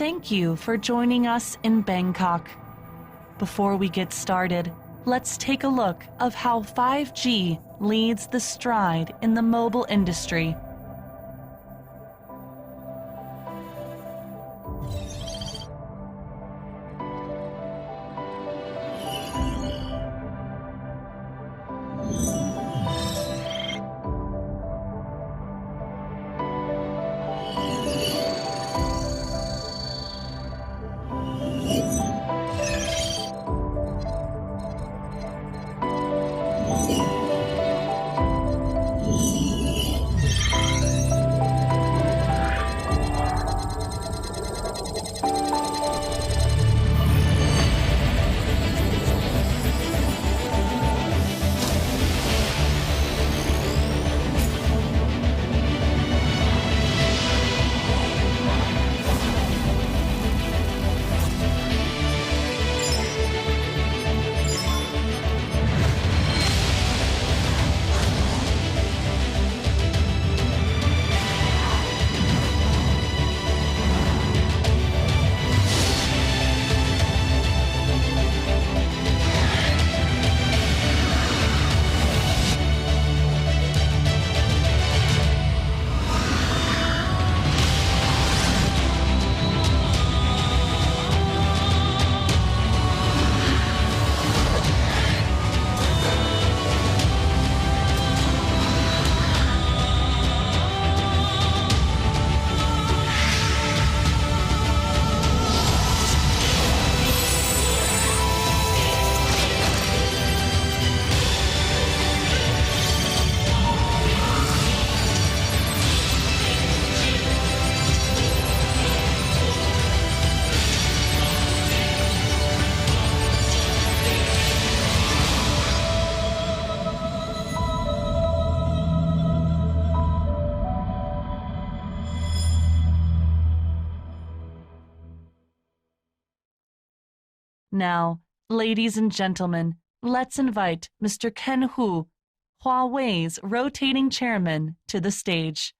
Thank you for joining us in Bangkok. Before we get started, let's take a look of how 5G leads the stride in the mobile industry. Now, ladies and gentlemen, let's invite Mr. Ken Hu, Huawei's rotating chairman, to the stage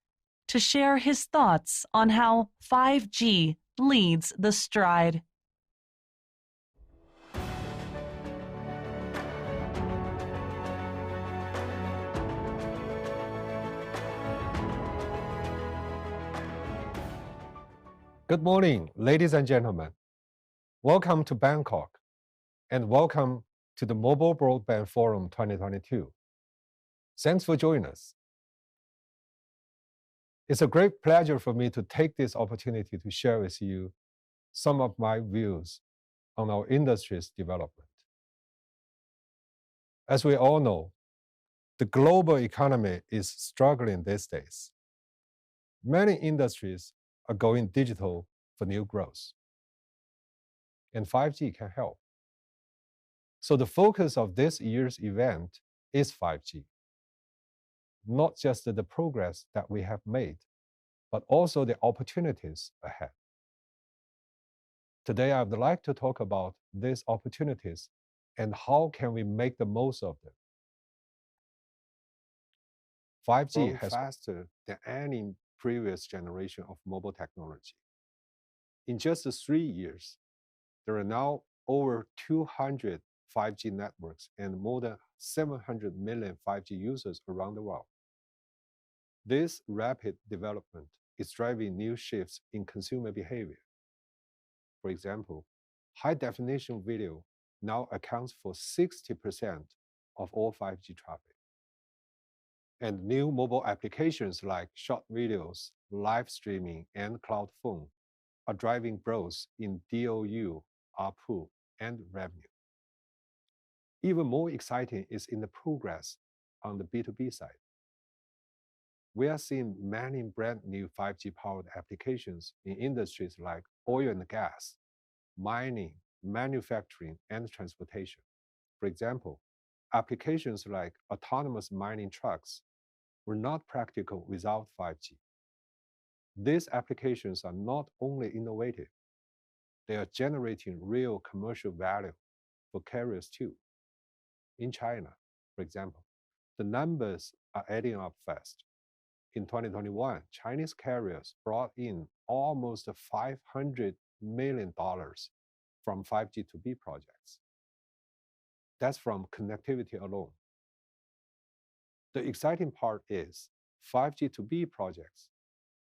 to share his thoughts on how 5G leads the stride. Good morning, ladies and gentlemen. Welcome to Bangkok, and welcome to the Mobile Broadband Forum 2022. Thanks for joining us. It's a great pleasure for me to take this opportunity to share with you some of my views on our industry's development. As we all know, the global economy is struggling these days. Many industries are going digital for new growth, and 5G can help. So the focus of this year's event is 5G. Not just the progress that we have made, but also the opportunities ahead. Today, I would like to talk about these opportunities and how can we make the most of them. 5G has faster than any previous generation of mobile technology. In just 3 years, there are now over 200 5G networks and more than 700 million 5G users around the world. This rapid development is driving new shifts in consumer behavior. For example, high-definition video now accounts for 60% of all 5G traffic. And new mobile applications like short videos, live streaming, and cloud phone are driving growth in DOU, ARPU, and revenue. Even more exciting is in the progress on the B2B side. We are seeing many brand new 5G-powered applications in industries like oil and gas, mining, manufacturing, and transportation. For example, applications like autonomous mining trucks were not practical without 5G. These applications are not only innovative, they are generating real commercial value for carriers too. In China, for example, the numbers are adding up fast. In 2021, Chinese carriers brought in almost 500 million from 5G to B projects. That's from connectivity alone. The exciting part is 5G to B projects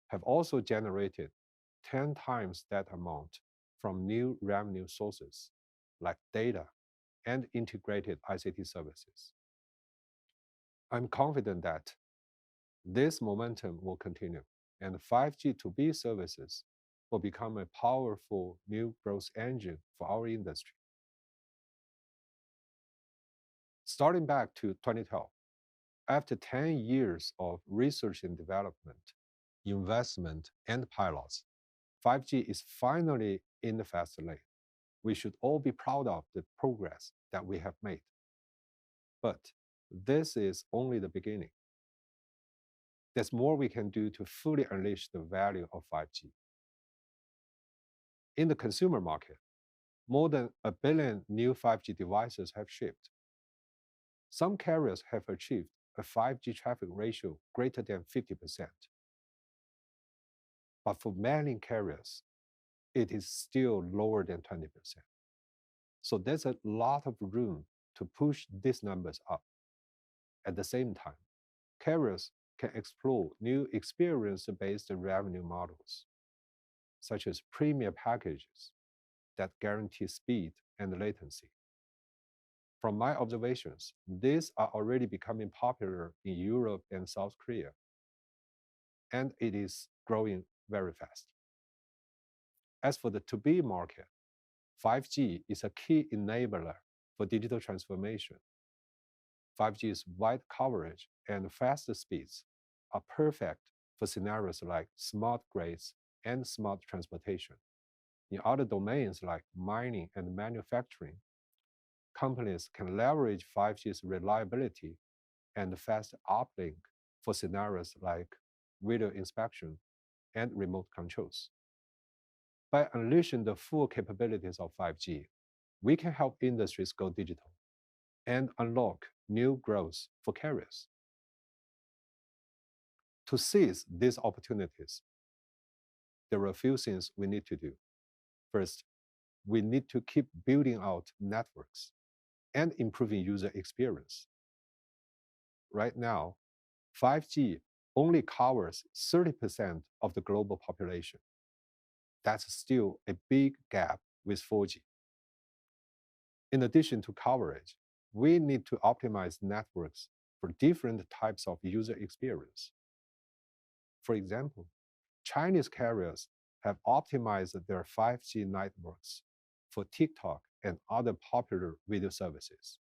have also generated 10 times that amount from new revenue sources like data and integrated ICT services. I'm confident that this momentum will continue, and 5G to B services will become a powerful new growth engine for our industry. Starting back to 2012, after 10 years of research and development, investment, and pilots, 5G is finally in the fast lane. We should all be proud of the progress that we have made. But this is only the beginning. There's more we can do to fully unleash the value of 5G. In the consumer market, more than 1 billion new 5G devices have shipped. Some carriers have achieved a 5G traffic ratio greater than 50%. But for many carriers, it is still lower than 20%. So there's a lot of room to push these numbers up. At the same time, carriers can explore new experience-based revenue models, such as premier packages that guarantee speed and latency. From my observations, these are already becoming popular in Europe and South Korea, and it is growing very fast. As for the to-B market, 5G is a key enabler for digital transformation. 5G's wide coverage and faster speeds are perfect for scenarios like smart grids and smart transportation. In other domains like mining and manufacturing, companies can leverage 5G's reliability and fast uplink for scenarios like video inspection and remote controls. By unleashing the full capabilities of 5G, we can help industries go digital and unlock new growth for carriers. To seize these opportunities, there are a few things we need to do. First, we need to keep building out networks and improving user experience. Right now, 5G only covers 30% of the global population. That's still a big gap with 4G. In addition to coverage, we need to optimize networks for different types of user experience. For example, Chinese carriers have optimized their 5G networks for TikTok and other popular video services.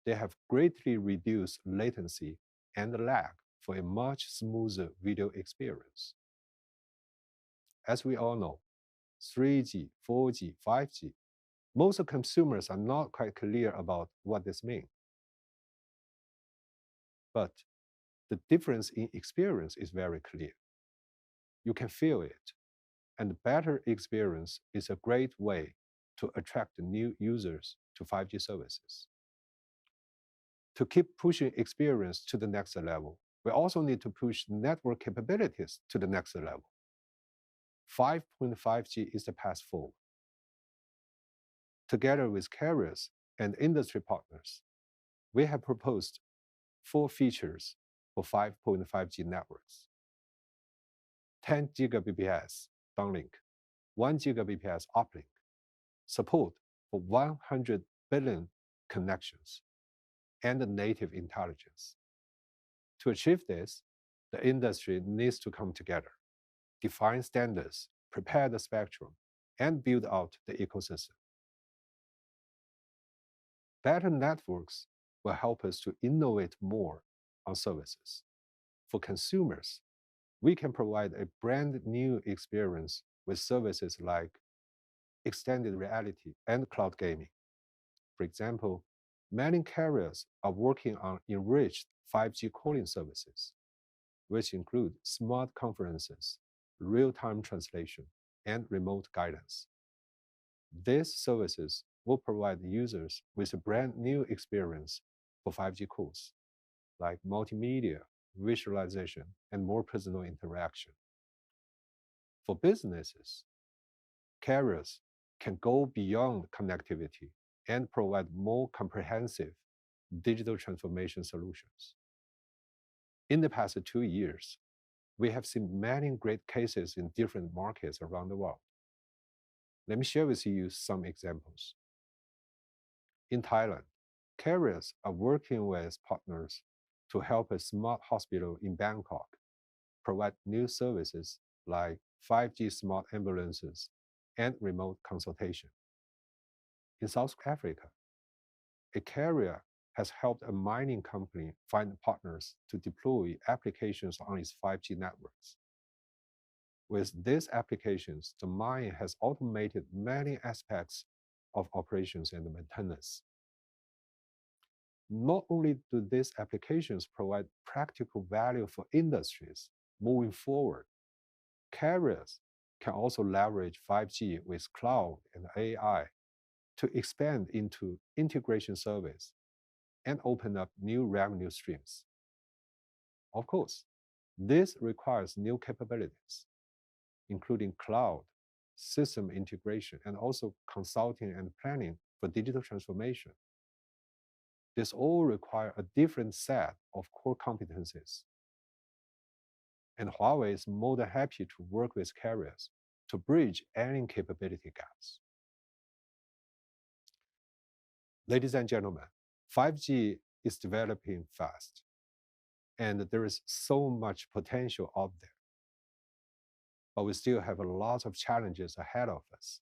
They have greatly reduced latency and lag for a much smoother video experience. As we all know, 3G, 4G, 5G, most consumers are not quite clear about what this means. But the difference in experience is very clear. You can feel it, and better experience is a great way to attract new users to 5G services. To keep pushing experience to the next level, we also need to push network capabilities to the next level. 5.5G is the path forward. Together with carriers and industry partners, we have proposed 4 features for 5.5G networks. 10 Gbps downlink, 1 Gbps uplink, support for 100 billion connections, and native intelligence. To achieve this, the industry needs to come together, define standards, prepare the spectrum, and build out the ecosystem. Better networks will help us to innovate more on services. For consumers, we can provide a brand new experience with services like extended reality and cloud gaming. For example, many carriers are working on enriched 5G calling services, which include smart conferences, real-time translation, and remote guidance. These services will provide users with a brand new experience for 5G calls, like multimedia, visualization, and more personal interaction. For businesses, carriers can go beyond connectivity and provide more comprehensive digital transformation solutions. In the past 2 years, we have seen many great cases in different markets around the world. Let me share with you some examples. In Thailand, carriers are working with partners to help a smart hospital in Bangkok provide new services like 5G smart ambulances and remote consultation. In South Africa, a carrier has helped a mining company find partners to deploy applications on its 5G networks. With these applications, the mine has automated many aspects of operations and maintenance. Not only do these applications provide practical value for industries moving forward, carriers can also leverage 5G with cloud and AI to expand into integration service and open up new revenue streams. Of course, this requires new capabilities, including cloud, system integration, and also consulting and planning for digital transformation. This all require a different set of core competencies. And Huawei is more than happy to work with carriers to bridge any capability gaps. Ladies and gentlemen, 5G is developing fast, and there is so much potential out there. But we still have a lot of challenges ahead of us.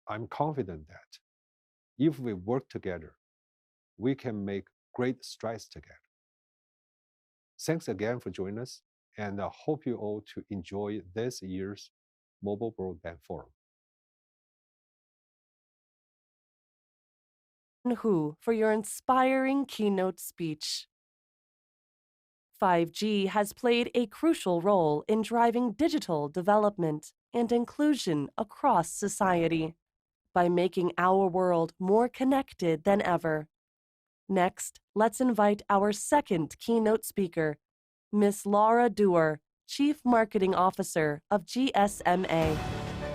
I'm confident that if we work together, we can make great strides together. Thanks again for joining us, and I hope you all to enjoy this year's Mobile Broadband Forum. Hu for your inspiring keynote speech. 5G has played a crucial role in driving digital development and inclusion across society by making our world more connected than ever. Next, let's invite our second keynote speaker, Ms. Laura Dewar, Chief Marketing Officer of GSMA,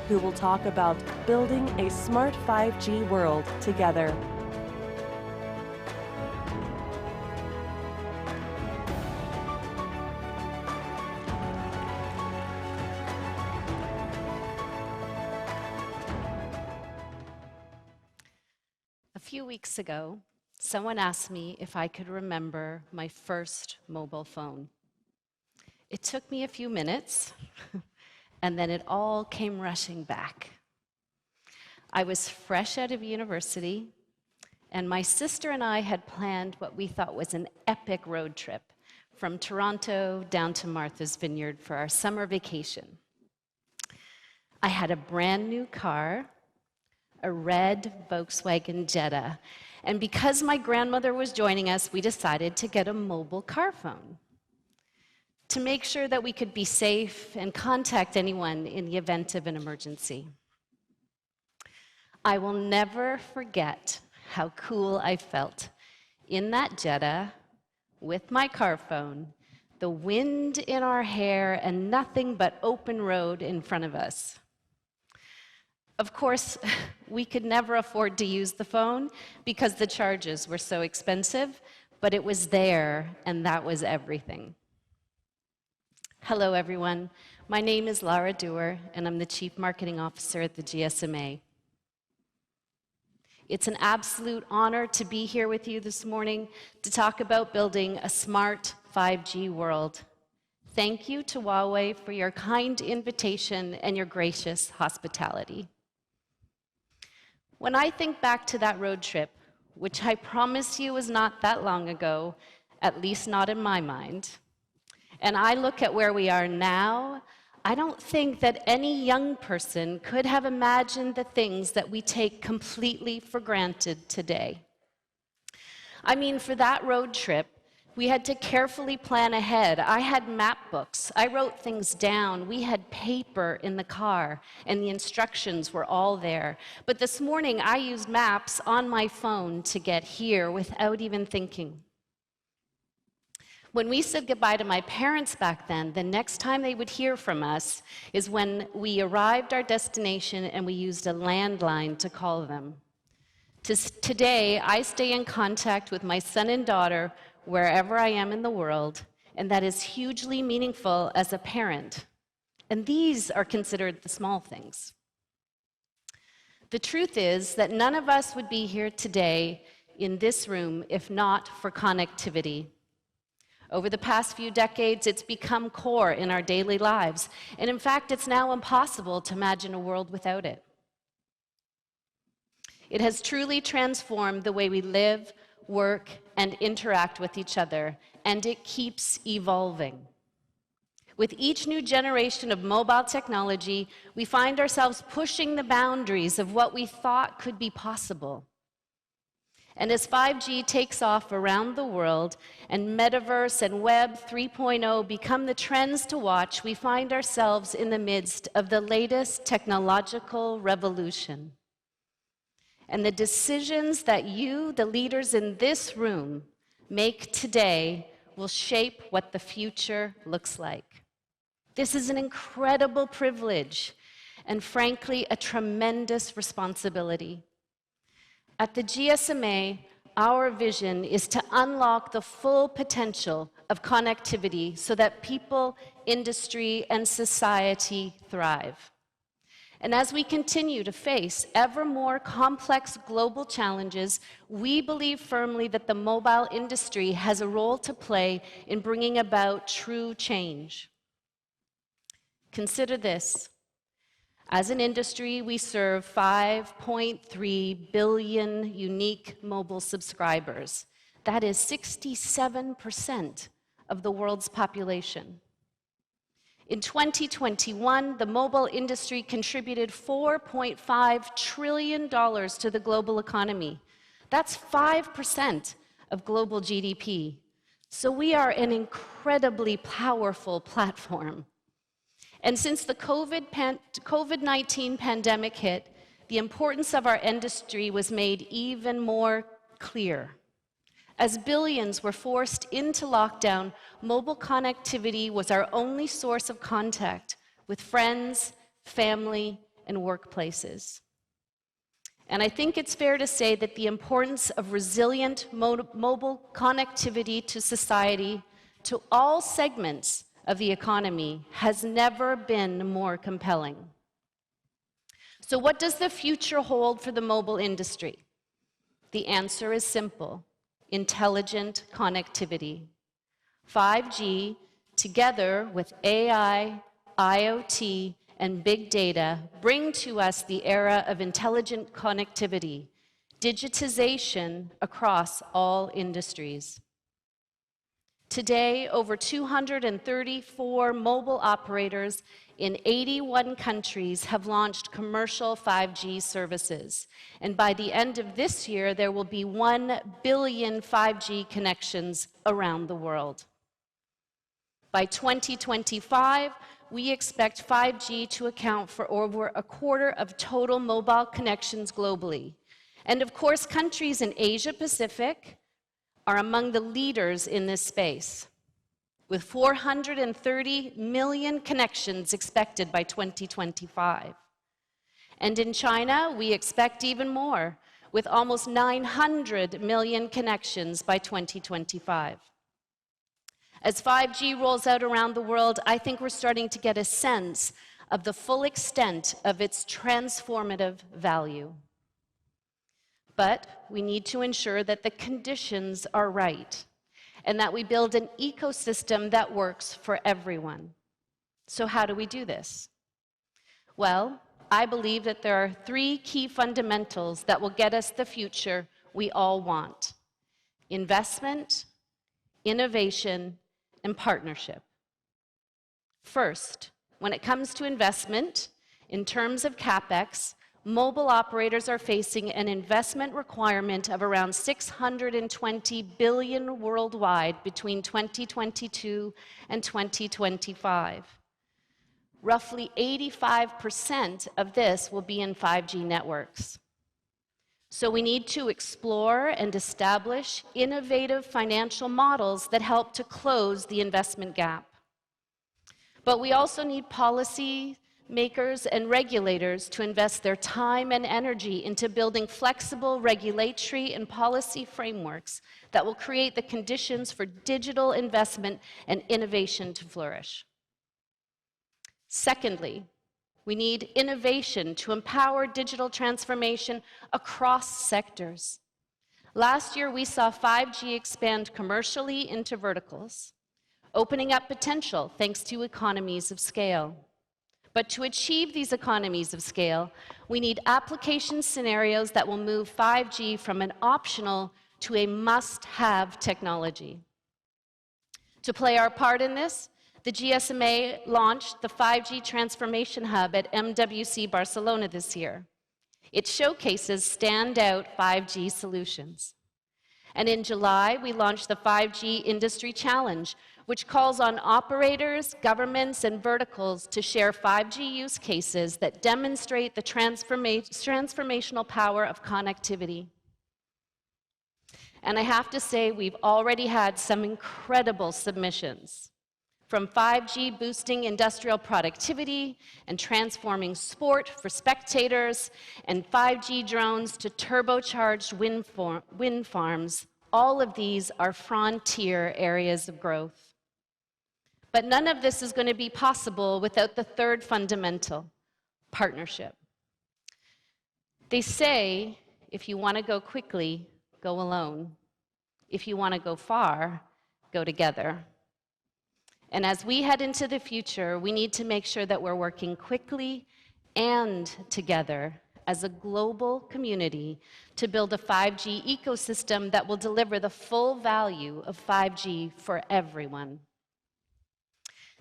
who will talk about building a smart 5G world together. A few weeks ago, someone asked me if I could remember my first mobile phone. It took me a few minutes, and then it all came rushing back. I was fresh out of university, and my sister and I had planned what we thought was an epic road trip from Toronto down to Martha's Vineyard for our summer vacation. I had a brand new car, a red Volkswagen Jetta. And because my grandmother was joining us, we decided to get a mobile car phone to make sure that we could be safe and contact anyone in the event of an emergency. I will never forget how cool I felt in that Jetta with my car phone, the wind in our hair, and nothing but open road in front of us. Of course, we could never afford to use the phone because the charges were so expensive, but it was there, and that was everything. Hello, everyone. My name is Laura Dewar, and I'm the Chief Marketing Officer at the GSMA. It's an absolute honor to be here with you this morning to talk about building a smart 5G world. Thank you to Huawei for your kind invitation and your gracious hospitality. When I think back to that road trip, which I promise you was not that long ago, at least not in my mind, and I look at where we are now, I don't think that any young person could have imagined the things that we take completely for granted today. I mean, for that road trip, we had to carefully plan ahead. I had map books. I wrote things down. We had paper in the car, and the instructions were all there. But this morning, I used maps on my phone to get here without even thinking. When we said goodbye to my parents back then, the next time they would hear from us is when we arrived our destination and we used a landline to call them. Today, I stay in contact with my son and daughter wherever I am in the world, and that is hugely meaningful as a parent. And these are considered the small things. The truth is that none of us would be here today in this room if not for connectivity. Over the past few decades, it's become core in our daily lives, and in fact, it's now impossible to imagine a world without it. It has truly transformed the way we live, work, and interact with each other, and it keeps evolving. With each new generation of mobile technology, we find ourselves pushing the boundaries of what we thought could be possible. And as 5G takes off around the world and Metaverse and Web 3.0 become the trends to watch, we find ourselves in the midst of the latest technological revolution. And the decisions that you, the leaders in this room, make today will shape what the future looks like. This is an incredible privilege and, frankly, a tremendous responsibility. At the GSMA, our vision is to unlock the full potential of connectivity so that people, industry, and society thrive. And as we continue to face ever more complex global challenges, we believe firmly that the mobile industry has a role to play in bringing about true change. Consider this. As an industry, we serve 5.3 billion unique mobile subscribers. That is 67% of the world's population. In 2021, the mobile industry contributed $4.5 trillion to the global economy. That's 5% of global GDP. So we are an incredibly powerful platform. And since the COVID-19 pandemic hit, the importance of our industry was made even more clear. As billions were forced into lockdown, mobile connectivity was our only source of contact with friends, family, and workplaces. And I think it's fair to say that the importance of resilient mobile connectivity to society, to all segments of the economy, has never been more compelling. So what does the future hold for the mobile industry? The answer is simple: intelligent connectivity. 5G, together with AI, IoT, and big data, bring to us the era of intelligent connectivity, digitization across all industries. Today, over 234 mobile operators in 81 countries have launched commercial 5G services. And by the end of this year, there will be 1 billion 5G connections around the world. By 2025, we expect 5G to account for over a quarter of total mobile connections globally. And of course, countries in Asia Pacific are among the leaders in this space, with 430 million connections expected by 2025. And in China, we expect even more, with almost 900 million connections by 2025. As 5G rolls out around the world, I think we're starting to get a sense of the full extent of its transformative value. But we need to ensure that the conditions are right and that we build an ecosystem that works for everyone. So how do we do this? Well, I believe that there are 3 key fundamentals that will get us the future we all want: investment, innovation, and partnership. First, when it comes to investment, in terms of CapEx, mobile operators are facing an investment requirement of around $620 billion worldwide between 2022 and 2025. Roughly 85% of this will be in 5G networks. So we need to explore and establish innovative financial models that help to close the investment gap. But we also need policy makers and regulators to invest their time and energy into building flexible regulatory and policy frameworks that will create the conditions for digital investment and innovation to flourish. Secondly, we need innovation to empower digital transformation across sectors. Last year, we saw 5G expand commercially into verticals, opening up potential thanks to economies of scale. But to achieve these economies of scale, we need application scenarios that will move 5G from an optional to a must-have technology. To play our part in this, the GSMA launched the 5G Transformation Hub at MWC Barcelona this year. It showcases standout 5G solutions. And in July, we launched the 5G Industry Challenge, which calls on operators, governments, and verticals to share 5G use cases that demonstrate the transformational power of connectivity. And I have to say, we've already had some incredible submissions, from 5G boosting industrial productivity and transforming sport for spectators, and 5G drones to turbocharged wind farms. All of these are frontier areas of growth. But none of this is going to be possible without the third fundamental, partnership. They say, if you want to go quickly, go alone. If you want to go far, go together. And as we head into the future, we need to make sure that we're working quickly and together as a global community to build a 5G ecosystem that will deliver the full value of 5G for everyone.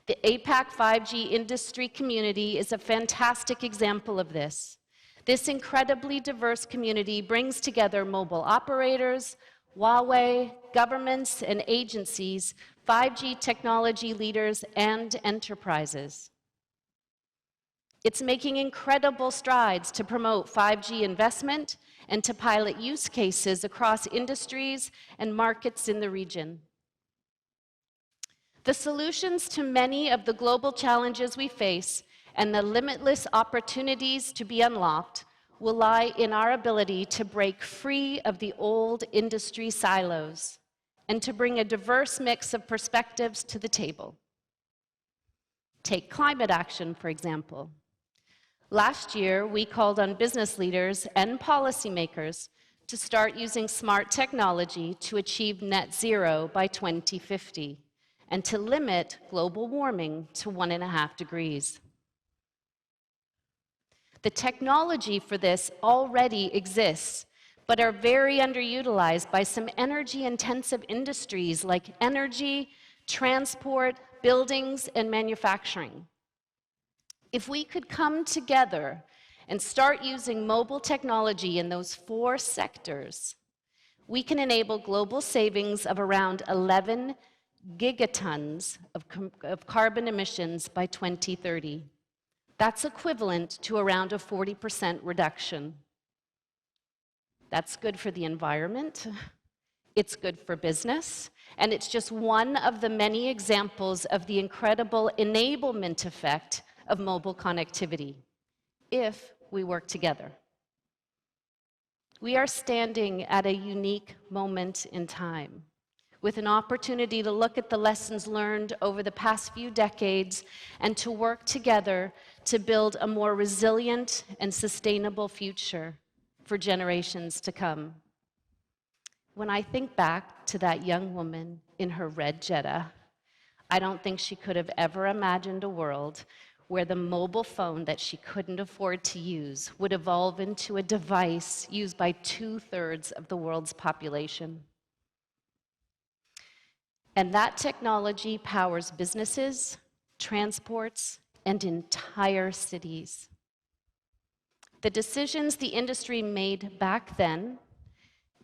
The APAC 5G industry community is a fantastic example of this. This incredibly diverse community brings together mobile operators, Huawei, governments and agencies, 5G technology leaders, and enterprises. It's making incredible strides to promote 5G investment and to pilot use cases across industries and markets in the region. The solutions to many of the global challenges we face and the limitless opportunities to be unlocked will lie in our ability to break free of the old industry silos and to bring a diverse mix of perspectives to the table. Take climate action, for example. Last year, we called on business leaders and policymakers to start using smart technology to achieve net zero by 2050 and to limit global warming to 1.5 degrees. The technology for this already exists, but are very underutilized by some energy-intensive industries like energy, transport, buildings, and manufacturing. If we could come together and start using mobile technology in those 4 sectors, we can enable global savings of around 11 gigatons of carbon emissions by 2030. That's equivalent to around a 40% reduction. That's good for the environment, it's good for business, and it's just one of the many examples of the incredible enablement effect of mobile connectivity, if we work together. We are standing at a unique moment in time, with an opportunity to look at the lessons learned over the past few decades and to work together to build a more resilient and sustainable future for generations to come. When I think back to that young woman in her red Jetta, I don't think she could have ever imagined a world where the mobile phone that she couldn't afford to use would evolve into a device used by 2/3 of the world's population. And that technology powers businesses, transports, and entire cities. The decisions the industry made back then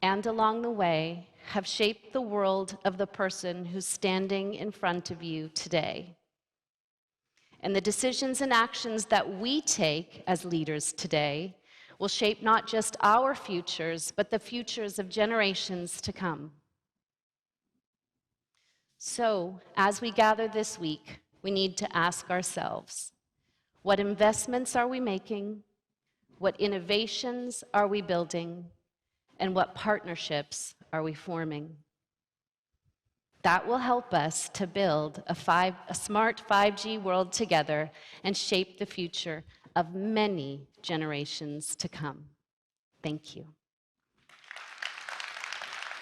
and along the way have shaped the world of the person who's standing in front of you today. And the decisions and actions that we take as leaders today will shape not just our futures, but the futures of generations to come. So, as we gather this week, we need to ask ourselves, what investments are we making? What innovations are we building? And what partnerships are we forming? That will help us to build a smart 5G world together and shape the future of many generations to come. Thank you.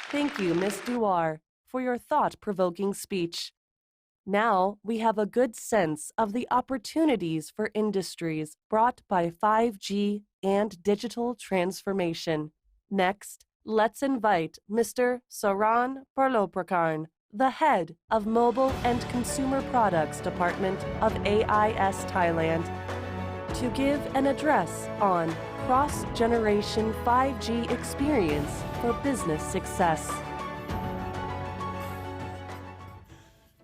Thank you, Ms. Duar, for your thought-provoking speech. Now we have a good sense of the opportunities for industries brought by 5G and digital transformation. Next, let's invite Mr. Saran Parloprakarn, the head of Mobile and Consumer Products Department of AIS Thailand, to give an address on cross-generation 5G experience for business success.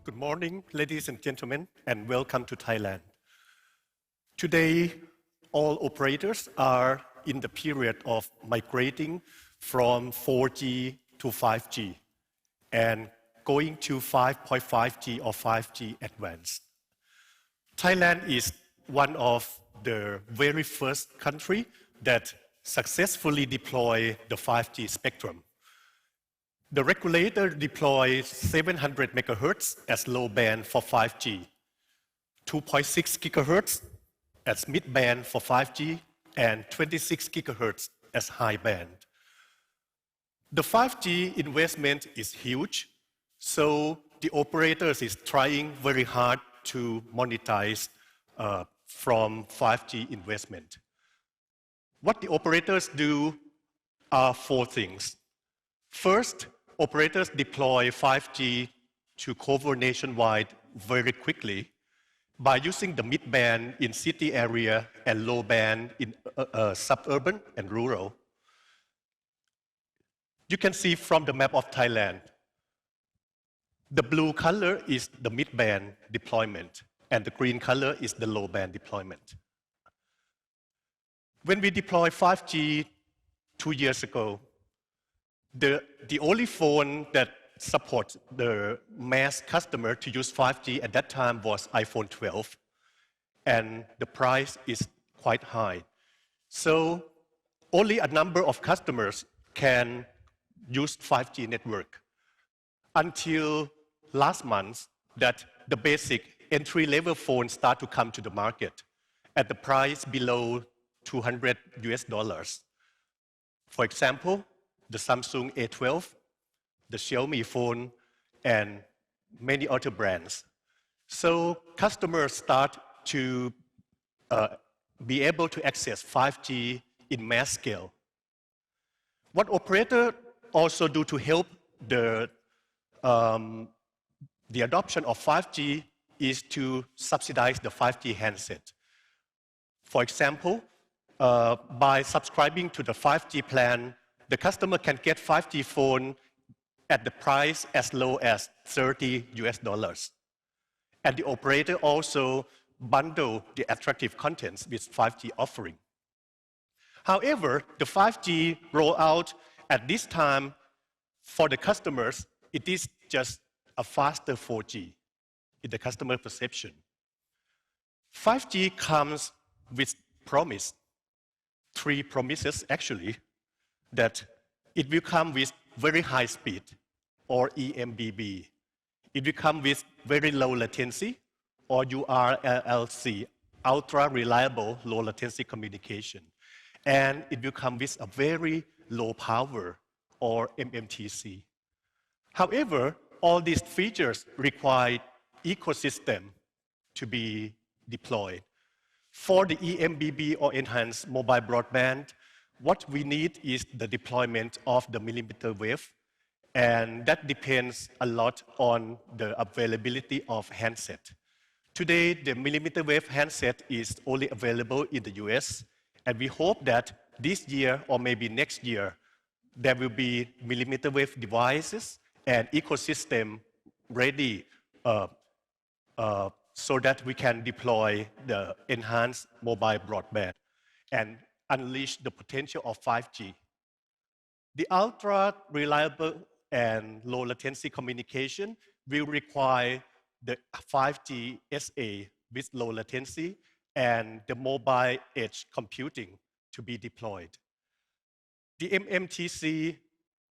Good morning, ladies and gentlemen, and welcome to Thailand. Today, all operators are in the period of migrating from 4G to 5G and going to 5.5G or 5G advanced. Thailand is one of the very first country that successfully deployed the 5G spectrum. The regulator deployed 700 MHz as low band for 5G, 2.6 GHz as mid band for 5G, and 26 GHz as high band. The 5G investment is huge, so the operators is trying very hard to monetize from 5G investment. What the operators do are four things. First, operators deploy 5G to cover nationwide very quickly by using the mid-band in city area and low band in suburban and rural. You can see from the map of Thailand, the blue color is the mid-band deployment, and the green color is the low-band deployment. When we deployed 5G 2 years ago, the only phone that supports the mass customer to use 5G at that time was iPhone 12, and the price is quite high. So only a number of customers can use 5G network until last month that the basic entry-level phones start to come to the market at the price below $200. For example, the Samsung A12, the Xiaomi phone, and many other brands. So customers start to be able to access 5G in mass scale. What operators also do to help the adoption of 5G is to subsidize the 5G handset. For example, by subscribing to the 5G plan, the customer can get 5G phone at the price as low as $30. And the operator also bundle the attractive contents with 5G offering. However, the 5G rollout at this time for the customers, it is just a faster 4G in the customer perception. 5G comes with promise, 3 promises actually, that it will come with very high speed, or EMBB. It will come with very low latency, or URLLC, ultra reliable low latency communication. And it will come with a very low power, or MMTC. However, all these features require ecosystem to be deployed. For the EMBB or enhanced mobile broadband, what we need is the deployment of the millimeter wave, and that depends a lot on the availability of handset. Today, the millimeter wave handset is only available in the US, and we hope that this year or maybe next year, there will be millimeter wave devices and ecosystem ready so that we can deploy the enhanced mobile broadband. And unleash the potential of 5G. The ultra-reliable and low-latency latency communication will require the 5G SA with low latency and the mobile edge computing to be deployed. The MMTC,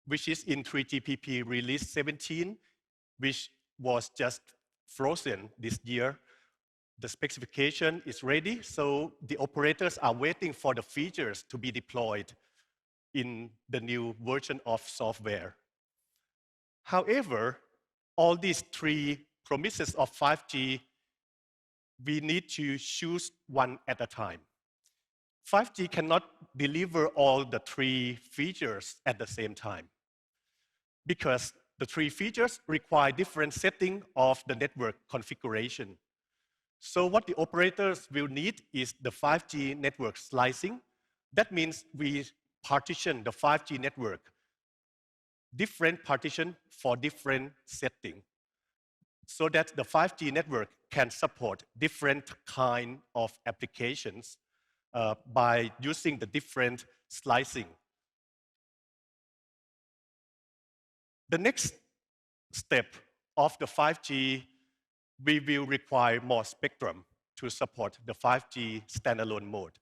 which is in 3GPP release 17, which was just frozen this year, the specification is ready, so the operators are waiting for the features to be deployed in the new version of software. However, all these three promises of 5G, we need to choose one at a time. 5G cannot deliver all the three features at the same time because the three features require different setting of the network configuration. So what the operators will need is the 5G network slicing. That means we partition the 5G network, different partition for different setting, so that the 5G network can support different kind of applications by using the different slicing. The next step of the 5G, we will require more spectrum to support the 5G standalone mode.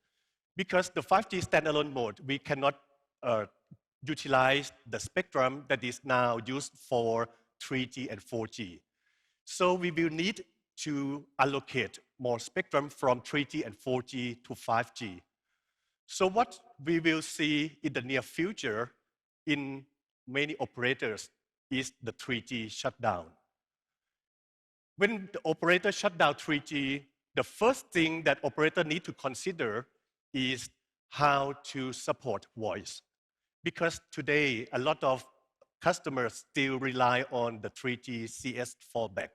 Because the 5G standalone mode, we cannot utilize the spectrum that is now used for 3G and 4G. So we will need to allocate more spectrum from 3G and 4G to 5G. So what we will see in the near future in many operators is the 3G shutdown. When the operator shut down 3G, the first thing that operator need to consider is how to support voice. Because today, a lot of customers still rely on the 3G CS fallback.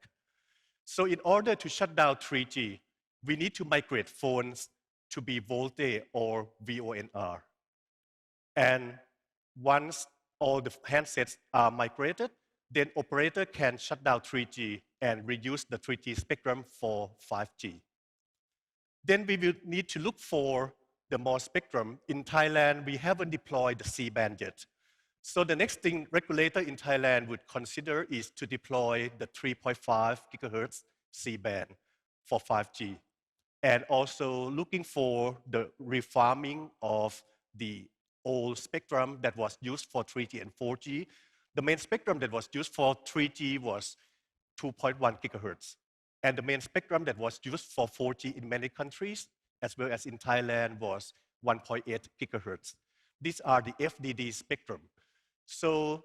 So in order to shut down 3G, we need to migrate phones to be VoLTE or VoNR. And once all the handsets are migrated, then operator can shut down 3G and reuse the 3G spectrum for 5G. Then we will need to look for the more spectrum. In Thailand, we haven't deployed the C-band yet. So the next thing regulator in Thailand would consider is to deploy the 3.5 gigahertz C-band for 5G. And also looking for the refarming of the old spectrum that was used for 3G and 4G. The main spectrum that was used for 3G was 2.1 gigahertz. And the main spectrum that was used for 4G in many countries, as well as in Thailand, was 1.8 gigahertz. These are the FDD spectrum. So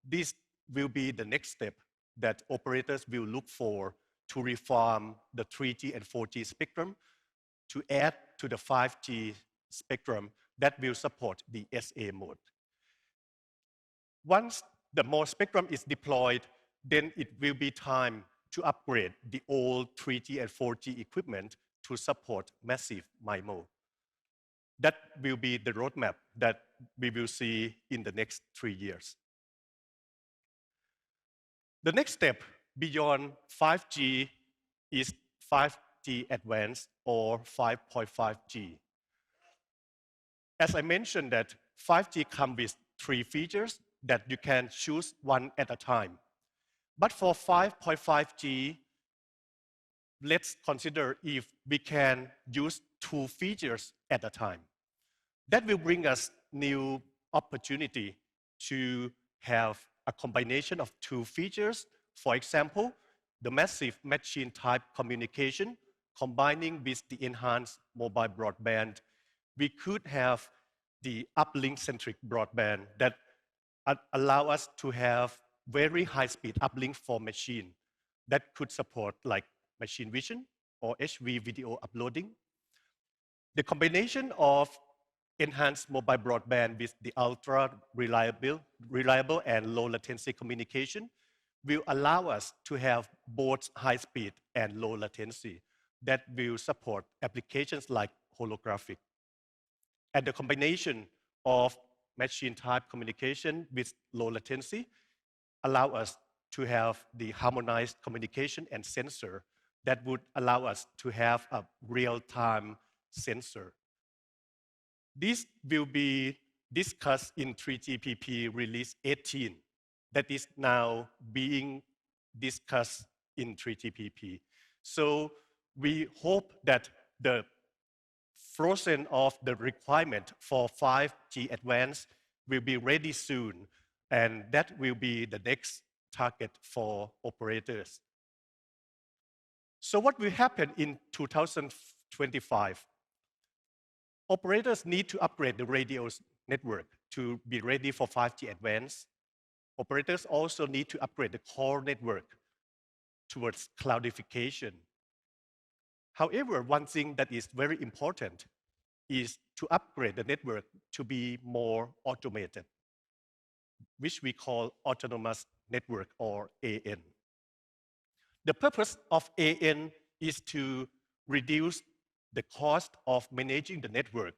this will be the next step that operators will look for to reform the 3G and 4G spectrum to add to the 5G spectrum that will support the SA mode. Once the more spectrum is deployed, then it will be time to upgrade the old 3G and 4G equipment to support massive MIMO. That will be the roadmap that we will see in the next 3 years. The next step beyond 5G is 5G Advanced or 5.5G. As I mentioned that 5G comes with 3 features that you can choose one at a time. But for 5.5G, let's consider if we can use 2 features at a time. That will bring us new opportunity to have a combination of 2 features. For example, the massive machine type communication combining with the enhanced mobile broadband. We could have the uplink-centric broadband that allow us to have very high-speed uplink for machine that could support like machine vision or HV video uploading. The combination of enhanced mobile broadband with the ultra reliable and low latency communication will allow us to have both high speed and low latency that will support applications like holographic. And the combination of machine type communication with low latency allow us to have the harmonized communication and sensor that would allow us to have a real-time sensor. This will be discussed in 3GPP release 18 that is now being discussed in 3GPP. So we hope that the frozen of the requirement for 5G Advanced will be ready soon, and that will be the next target for operators. So what will happen in 2025? Operators need to upgrade the radio network to be ready for 5G Advanced. Operators also need to upgrade the core network towards cloudification. However, one thing that is very important is to upgrade the network to be more automated, which we call autonomous network or AN. The purpose of AN is to reduce the cost of managing the network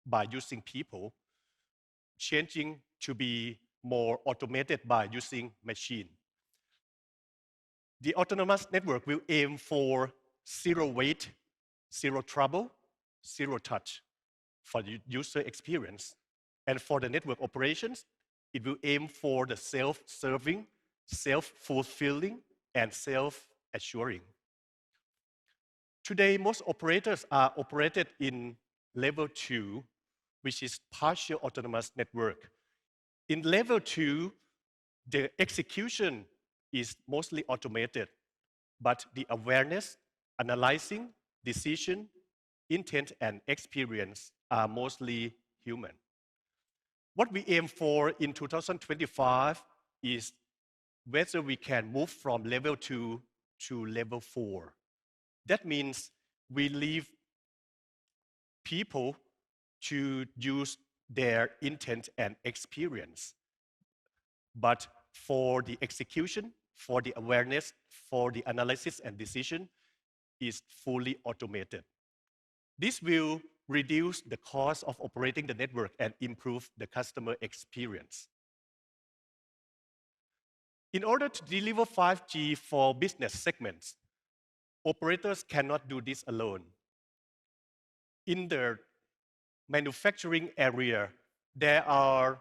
by using people, changing to be more automated by using machine. The autonomous network will aim for zero wait, zero trouble, zero touch for the user experience. And for the network operations, it will aim for the self-serving, self-fulfilling, and self-assuring. Today, most operators are operated in level 2, which is partial autonomous network. In level 2, the execution is mostly automated, but the awareness, analyzing, decision, intent, and experience are mostly human. What we aim for in 2025 is whether we can move from level 2 to level 4. That means we leave people to use their intent and experience. But for the execution, for the awareness, for the analysis and decision is fully automated. This will reduce the cost of operating the network and improve the customer experience. In order to deliver 5G for business segments, operators cannot do this alone. In the manufacturing area, there are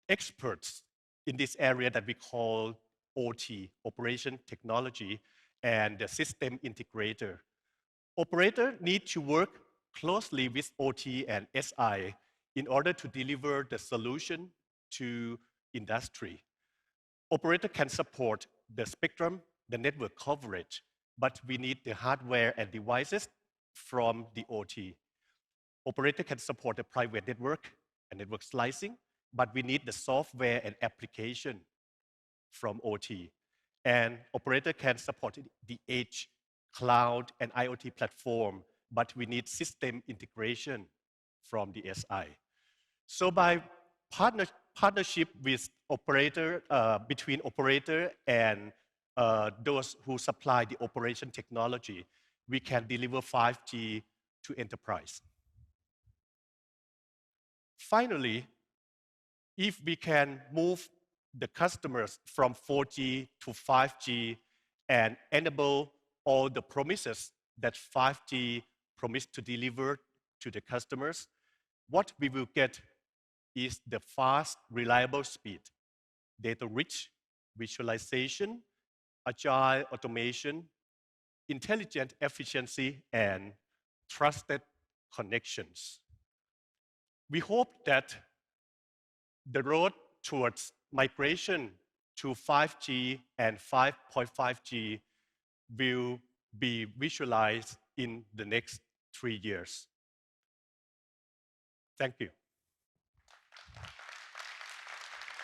experts in this area that we call OT, Operation Technology, and the system integrator. Operators need to work closely with OT and SI in order to deliver the solution to industry. Operator can support the spectrum, the network coverage, but we need the hardware and devices from the OT. Operator can support the private network and network slicing, but we need the software and application from OT. And operator can support the edge, cloud, and IoT platform, but we need system integration from the SI. So by partnership with operator, between operator and those who supply the operation technology, we can deliver 5G to enterprise. Finally, if we can move the customers from 4G to 5G and enable all the promises that 5G promised to deliver to the customers, what we will get is the fast, reliable speed, data-rich visualization, agile automation, intelligent efficiency, and trusted connections. We hope that the road towards migration to 5G and 5.5G will be visualized in the next 3 years. Thank you.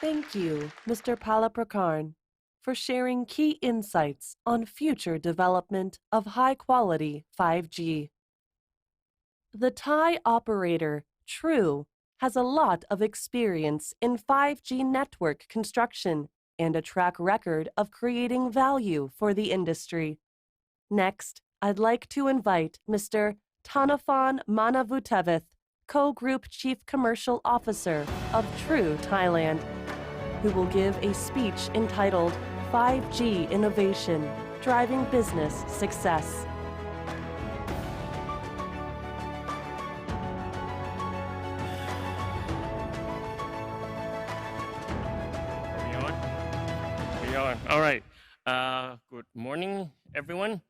Thank you, Mr. Palaprakarn, for sharing key insights on future development of high-quality 5G. The Thai operator, True, has a lot of experience in 5G network construction and a track record of creating value for the industry. Next, I'd like to invite Mr. Thanaphan Manavutevith, Co-Group Chief Commercial Officer of True Thailand, who will give a speech entitled 5G Innovation, Driving Business Success. everyone.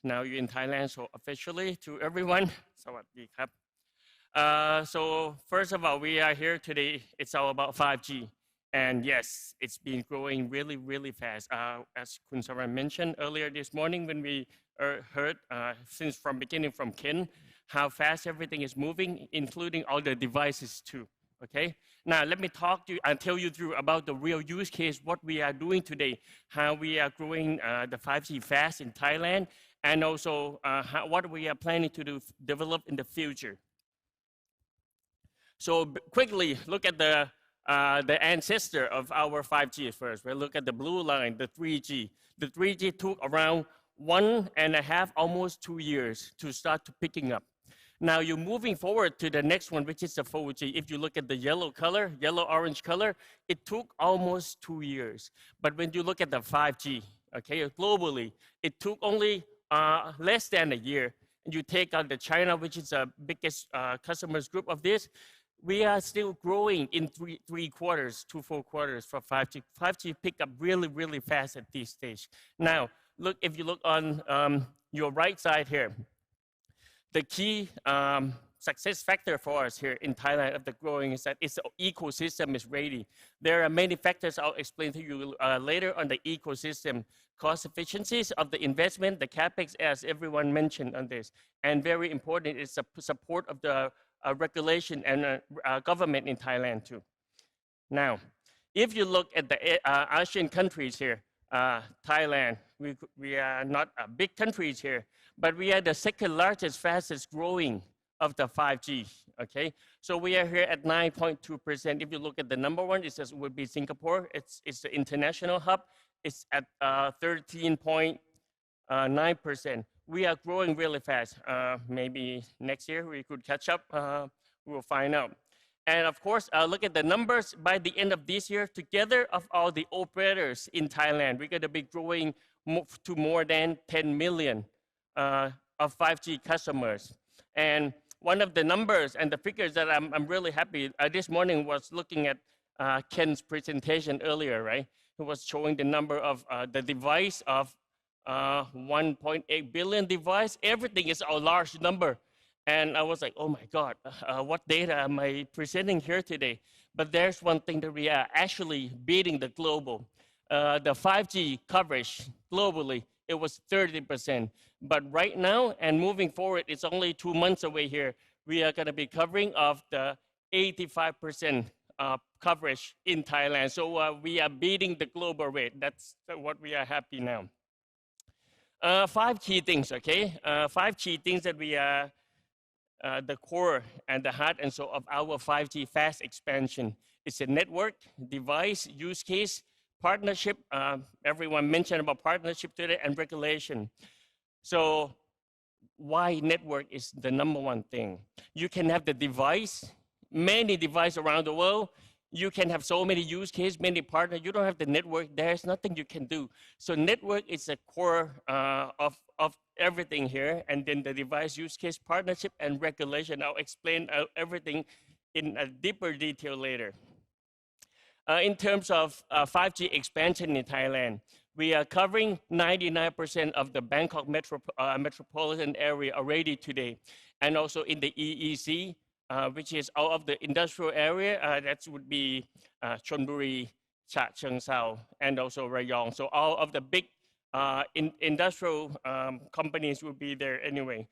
Now you're in Thailand, so officially to everyone, สวัสดีครับ. So first of all, we are here today. It's all about 5G. And yes, it's been growing really, really fast. As Kun Saran mentioned earlier this morning when we heard since from beginning from Ken, how fast everything is moving, including all the devices too, okay? Now let me talk to you and tell you through about the real use case, what we are doing today, how we are growing the 5G fast in Thailand, and also what we are planning to develop in the future. So quickly, look at the ancestor of our 5G first. We'll look at the blue line, the 3G. The 3G took around 1.5, almost 2 years to start to picking up. Now you're moving forward to the next one, which is the 4G. If you look at the yellow color, yellow-orange color, it took almost 2 years. But when you look at the 5G, okay, globally, it took only less than a year. You take out the China, which is the biggest customers group of this, we are still growing in 3 quarters to 4 quarters for 5G. 5G pick up really, really fast at this stage. Now, look, if you look on your right side here, the key success factor for us here in Thailand of the growing is that its ecosystem is ready. There are many factors I'll explain to you later on the ecosystem. Cost efficiencies of the investment, the capex, as everyone mentioned on this. And very important is the support of the regulation and government in Thailand too. Now, if you look at the Asian countries here, Thailand, we are not big countries here, but we are the second largest, fastest growing of the 5G, okay? So we are here at 9.2%. If you look at the number one, it says would be Singapore. It's the international hub. It's at 13.9%. We are growing really fast. Maybe next year we could catch up. We'll find out. And of course, look at the numbers by the end of this year. Together of all the operators in Thailand, we're going to be growing to more than 10 million of 5G customers. And one of the numbers and the figures that I'm really happy this morning was looking at Ken's presentation earlier, right? He was showing the number of the device of 1.8 billion device. Everything is a large number. And I was like, oh my God, what data am I presenting here today? But there's one thing that we are actually beating the global. The 5G coverage globally, it was 30%. But right now and moving forward, it's only 2 months away here. We are going to be covering of the 85% coverage in Thailand. So we are beating the global rate. That's what we are happy now. 5 key things, okay? 5 key things that we are the core and the heart and soul of our 5G fast expansion. It's a network, device, use case, partnership. Everyone mentioned about partnership today and regulation. So why network is the number one thing? You can have the device, many devices around the world. You can have so many use cases, many partners. You don't have the network, there's nothing you can do. So network is the core of everything here. And then the device, use case, partnership, and regulation. I'll explain everything in a deeper detail later. In terms of 5G expansion in Thailand, we are covering 99% of the Bangkok metropolitan area already today. And also in the EEC, which is all of the industrial area, that would be Chonburi, Cha Cheong Sao, and also Rayong. So all of the big industrial companies will be there anyway.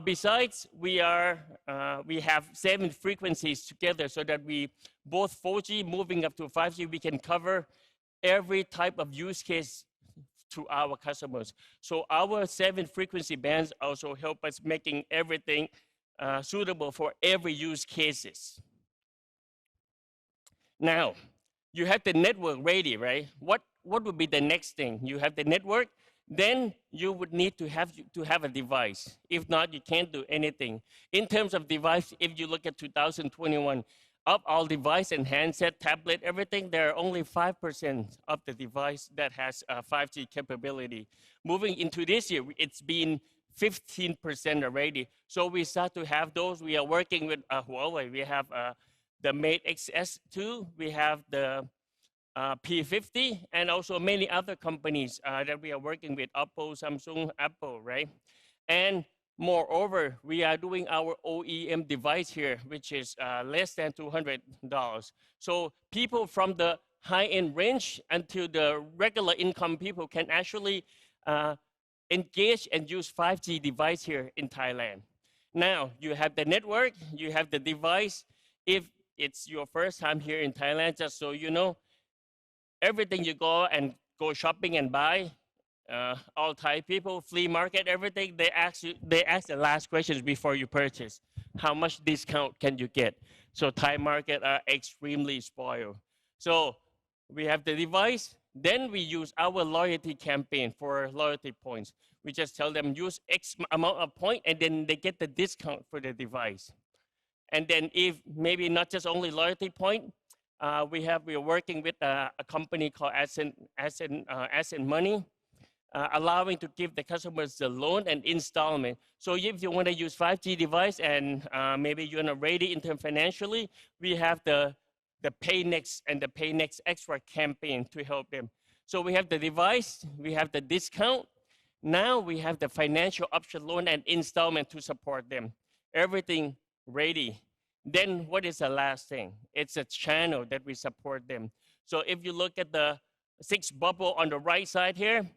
Besides, we have 7 frequencies together so that we, both 4G moving up to 5G, we can cover every type of use case to our customers. So our 7 frequency bands also help us making everything suitable for every use cases. Now, you have the network ready, right? What would be the next thing? You have the network, then you would need to have a device. If not, you can't do anything. In terms of device, if you look at 2021, of all device and handset, tablet, everything, there are only 5% of the device that has 5G capability. Moving into this year, it's been 15% already. So we start to have those. We are working with Huawei. We have the Mate XS2. We have the P50, and also many other companies that we are working with, Oppo, Samsung, Apple, right? And moreover, we are doing our OEM device here, which is less than $200. So people from the high-end range until the regular income people can actually engage and use 5G device here in Thailand. Now, you have the network, you have the device. If it's your first time here in Thailand, just so you know, everything you go shopping and buy, all Thai people, flea market, everything, they ask the last questions before you purchase. How much discount can you get? So Thai market are extremely spoiled. So we have the device, then we use our loyalty campaign for loyalty points. We just tell them use X amount of point and then they get the discount for the device. And then if maybe not just only loyalty point, we are working with a company called Asset Money, allowing to give the customers the loan and installment. So if you want to use 5G device and maybe you're not ready in terms financially, we have the Pay Next and the Pay Next Extra campaign to help them. So we have the device, we have the discount. Now we have the financial option loan and installment to support them. Everything ready. Then what is the last thing? It's a channel that we support them. So if you look at the 6 bubble on the right side here,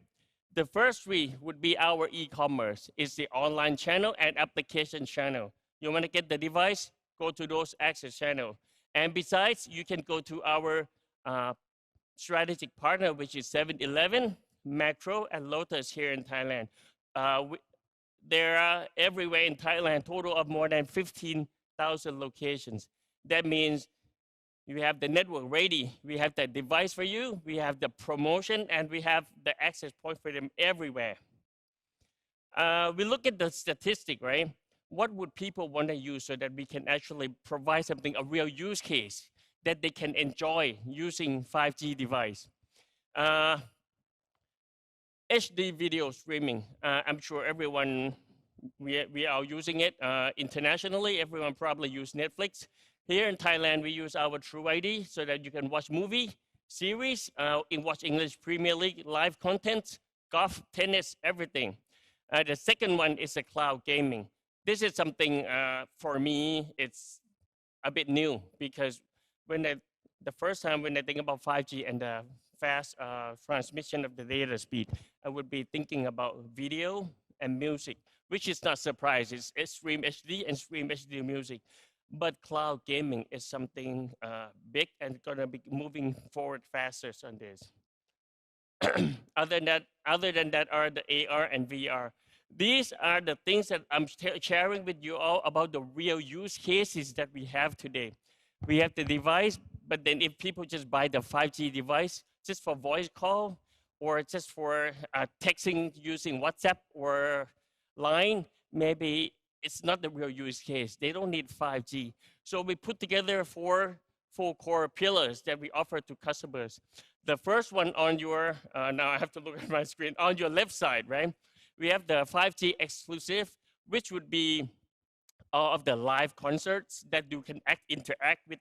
the first 3 would be our e-commerce. It's the online channel and application channel. You want to get the device, go to those access channel. And besides, you can go to our strategic partner, which is 7-Eleven, Macro, and Lotus here in Thailand. There are everywhere in Thailand, total of more than 15,000 locations. That means you have the network ready. We have the device for you. We have the promotion, and we have the access point for them everywhere. We look at the statistic, right? What would people want to use so that we can actually provide something, a real use case that they can enjoy using 5G device? HD video streaming. I'm sure everyone, we are using it internationally. Everyone probably use Netflix. Here in Thailand, we use our True ID so that you can watch movie, series, watch English Premier League, live content, golf, tennis, everything. The second one is the cloud gaming. This is something for me, it's a bit new because when the first time when I think about 5G and the fast transmission of the data speed, I would be thinking about video and music, which is not surprise. It's Stream HD and Stream HD music. But cloud gaming is something big and gonna be moving forward faster on this. Other than that are the AR and VR. These are the things that I'm sharing with you all about the real use cases that we have today. We have the device, but then if people just buy the 5G device just for voice call or just for texting using WhatsApp or Line, maybe it's not the real use case. They don't need 5G. So we put together 4 core pillars that we offer to customers. The first one on your, now I have to look at my screen, on your left side, right? We have the 5G exclusive, which would be all of the live concerts that you can interact with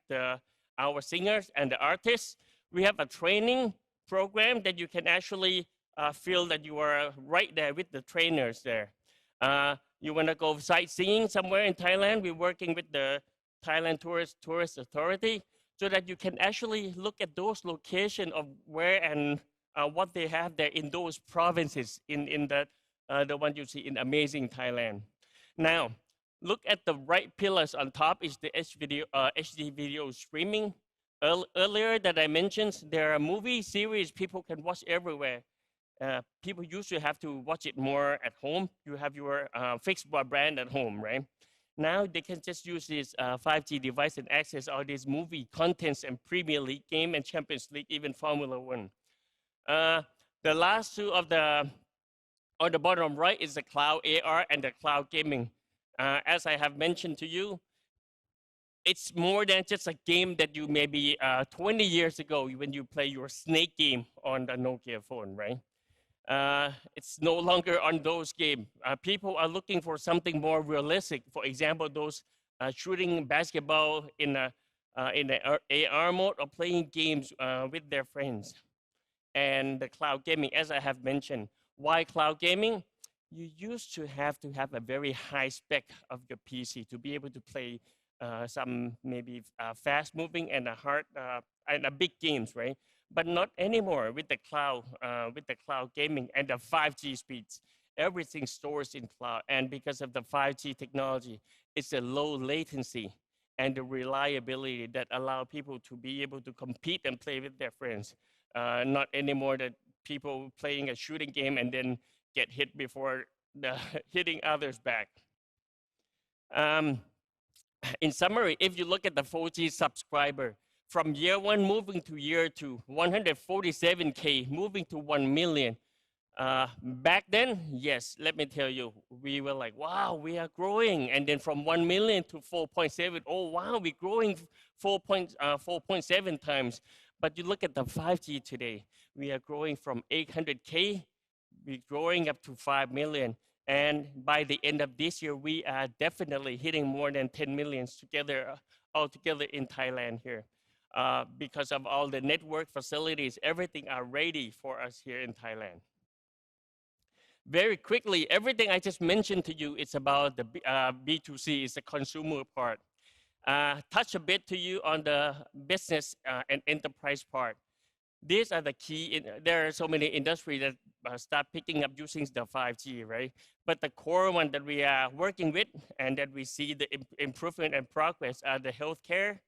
our singers and the artists. We have a training program that you can actually feel that you are right there with the trainers there. You want to go sightseeing somewhere in Thailand, we're working with the Thailand Tourist Authority so that you can actually look at those locations of where and what they have there in those provinces in the one you see in Amazing Thailand. Now, look at the right pillars on top is the HD video streaming. Earlier that I mentioned, there are movie series people can watch everywhere. People used to have to watch it more at home. You have your fixed broadband at home, right? Now they can just use this 5G device and access all these movie contents and Premier League game and Champions League, even Formula One. The last 2 of on the bottom right is the cloud AR and the cloud gaming. As I have mentioned to you, it's more than just a game that you maybe 20 years ago when you play your snake game on the Nokia phone, right? It's no longer on those games. People are looking for something more realistic. For example, those shooting basketball in a in the AR mode or playing games with their friends. And the cloud gaming, as I have mentioned, why cloud gaming? You used to have a very high spec of your PC to be able to play some maybe fast moving and a hard and a big games, right? But not anymore with the cloud gaming and the 5G speeds. Everything stores in cloud, and because of the 5G technology, it's a low latency and the reliability that allow people to be able to compete and play with their friends. Not anymore that people playing a shooting game and then get hit before hitting others back. In summary, if you look at the 4G subscriber, from year one moving to year two, 147K moving to 1 million. Back then, yes, let me tell you, we were like, wow, we are growing. And then from 1 million to 4.7, oh, wow, we're growing 4.7 times. But you look at the 5G today, we are growing from 800K, we're growing up to 5 million. And by the end of this year, we are definitely hitting more than 10 millions together, altogether in Thailand here. Because of all the network facilities, everything are ready for us here in Thailand. Very quickly, everything I just mentioned to you is about the B2C, is the consumer part. Touch a bit to you on the business and enterprise part. These are the key, there are so many industries that start picking up using the 5G, right? But the core one that we are working with and that we see the improvement and progress are the healthcare,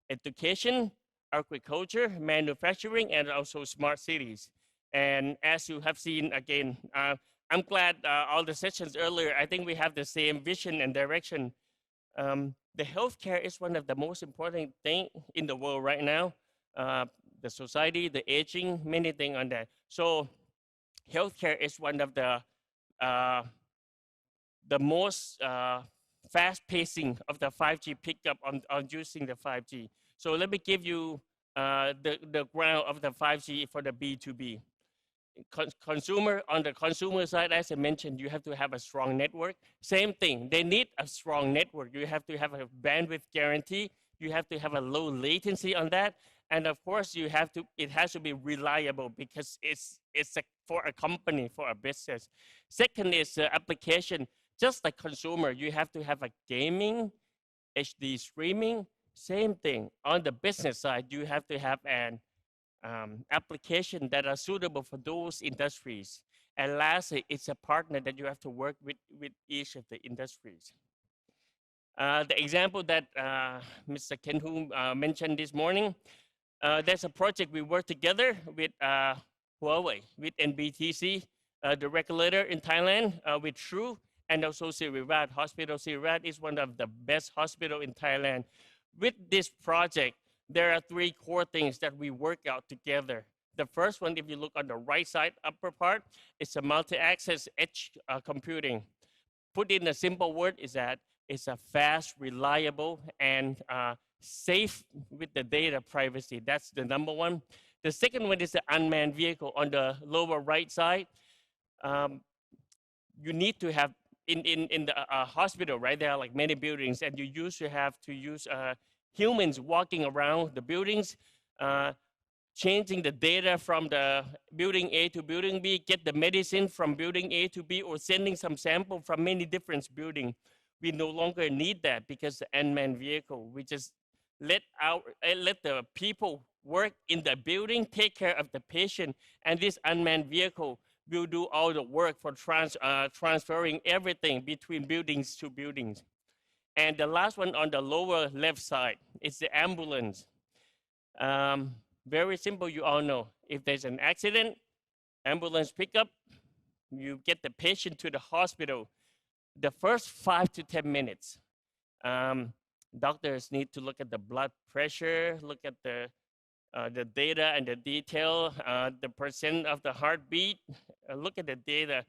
education, agriculture, manufacturing, and also smart cities. And as you have seen again, I'm glad all the sessions earlier, I think we have the same vision and direction. The healthcare is one of the most important things in the world right now. The society, the aging, many things on that. So healthcare is one of the most fast pacing of the 5G pickup on using the 5G. So let me give you the ground of the 5G for the B2B. Consumer, on the consumer side, as I mentioned, you have to have a strong network. Same thing, they need a strong network. You have to have a bandwidth guarantee. You have to have a low latency on that. And of course, you have to, it has to be reliable because it's for a company, for a business. Second is application. Just like consumer, you have to have a gaming, HD streaming, same thing. On the business side, you have to have an application that are suitable for those industries. And lastly, it's a partner that you have to work with each of the industries. The example that Mr. Ken Hu mentioned this morning, there's a project we work together with Huawei, with NBTC, the regulator in Thailand, with True, and also Sirirat Hospital. Sirirat is one of the best hospitals in Thailand. With this project, there are three core things that we work out together. The first one, if you look on the right side upper part, it's a multi-access edge computing. Put in a simple word is that it's a fast, reliable, and safe with the data privacy. That's the number one. The second one is the unmanned vehicle on the lower right side. You need to have, in the hospital, right, there are like many buildings, and you usually have to use humans walking around the buildings, changing the data from the building A to building B, get the medicine from building A to B, or sending some sample from many different buildings. We no longer need that because the unmanned vehicle, we just let the people work in the building, take care of the patient, and this unmanned vehicle will do all the work for transferring everything between buildings to buildings. And the last one on the lower left side is the ambulance. Very simple, you all know. If there's an accident, ambulance pickup, you get the patient to the hospital. The first 5 to 10 minutes, doctors need to look at the blood pressure, look at the data and the detail, the percent of the heartbeat, look at the data.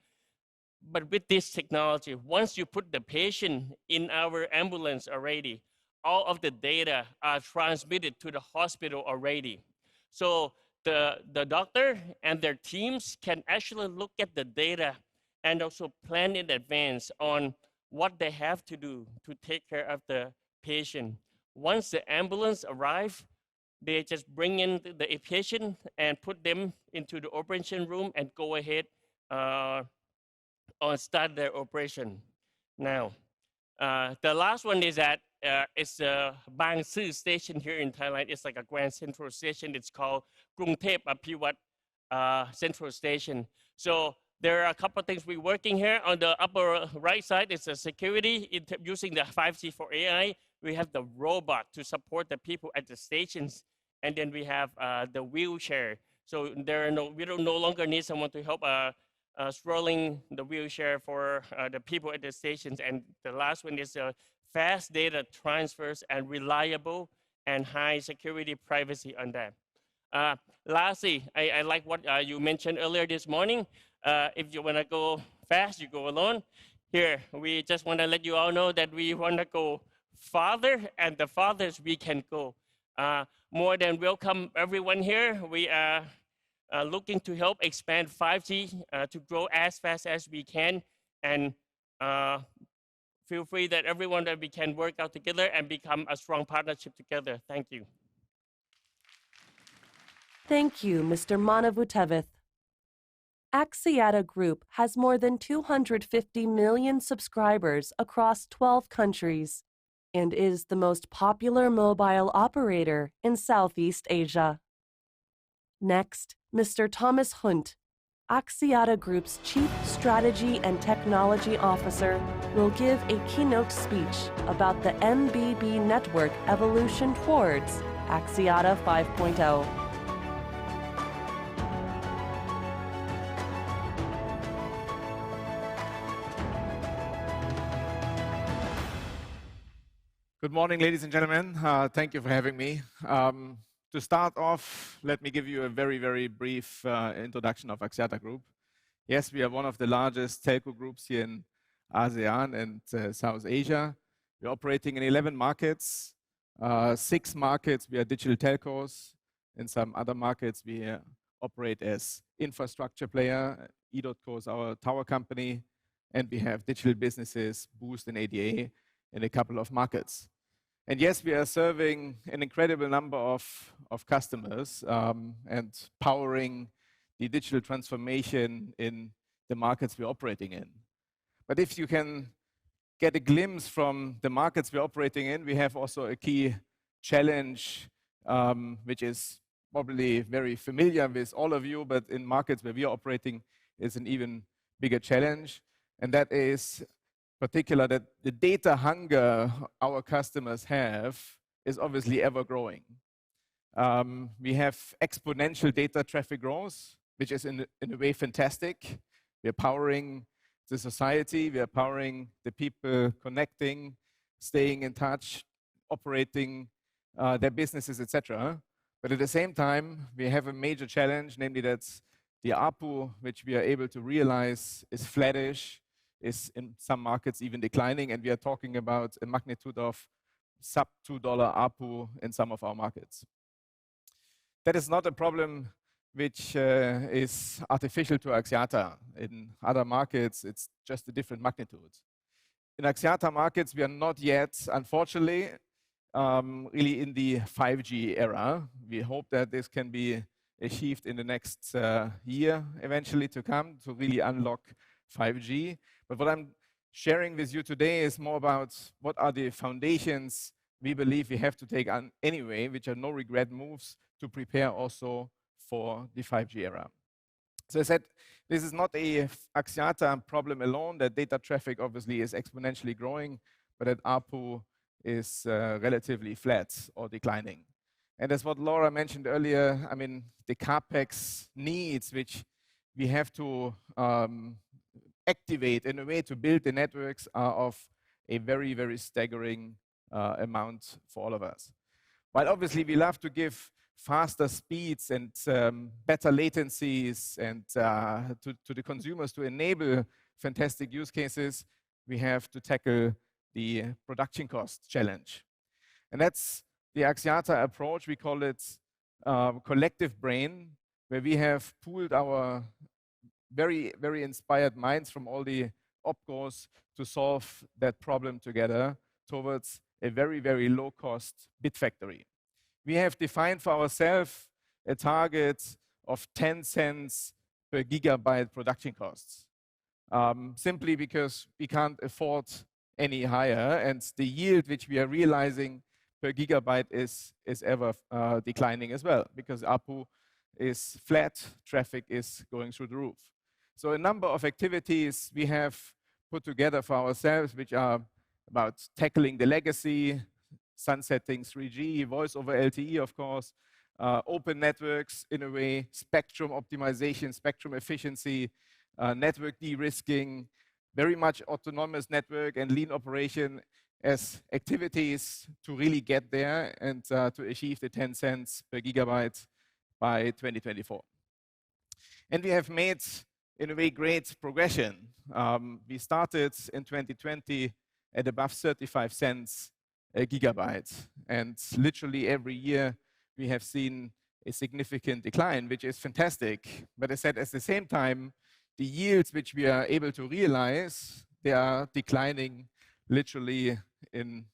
But with this technology, once you put the patient in our ambulance already, all of the data are transmitted to the hospital already. So the doctor and their teams can actually look at the data and also plan in advance on what they have to do to take care of the patient. once the ambulance arrives, they just bring in the patient and put them into the operation room and go ahead or start their operation. Now, the last one is that it's a Bang Sư station here in Thailand. It's like a Grand Central Station. It's called Krungthep Aphivat Central Station. So there are a couple of things we're working here. On the upper right side, it's a security using the 5G for AI. We have the robot to support the people at the stations. And then we have the wheelchair. So we don't no longer need someone to help strolling the wheelchair for the people at the stations. And the last one is fast data transfers and reliable and high security privacy on that. Lastly, I like what you mentioned earlier this morning. If you want to go fast, you go alone. Here, we just want to let you all know that we want to go farther, and the farthest we can go. More than welcome everyone here. We are looking to help expand 5G to grow as fast as we can, and feel free that everyone that we can work out together and become a strong partnership together. Thank you. Thank you, Mr. Manavutevith. Axiata Group has more than 250 million subscribers across 12 countries and is the most popular mobile operator in Southeast Asia. Next, Mr. Thomas Hunt, Axiata Group's Chief Strategy and Technology Officer, will give a keynote speech about the MBB network evolution towards Axiata 5.0. Good morning, ladies and gentlemen. Thank you for having me. To start off, let me give you a very, very brief introduction of Axiata Group. Yes, we are one of the largest telco groups here in ASEAN and South Asia. We're operating in 11 markets. 6 markets, we are digital telcos. In some other markets, we operate as infrastructure player. edotco is our tower company. And we have digital businesses, Boost and ADA, in a couple of markets. And yes, we are serving an incredible number of customers and powering the digital transformation in the markets we're operating in. But if you can get a glimpse from the markets we're operating in, we have also a key challenge, which is probably very familiar with all of you, but in markets where we are operating is an even bigger challenge. And that is particular that the data hunger our customers have is obviously ever growing. We have exponential data traffic growth, which is in a way fantastic. We are powering the society, we are powering the people connecting, staying in touch, operating their businesses, etc. But at the same time, we have a major challenge, namely that the ARPU, which we are able to realize, is flattish, is in some markets even declining, and we are talking about a magnitude of sub $2 ARPU in some of our markets. That is not a problem which is artificial to Axiata. In other markets, it's just a different magnitude. In Axiata markets, we are not yet, unfortunately, really in the 5G era. We hope that this can be achieved in the next year eventually to come to really unlock 5G. But what I'm sharing with you today is more about what are the foundations we believe we have to take on anyway, which are no regret moves to prepare also for the 5G era. So I said, this is not a Axiata problem alone, that data traffic obviously is exponentially growing, but that ARPU is relatively flat or declining. And as what Laura mentioned earlier, I mean, the CapEx needs, which we have to activate in a way to build the networks, are of a very, very staggering amount for all of us. While obviously we love to give faster speeds and better latencies and to the consumers to enable fantastic use cases, we have to tackle the production cost challenge. And that's the Axiata approach. We call it collective brain, where we have pooled our very, very inspired minds from all the opcos to solve that problem together towards a very, very low-cost bit factory. We have defined for ourselves a target of 10 cents per gigabyte production costs, simply because we can't afford any higher, and the yield which we are realizing per gigabyte is ever declining as well, because ARPU is flat, traffic is going through the roof. So a number of activities we have put together for ourselves, which are about tackling the legacy, sunsetting 3G, voice over LTE, of course, open networks in a way, spectrum optimization, spectrum efficiency, network de-risking, very much autonomous network and lean operation as activities to really get there and to achieve the 10 cents per gigabyte by 2024. And we have made, in a way, great progression. We started in 2020 at above 35 cents a gigabyte. And literally every year we have seen a significant decline, which is fantastic. But I said at the same time, the yields which we are able to realize, they are declining literally in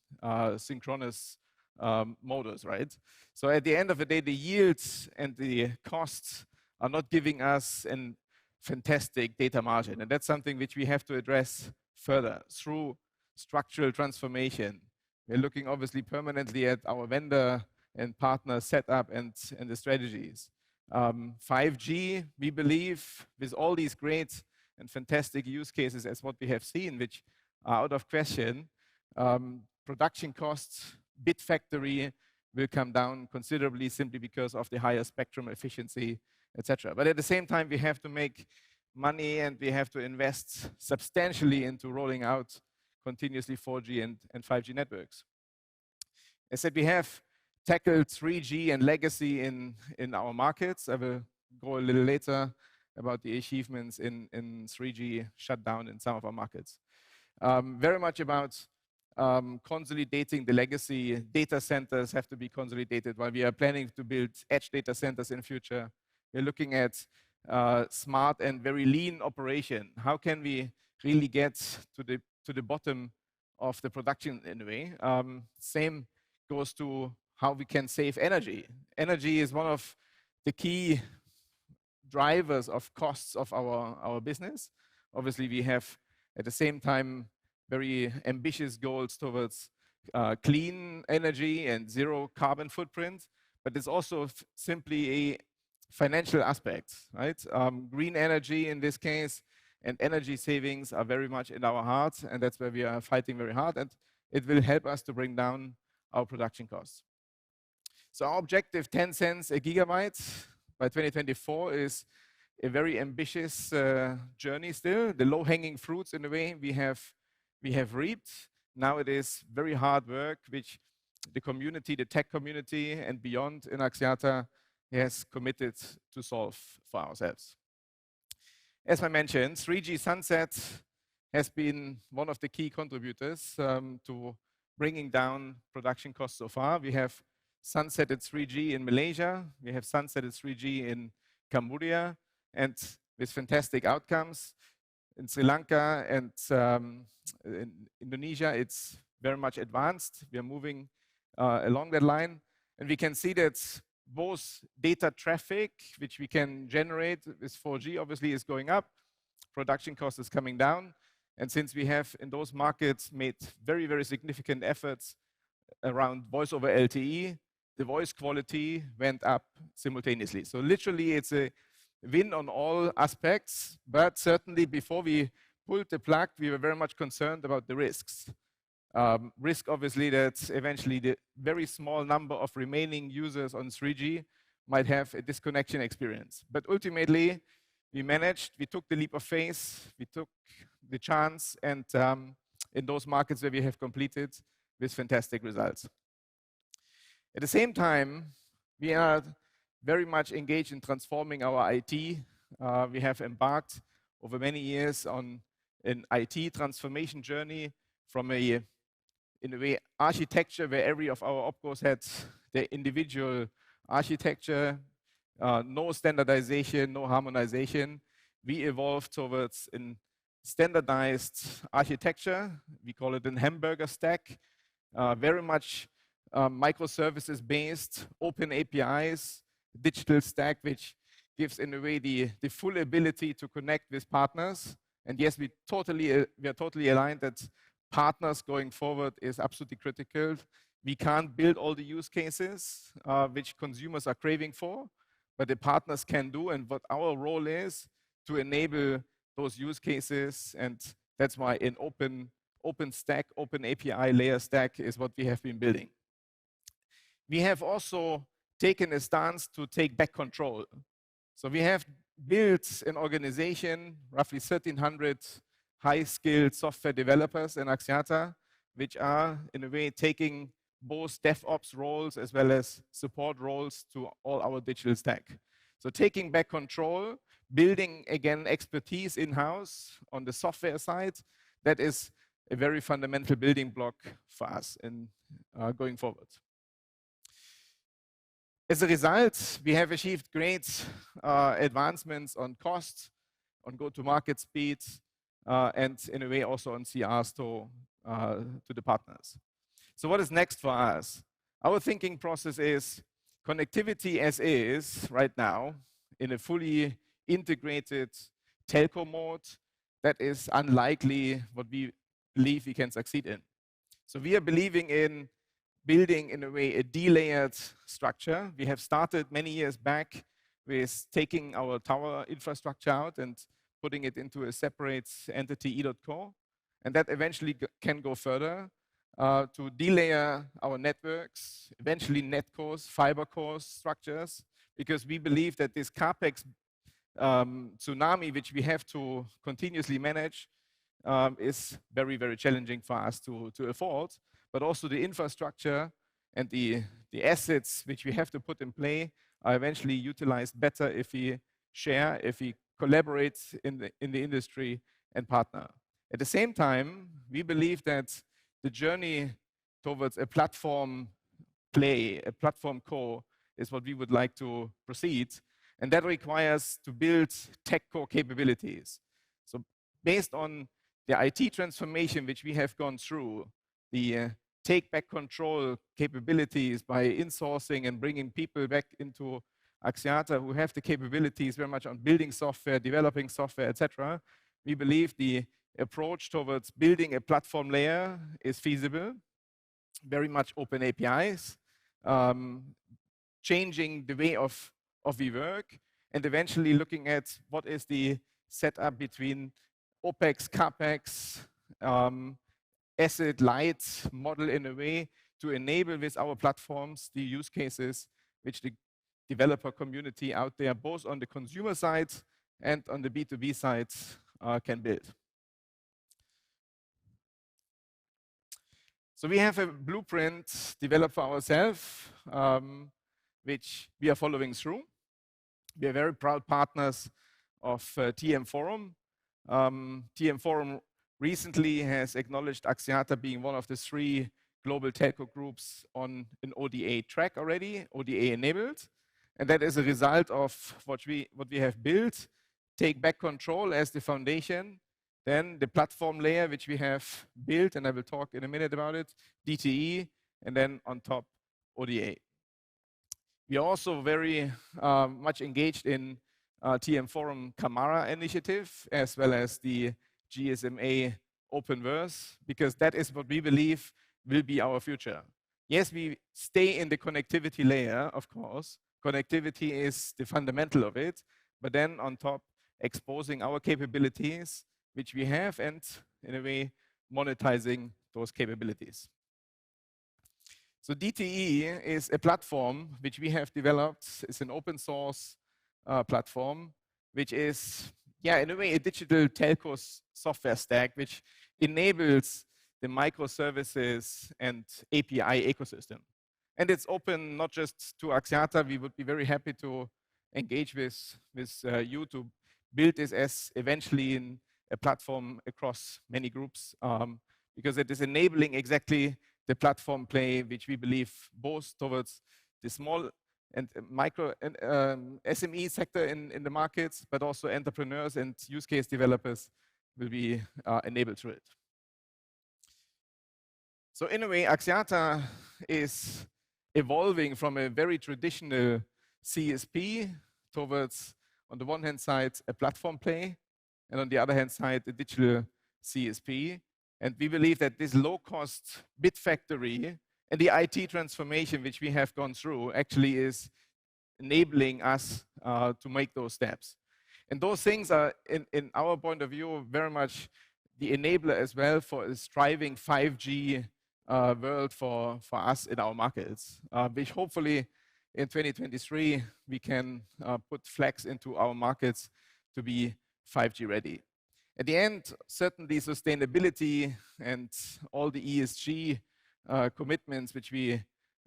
synchronous modus, right? So at the end of the day, the yields and the costs are not giving us a fantastic data margin. And that's something which we have to address further through structural transformation. We're looking obviously permanently at our vendor and partner setup and the strategies. 5G, we believe, with all these great and fantastic use cases as what we have seen, which are out of question, production costs, bit factory will come down considerably simply because of the higher spectrum efficiency, etc. But at the same time, we have to make money and we have to invest substantially into rolling out continuously 4G and 5G networks. As said, we have tackled 3G and legacy in our markets. I will go a little later about the achievements in 3G shutdown in some of our markets. Very much about consolidating the legacy. Data centers have to be consolidated while we are planning to build edge data centers in future. We're looking at smart and very lean operation. How can we really get to the bottom of the production in a way? Same goes to how we can save energy. Energy is one of the key drivers of costs of our business. Obviously, we have at the same time very ambitious goals towards clean energy and zero carbon footprint, but it's also simply a financial aspect, right? Green energy in this case and energy savings are very much in our heart, and that's where we are fighting very hard, and it will help us to bring down our production costs. So our objective, 10 cents a gigabyte by 2024, is a very ambitious journey still. The low-hanging fruits, in a way, we have reaped. Now it is very hard work, which the community, the tech community, and beyond in Axiata has committed to solve for ourselves. As I mentioned, 3G sunset has been one of the key contributors to bringing down production costs so far. We have sunsetted 3G in Malaysia, we have sunsetted 3G in Cambodia, and with fantastic outcomes. In Sri Lanka and in Indonesia, it's very much advanced. We are moving along that line, and we can see that both data traffic, which we can generate with 4G, obviously is going up, production cost is coming down, and since we have in those markets made very, very significant efforts around voice over LTE, the voice quality went up simultaneously. So literally it's a win on all aspects, but certainly before we pulled the plug, we were very much concerned about the risks. Risk, obviously, that eventually the very small number of remaining users on 3G might have a disconnection experience. But ultimately, we managed, we took the leap of faith, we took the chance, and in those markets where we have completed with fantastic results. At the same time, we are very much engaged in transforming our IT. We have embarked over many years on an IT transformation journey from a, in a way, architecture where every of our opcos had their individual architecture, no standardization, no harmonization. We evolved towards a standardized architecture. We call it a hamburger stack, very much microservices-based, open APIs, digital stack, which gives, in a way, the full ability to connect with partners. And yes, we are totally aligned that partners going forward is absolutely critical. We can't build all the use cases which consumers are craving for, but the partners can do. And what our role is to enable those use cases. And that's why an open stack, open API layer stack is what we have been building. We have also taken a stance to take back control. So we have built an organization, roughly 1,300 high-skilled software developers in Axiata, which are, in a way, taking both DevOps roles as well as support roles to all our digital stack. So taking back control, building, again, expertise in-house on the software side, that is a very fundamental building block for us in going forward. As a result, we have achieved great advancements on cost, on go-to-market speed, and in a way also on CRs to the partners. So what is next for us? Our thinking process is connectivity as is right now in a fully integrated telco mode. That is unlikely what we believe we can succeed in. So we are believing in building, in a way, a de-layered structure. We have started many years back with taking our tower infrastructure out and putting it into a separate entity, e.co. And that eventually can go further to de-layer our networks, eventually netcos, fiber cores structures, because we believe that this CapEx tsunami, which we have to continuously manage, is very, very challenging for us to afford. But also the infrastructure and the assets which we have to put in play are eventually utilized better if we share, if we collaborate in the industry and partner. At the same time, we believe that the journey towards a platform play, a platform core, is what we would like to proceed. And that requires to build tech core capabilities. So based on the IT transformation which we have gone through, the take back control capabilities by insourcing and bringing people back into Axiata who have the capabilities very much on building software, developing software, etc. We believe the approach towards building a platform layer is feasible, very much open APIs, changing the way of we work, and eventually looking at what is the setup between OPEX, CAPEX, asset light model in a way to enable with our platforms the use cases which the developer community out there, both on the consumer side and on the B2B side, can build. So we have a blueprint developed for ourselves, which we are following through. We are very proud partners of TM Forum. TM Forum recently has acknowledged Axiata being one of the 3 global telco groups on an ODA track already, ODA enabled. And that is a result of what we have built, take back control as the foundation, then the platform layer which we have built, and I will talk in a minute about it, DTE, and then on top, ODA. We are also very much engaged in TM Forum Camara initiative, as well as the GSMA Openverse, because that is what we believe will be our future. Yes, we stay in the connectivity layer, of course. Connectivity is the fundamental of it, but then on top, exposing our capabilities, which we have, and in a way, monetizing those capabilities. So DTE is a platform which we have developed. It's an open source platform, which is, in a way, a digital telco software stack, which enables the microservices and API ecosystem. And it's open not just to Axiata. We would be very happy to engage with you to build this as eventually a platform across many groups, because it is enabling exactly the platform play, which we believe both towards the small and micro and SME sector in the markets, but also entrepreneurs and use case developers will be enabled through it. So in a way, Axiata is evolving from a very traditional CSP towards, on the one hand side, a platform play, and on the other hand side, a digital CSP. And we believe that this low-cost bit factory and the IT transformation which we have gone through actually is enabling us to make those steps. And those things are, in our point of view, very much the enabler as well for a striving 5G world for us in our markets, which hopefully in 2023 we can put flags into our markets to be 5G ready. At the end, certainly sustainability and all the ESG commitments which we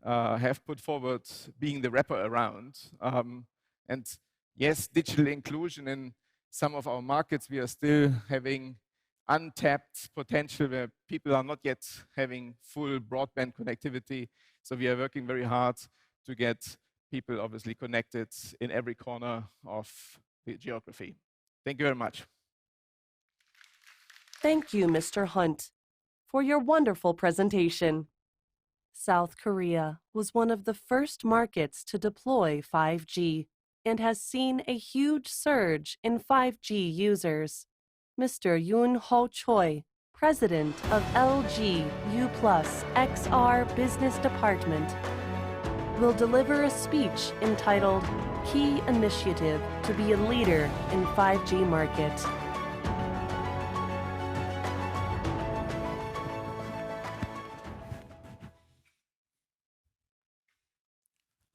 have put forward being the wrapper around. And yes, digital inclusion in some of our markets, we are still having untapped potential where people are not yet having full broadband connectivity. So we are working very hard to get people obviously connected in every corner of the geography. Thank you very much. Thank you, Mr. Hunt, for your wonderful presentation. South Korea was one of the first markets to deploy 5G and has seen a huge surge in 5G users. Mr. Yoon Ho Choi, President of LG Uplus XR Business Department, will deliver a speech entitled Key Initiative to be a Leader in 5G Market.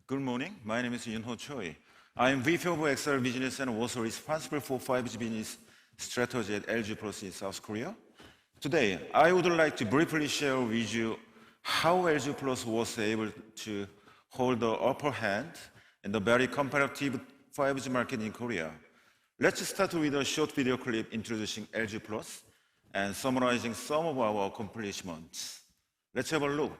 Good morning. My name is Yoon Ho Choi. I am VP of XR Business and also responsible for 5G business strategy at LG Uplus in South Korea. Today, I would like to briefly share with you how LG Uplus was able to hold the upper hand in the very competitive 5G market in Korea. Let's start with a short video clip introducing LG Uplus and summarizing some of our accomplishments. Let's have a look.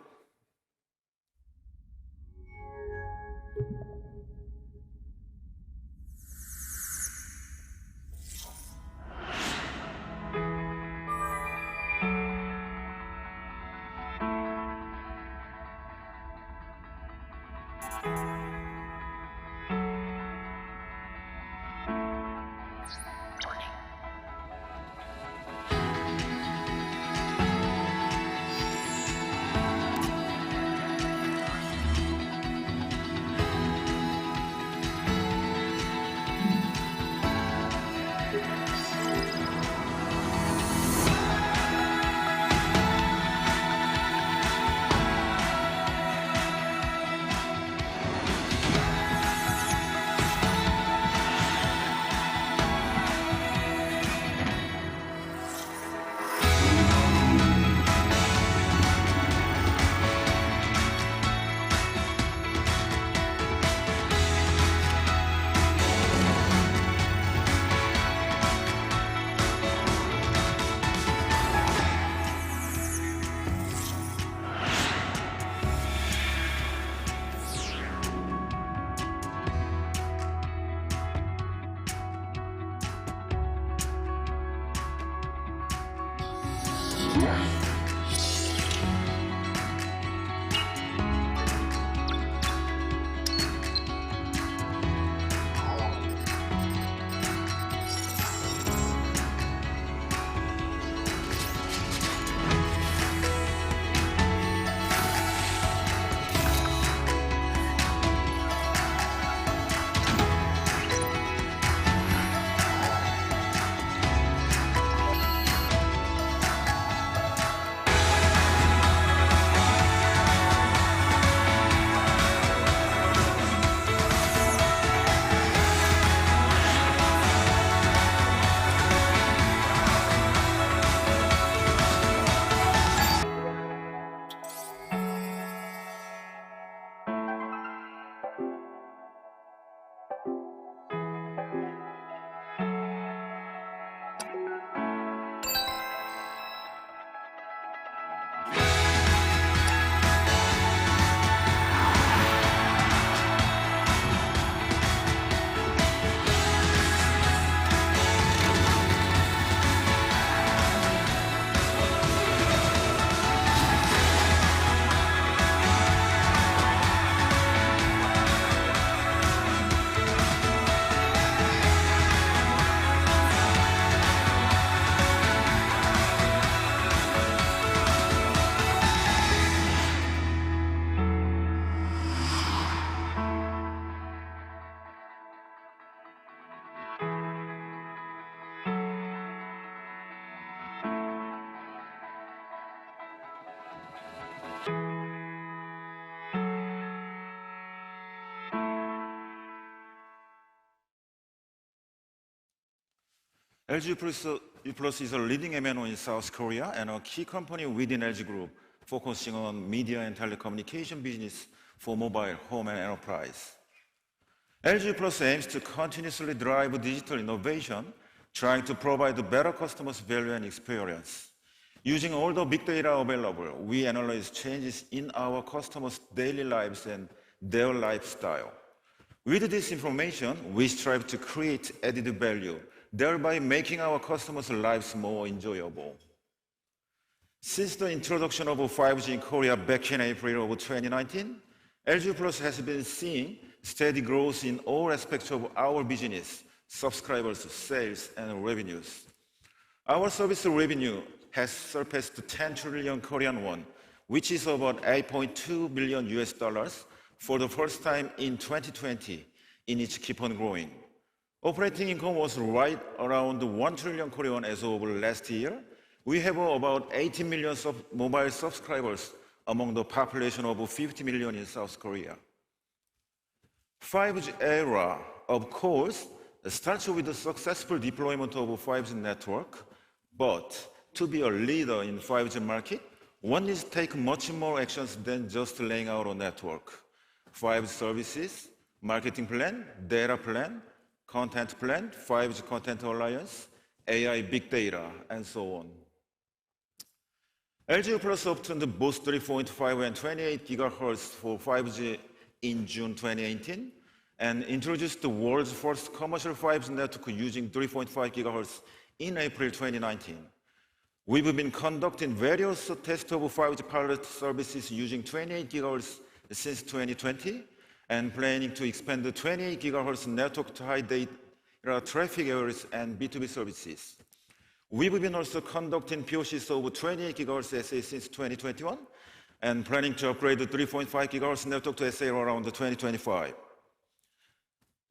LG Uplus is a leading MNO in South Korea and a key company within LG Group, focusing on media and telecommunication business for mobile, home, and enterprise. LG Uplus aims to continuously drive digital innovation, trying to provide better customers' value and experience. Using all the big data available, we analyze changes in our customers' daily lives and their lifestyle. With this information, we strive to create added value, thereby making our customers' lives more enjoyable. Since the introduction of 5G in Korea back in April of 2019, LG Uplus has been seeing steady growth in all aspects of our business, subscribers, sales, and revenues. Our service revenue has surpassed 10 trillion Korean won, which is about $8.2 billion for the first time in 2020, and it keeps on growing. Operating income was right around 1 trillion Korean as of last year. We have about 80 million mobile subscribers among the population of 50 million in South Korea. 5G era, of course, starts with the successful deployment of a 5G network, but to be a leader in 5G market, one needs to take much more actions than just laying out a network. 5G services, marketing plan, data plan, content plan, 5G content alliance, AI big data, and so on. LG Uplus obtained both 3.5 and 28 GHz for 5G in June 2018 and introduced the world's first commercial 5G network using 3.5 GHz in April 2019. We've been conducting various tests of 5G pilot services using 28 GHz since 2020 and planning to expand the 28 GHz network to high data traffic areas and B2B services. We've been also conducting POCs of 28 GHz SA since 2021 and planning to upgrade the 3.5 GHz network to SA around 2025.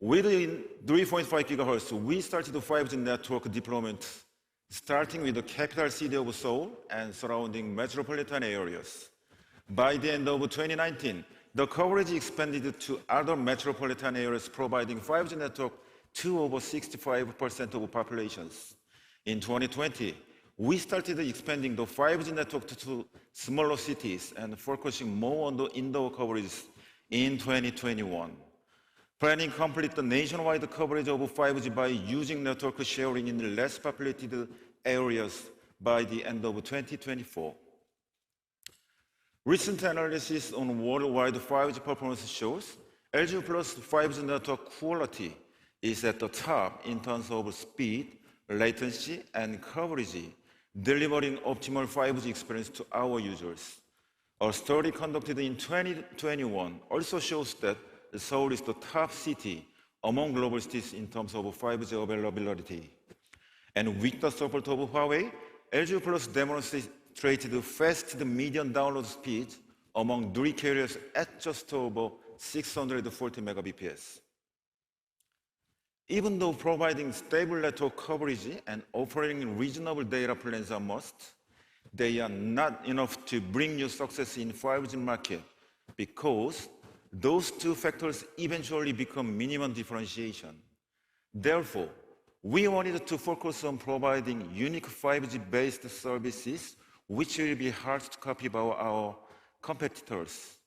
Within 3.5 GHz, we started the 5G network deployment, starting with the capital city of Seoul and surrounding metropolitan areas. By the end of 2019, the coverage expanded to other metropolitan areas, providing 5G network to over 65% of populations. In 2020, we started expanding the 5G network to smaller cities and focusing more on the indoor coverage in 2021. Planning to complete the nationwide coverage of 5G by using network sharing in less populated areas by the end of 2024. Recent analysis on worldwide 5G performance shows LG Uplus 5G network quality is at the top in terms of speed, latency, and coverage, delivering optimal 5G experience to our users. A study conducted in 2021 also shows that Seoul is the top city among global cities in terms of 5G availability. And with the support of Huawei, LG Uplus demonstrated fast median download speed among 3 carriers at just over 640 Mbps. Even though providing stable network coverage and offering reasonable data plans are must, they are not enough to bring you success in 5G market because those two factors eventually become minimum differentiation. Therefore, we wanted to focus on providing unique 5G-based services which will be hard to copy by our competitors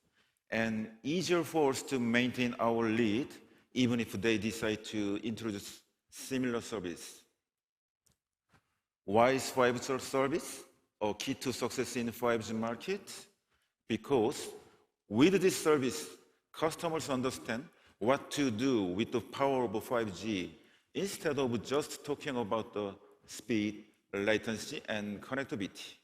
and easier for us to maintain our lead even if they decide to introduce similar service. Why is 5G service a key to success in the 5G market? Because with this service, customers understand what to do with the power of 5G instead of just talking about the speed, latency, and connectivity.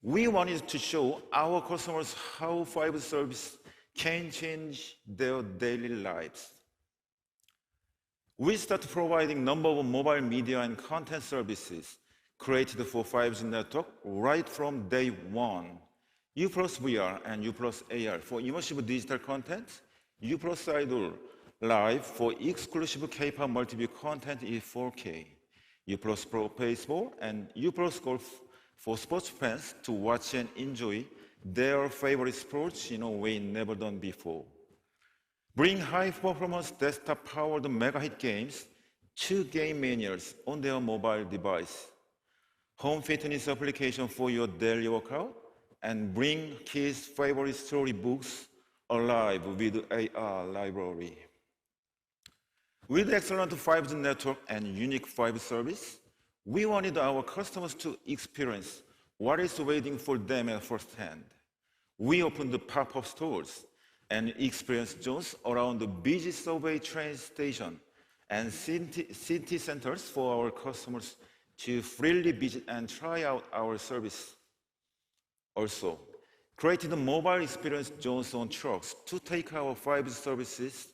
We wanted to show our customers how 5G service can change their daily lives. We started providing number of mobile media and content services created for 5G network right from day one. Uplus VR and Uplus AR for immersive digital content, Uplus Idol Live for exclusive K-pop multi-view content in 4K, Uplus Pro Baseball and Uplus Golf for sports fans to watch and enjoy their favorite sports in a way never done before. Bring high-performance desktop-powered mega-hit games to game manias on their mobile device. Home fitness application for your daily workout, and bring kids' favorite storybooks alive with AR library. With excellent 5G network and unique 5G service, we wanted our customers to experience what is waiting for them at first hand. We opened the pop-up stores and experience zones around the busy subway train station and city centers for our customers to freely visit and try out our service. Also, created mobile experience zones on trucks to take our 5G services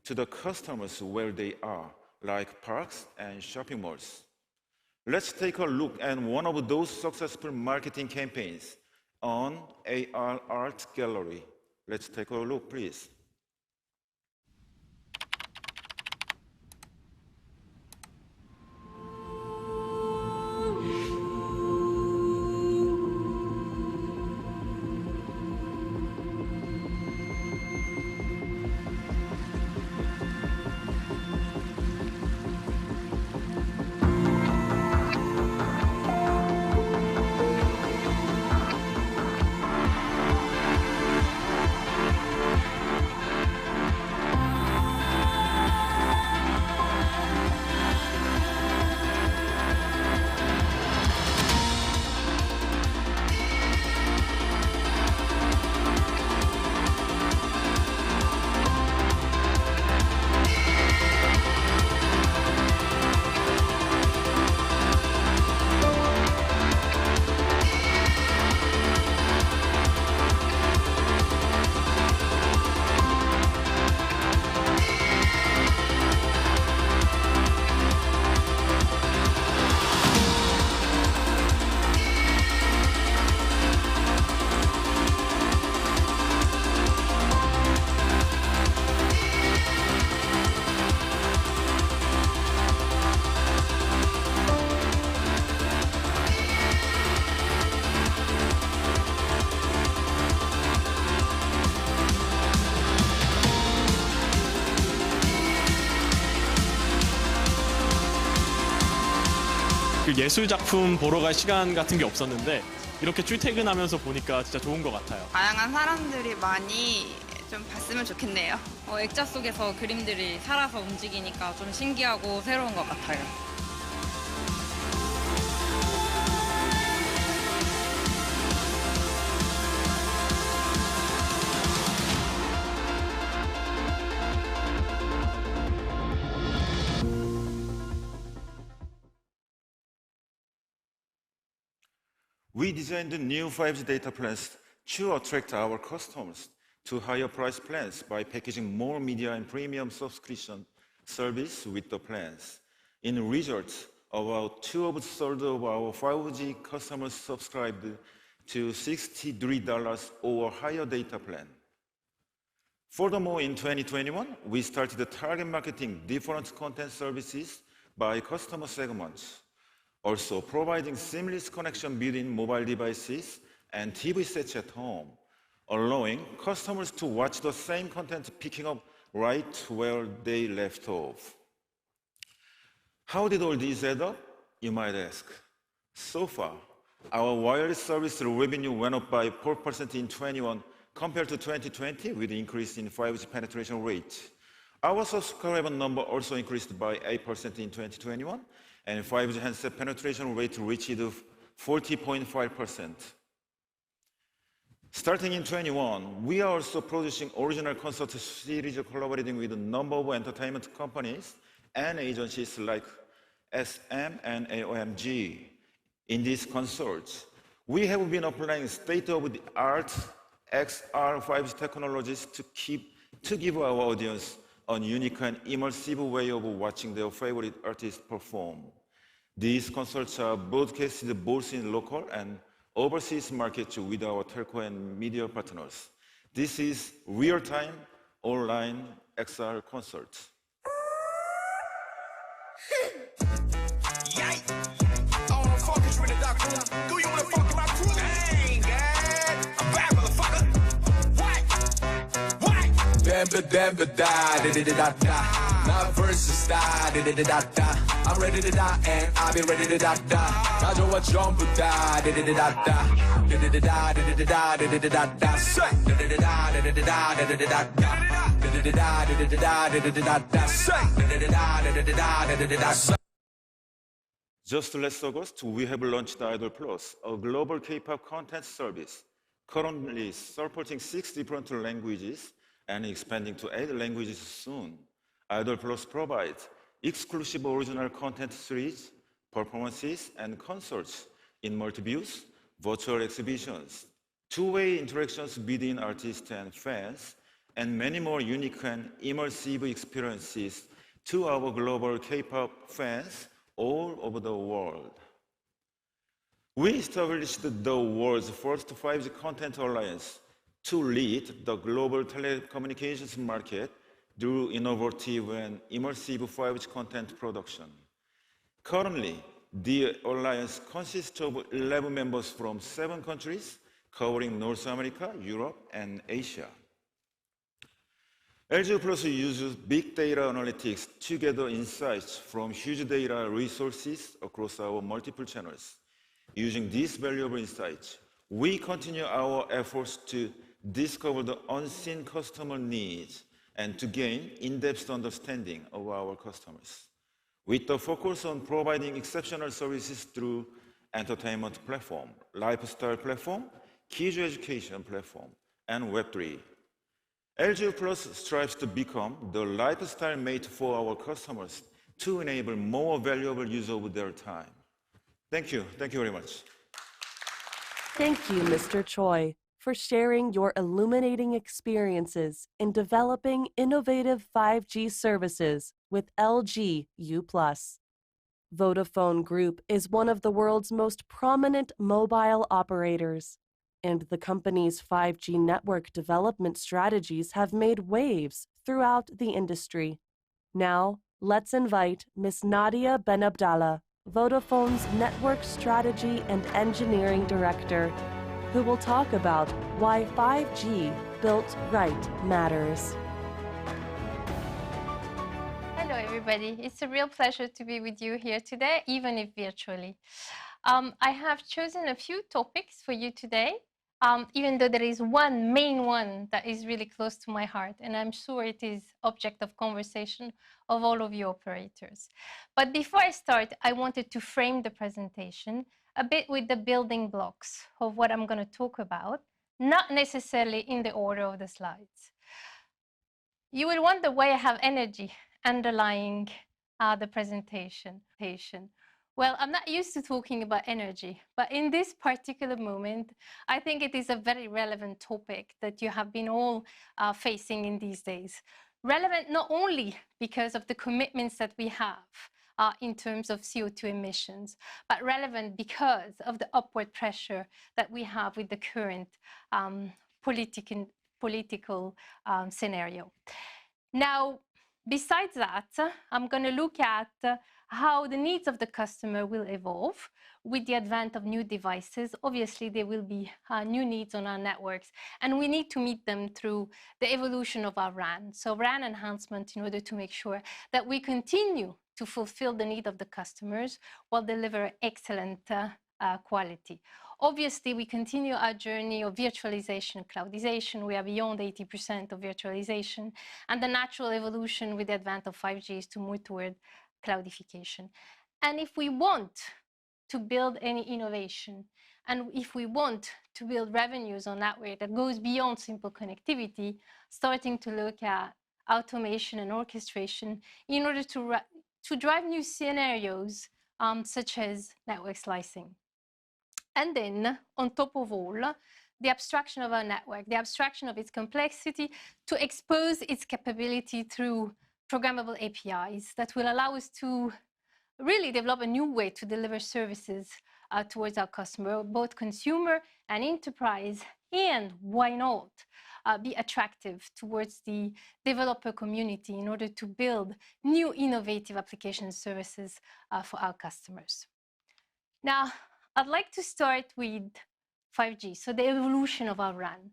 to the customers where they are, like parks and shopping malls. Let's take a look at one of those successful marketing campaigns on AR Art Gallery. Let's take a look, please. 그 예술 작품 보러 갈 시간 같은 게 없었는데 이렇게 출퇴근하면서 보니까 진짜 좋은 것 같아요. 다양한 사람들이 많이 좀 봤으면 좋겠네요. 액자 속에서 그림들이 살아서 움직이니까 좀 신기하고 새로운 것 같아요. We designed new 5G data plans to attract our customers to higher price plans by packaging more media and premium subscription service with the plans. In result, about 2/3 of our 5G customers subscribed to $63 or higher data plan. Furthermore, in 2021, we started target marketing different content services by customer segments, also providing seamless connection between mobile devices and TV sets at home, allowing customers to watch the same content picking up right where they left off. How did all this add up, you might ask? So far, our wireless service revenue went up by 4% in 21 compared to 2020 with an increase in 5G penetration rate. Our subscriber number also increased by 8% in 2021, and 5G handset penetration rate reached 40.5%. Starting in 21, we are also producing original concert series collaborating with a number of entertainment companies and agencies like SM and AOMG. In these concerts, we have been applying state-of-the-art XR 5G technologies to give our audience a unique and immersive way of watching their favorite artists perform. These concerts are broadcasted both in local and overseas markets with our telco and media partners. This is real-time online XR concerts. Do you wanna fuck my crew? Dang, God. I'm back Not versus die, I'm ready to die and I'll be ready to die. 가져와 전부 다, Just last August, we have launched Idol Plus, a global K-pop content service, currently supporting 6 different languages and expanding to 8 languages soon. Idol Plus provides exclusive original content series, performances, and concerts in multi-views, virtual exhibitions, two-way interactions between artists and fans, and many more unique and immersive experiences to our global K-pop fans all over the world. We established the world's first 5G content alliance to lead the global telecommunications market through innovative and immersive 5G content production. Currently, the alliance consists of 11 members from 7 countries, covering North America, Europe, and Asia. LG Uplus uses big data analytics to gather insights from huge data resources across our multiple channels. Using these valuable insights, we continue our efforts to discover the unseen customer needs and to gain in-depth understanding of our customers. With the focus on providing exceptional services through entertainment platform, lifestyle platform, kids education platform, and Web3, LG Plus strives to become the lifestyle mate for our customers to enable more valuable use of their time. Thank you. Thank you very much. Thank you, Mr. Choi, for sharing your illuminating experiences in developing innovative 5G services with LG U+. Vodafone Group is one of the world's most prominent mobile operators, and the company's 5G network development strategies have made waves throughout the industry. Now, let's invite Ms. Nadia Benabdallah, Vodafone's Network Strategy and Engineering Director, who will talk about why 5G built right matters. Hello, everybody. It's a real pleasure to be with you here today, even if virtually. I have chosen a few topics for you today, even though there is one main one that is really close to my heart, and I'm sure it is object of conversation of all of you operators. But before I start, I wanted to frame the presentation a bit with the building blocks of what I'm going to talk about, not necessarily in the order of the slides. You will wonder why I have energy underlying the presentation. Well, I'm not used to talking about energy, but in this particular moment, I think it is a very relevant topic that you have been all facing in these days. Relevant not only because of the commitments that we have in terms of CO2 emissions, but relevant because of the upward pressure that we have with the current political scenario. Now, besides that, I'm going to look at how the needs of the customer will evolve with the advent of new devices. Obviously, there will be new needs on our networks, and we need to meet them through the evolution of our RAN. So RAN enhancement in order to make sure that we continue to fulfill the need of the customers while deliver excellent quality. Obviously, we continue our journey of virtualization and cloudization. We are beyond 80% of virtualization, and the natural evolution with the advent of 5G is to move toward cloudification. And if we want to build any innovation, and if we want to build revenues on network that goes beyond simple connectivity, starting to look at automation and orchestration in order to drive new scenarios such as network slicing. And then, on top of all, the abstraction of our network, the abstraction of its complexity to expose its capability through programmable APIs that will allow us to really develop a new way to deliver services towards our customer, both consumer and enterprise, and why not be attractive towards the developer community in order to build new innovative application services for our customers. Now, I'd like to start with 5G, so the evolution of our RAN.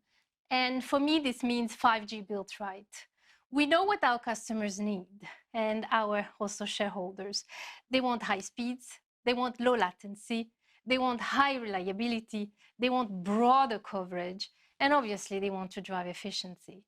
And for me, this means 5G built right. We know what our customers need and our also shareholders. They want high speeds, they want low latency, they want high reliability, they want broader coverage, and obviously they want to drive efficiency.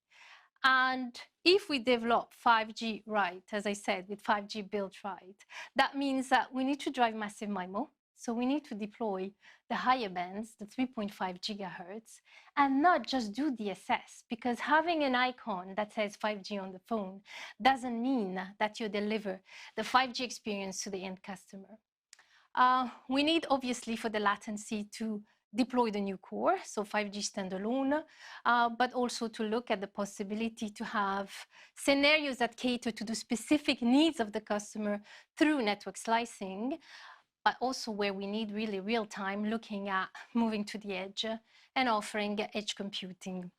And if we develop 5G right, as I said, with 5G built right, that means that we need to drive massive MIMO. So we need to deploy the higher bands, the 3.5 gigahertz, and not just do DSS, because having an icon that says 5G on the phone doesn't mean that you deliver the 5G experience to the end customer. We need, obviously, for the latency to deploy the new core, so 5G standalone, but also to look at the possibility to have scenarios that cater to the specific needs of the customer through network slicing, but also where we need really real time, looking at moving to the edge and offering edge computing.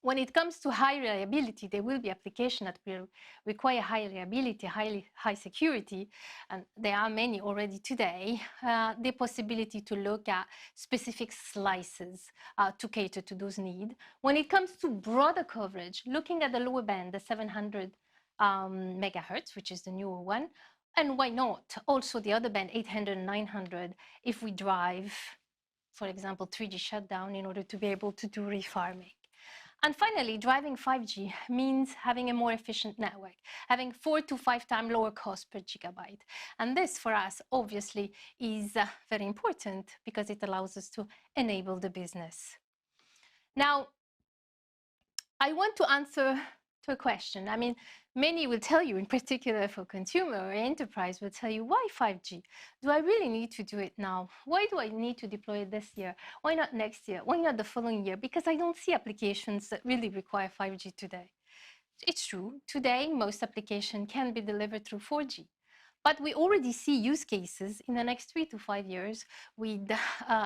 When it comes to high reliability, there will be applications that will require high reliability, high security, and there are many already today. The possibility to look at specific slices to cater to those needs. When it comes to broader coverage, looking at the lower band, the 700 megahertz, which is the newer one, and why not also the other band, 800 and 900, if we drive, for example, 3G shutdown in order to be able to do refarming. And finally, driving 5G means having a more efficient network, having 4 to 5 times lower cost per gigabyte. And this, for us, obviously, is very important because it allows us to enable the business. Now, I want to answer to a question. I mean, many will tell you, in particular for consumer or enterprise, will tell you, why 5G? Do I really need to do it now? Why do I need to deploy it this year? Why not next year? Why not the following year? Because I don't see applications that really require 5G today. It's true, today most applications can be delivered through 4G. But we already see use cases in the next 3 to 5 years with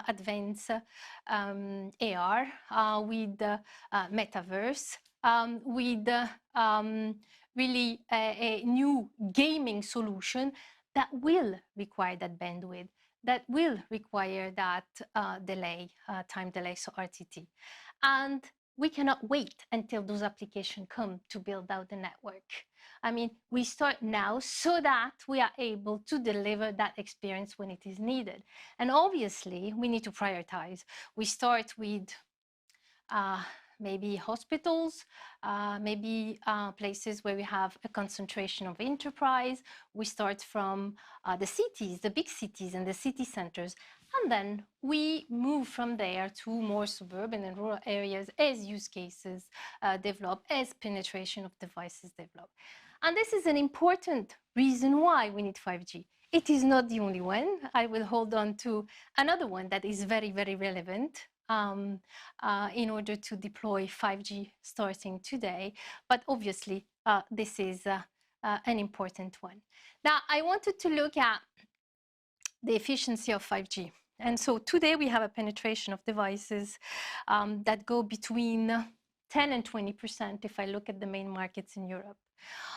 advanced AR, with metaverse, with really a new gaming solution that will require that bandwidth, that will require that delay, time delay, so RTT. And we cannot wait until those applications come to build out the network. I mean, we start now so that we are able to deliver that experience when it is needed. And obviously, we need to prioritize. We start with maybe hospitals, maybe places where we have a concentration of enterprise. We start from the cities, the big cities and the city centers. And then we move from there to more suburban and rural areas as use cases develop, as penetration of devices develop. And this is an important reason why we need 5G. It is not the only one. I will hold on to another one that is very, very relevant in order to deploy 5G starting today. But obviously, this is an important one. Now, I wanted to look at the efficiency of 5G. And so today we have a penetration of devices that go between 10 and 20% if I look at the main markets in Europe.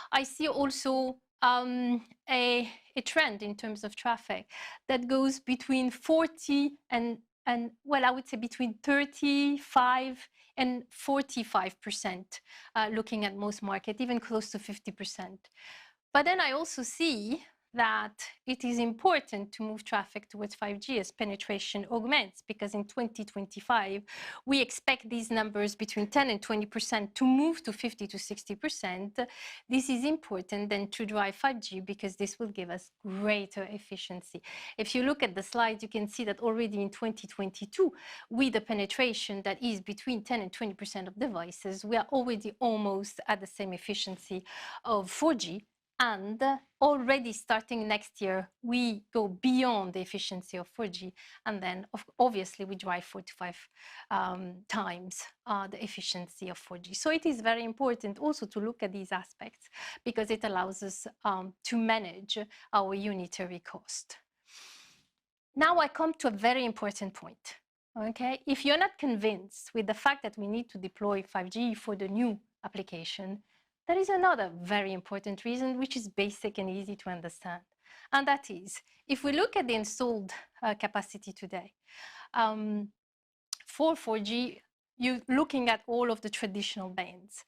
I see also a trend in terms of traffic that goes between 40 and well, I would say between 35 and 45%, looking at most markets, even close to 50%. But then I also see that it is important to move traffic towards 5G as penetration augments, because in 2025, we expect these numbers between 10 and 20% to move to 50 to 60%. This is important then to drive 5G because this will give us greater efficiency. If you look at the slide, you can see that already in 2022, with the penetration that is between 10 and 20% of devices, we are already almost at the same efficiency of 4G. And already starting next year, we go beyond the efficiency of 4G. And then, obviously, we drive 4 to 5 times the efficiency of 4G. So it is very important also to look at these aspects because it allows us to manage our unitary cost. Now I come to a very important point. Okay? If you're not convinced with the fact that we need to deploy 5G for the new application, there is another very important reason, which is basic and easy to understand. And that is, if we look at the installed capacity today, for 4G, you're looking at all of the traditional bands.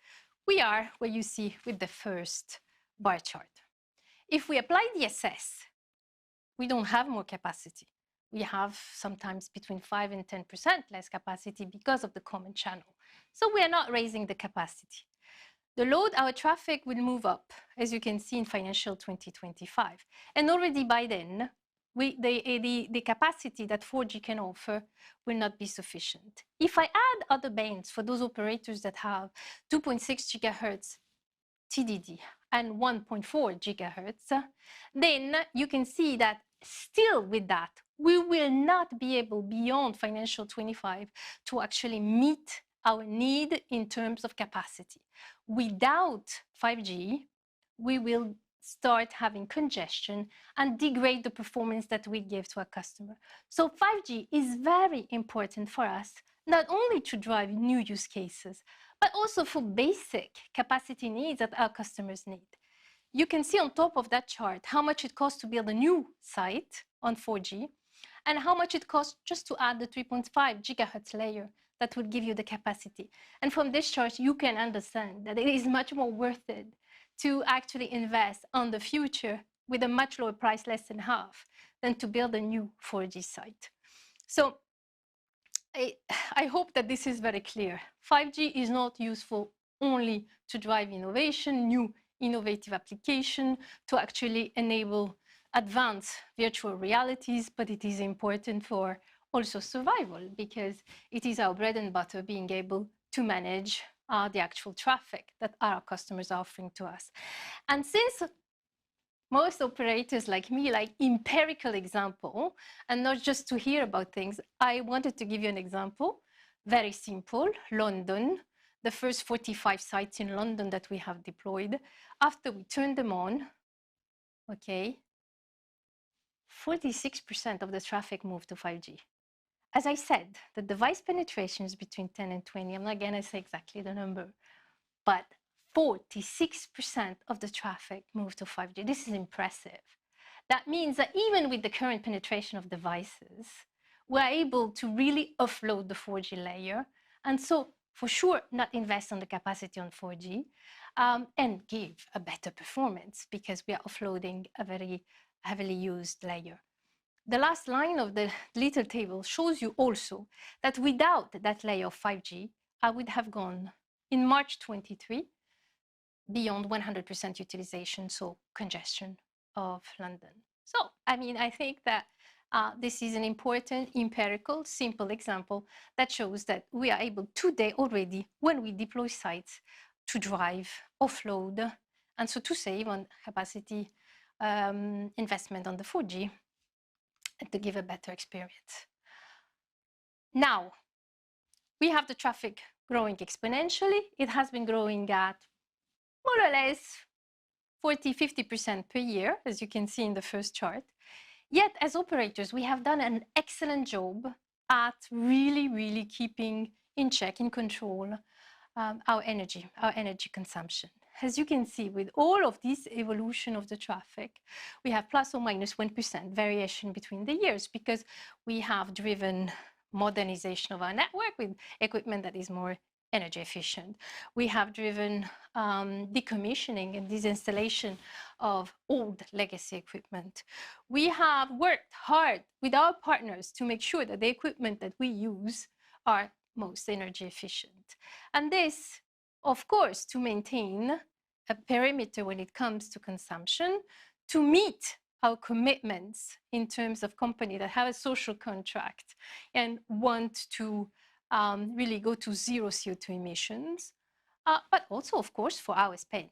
we are where you see with the first bar chart. If we apply DSS, we don't have more capacity. We have sometimes between 5 and 10% less capacity because of the common channel. So we are not raising the capacity. The load, our traffic will move up, as you can see in financial 2025. And already by then, the capacity that 4G can offer will not be sufficient. If I add other bands for those operators that have 2.6 gigahertz TDD and 1.4 gigahertz, then you can see that still with that, we will not be able beyond financial 25 to actually meet our need in terms of capacity. Without 5G, we will start having congestion and degrade the performance that we give to our customer. So 5G is very important for us, not only to drive new use cases, but also for basic capacity needs that our customers need. You can see on top of that chart how much it costs to build a new site on 4G and how much it costs just to add the 3.5 gigahertz layer that would give you the capacity. And from this chart, you can understand that it is much more worth it to actually invest on the future with a much lower price, less than half, than to build a new 4G site. So I hope that this is very clear. 5G is not useful only to drive innovation, new innovative application, to actually enable advanced virtual realities, but it is important for also survival, because it is our bread and butter being able to manage the actual traffic that our customers are offering to us. And since most operators like me like empirical example and not just to hear about things, I wanted to give you an example, very simple, London, the first 45 sites in London that we have deployed. After we turned them on, okay, 46% of the traffic moved to 5G. As I said, the device penetration is between 10 and 20. I'm not going to say exactly the number, but 46% of the traffic moved to 5G. This is impressive. That means that even with the current penetration of devices, we're able to really offload the 4G layer. And so, for sure, not invest on the capacity on 4G and give a better performance because we are offloading a very heavily used layer. The last line of the little table shows you also that without that layer of 5G, I would have gone in March 23 beyond 100% utilization, so congestion of London. So, I mean, I think that this is an important, empirical, simple example that shows that we are able today already, when we deploy sites, to drive, offload, and so to save on capacity investment on the 4G and to give a better experience. Now, we have the traffic growing exponentially. It has been growing at more or less 40–50% per year, as you can see in the first chart. Yet, as operators, we have done an excellent job at really keeping in check, in control, our energy consumption. As you can see, with all of this evolution of the traffic, we have plus or minus 1% variation between the years because we have driven modernization of our network with equipment that is more energy efficient. We have driven decommissioning and disinstallation of old legacy equipment. We have worked hard with our partners to make sure that the equipment that we use are most energy efficient. And this, of course, to maintain a perimeter when it comes to consumption, to meet our commitments in terms of company that have a social contract and want to really go to zero CO2 emissions, but also, of course, for our spend.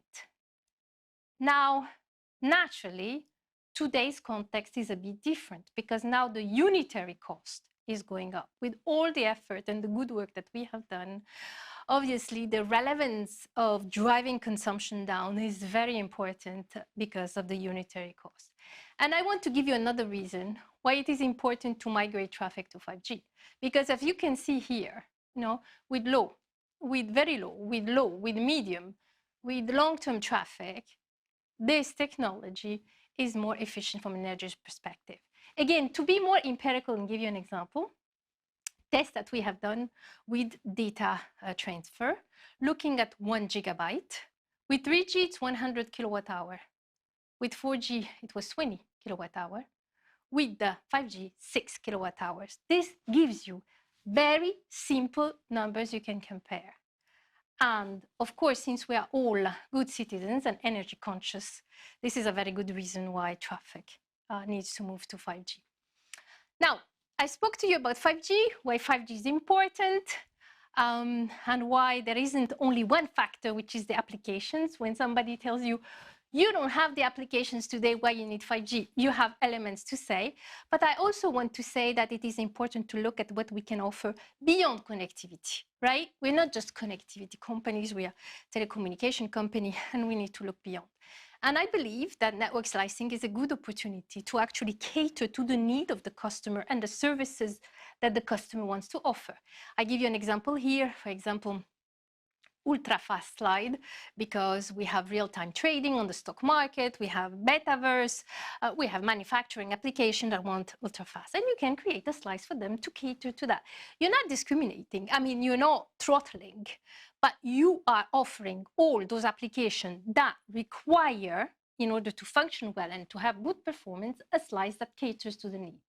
Now, naturally, today's context is a bit different because now the unitary cost is going up. With all the effort and the good work that we have done, obviously, the relevance of driving consumption down is very important because of the unitary cost. And I want to give you another reason why it is important to migrate traffic to 5G. Because as you can see here, with low, with very low, with low, with medium, with long-term traffic, this technology is more efficient from an energy perspective. Again, to be more empirical and give you an example, test that we have done with data transfer, looking at 1 gigabyte. With 3G, it's 100 kilowatt hour. With 4G, it was 20 kilowatt hour. With the 5G, 6 kilowatt hours. This gives you very simple numbers you can compare. And of course, since we are all good citizens and energy conscious, this is a very good reason why traffic needs to move to 5G. Now, I spoke to you about 5G, why 5G is important, and why there isn't only one factor, which is the applications. When somebody tells you, you don't have the applications today, why you need 5G, you have elements to say. But I also want to say that it is important to look at what we can offer beyond connectivity, right? We're not just connectivity companies, we are telecommunication company, and we need to look beyond. And I believe that network slicing is a good opportunity to actually cater to the need of the customer and the services that the customer wants to offer. I give you an example here, for example, ultra-fast slide, because we have real-time trading on the stock market, we have metaverse, we have manufacturing applications that want ultra-fast, and you can create a slice for them to cater to that. You're not discriminating, I mean, you're not throttling, but you are offering all those applications that require, in order to function well and to have good performance, a slice that caters to the need,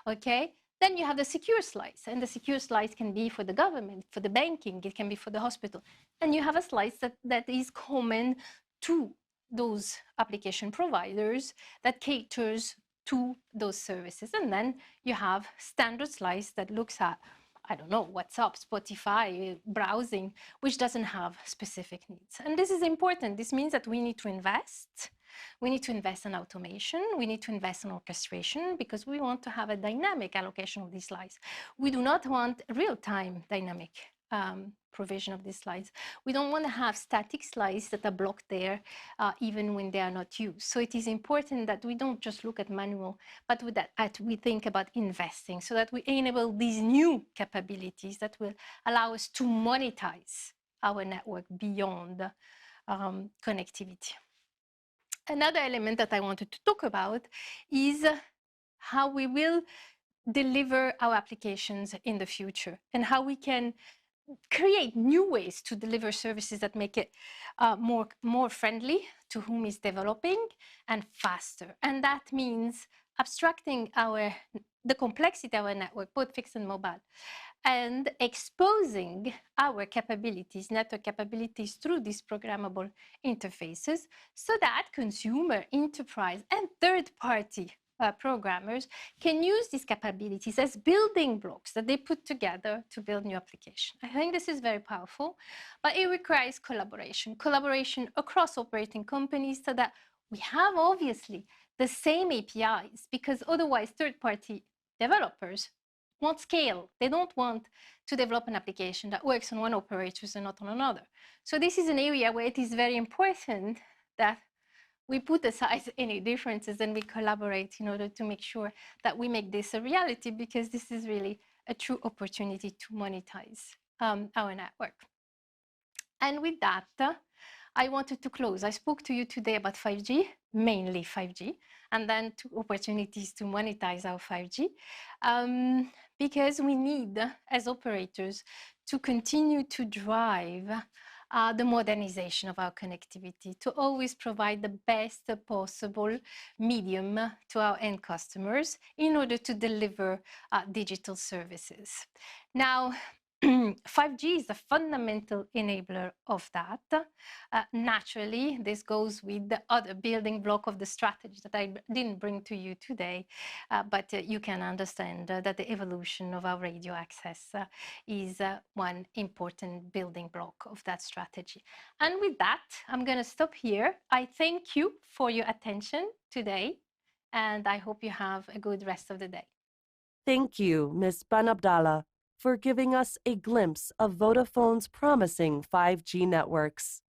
okay? Then you have the secure slice, and the secure slice can be for the government, for the banking, it can be for the hospital. And you have a slice that is common to those application providers that caters to those services. And then you have standard slice that looks at, I don't know, WhatsApp, Spotify, browsing, which doesn't have specific needs. And this is important. This means that we need to invest. We need to invest in automation. We need to invest in orchestration because we want to have a dynamic allocation of these slices. We do not want real-time dynamic provision of these slides. We don't want to have static slides that are blocked there even when they are not used. So it is important that we don't just look at manual, but with that we think about investing so that we enable these new capabilities that will allow us to monetize our network beyond connectivity. Another element that I wanted to talk about is how we will deliver our applications in the future and how we can create new ways to deliver services that make it more friendly to whom is developing and faster. And that means abstracting the complexity of our network, both fixed and mobile, and exposing our capabilities, network capabilities, through these programmable interfaces so that consumer, enterprise, and third-party programmers can use these capabilities as building blocks that they put together to build new applications. I think this is very powerful, but it requires collaboration across operating companies so that we have obviously the same APIs, because otherwise third-party developers won't scale. They don't want to develop an application that works on one operator and not on another. So this is an area where it is very important that we put aside any differences and we collaborate in order to make sure that we make this a reality, because this is really a true opportunity to monetize our network. And with that, I wanted to close. I spoke to you today about 5G, mainly 5G, and then two opportunities to monetize our 5G, because we need, as operators, to continue to drive the modernization of our connectivity, to always provide the best possible medium to our end customers in order to deliver digital services. Now, 5G is a fundamental enabler of that. Naturally, this goes with the other building block of the strategy that I didn't bring to you today, but you can understand that the evolution of our radio access is one important building block of that strategy. And with that, I'm going to stop here. I thank you for your attention today, and I hope you have a good rest of the day. Thank you, Ms. Banabdallah, for giving us a glimpse of Vodafone's promising 5G networks.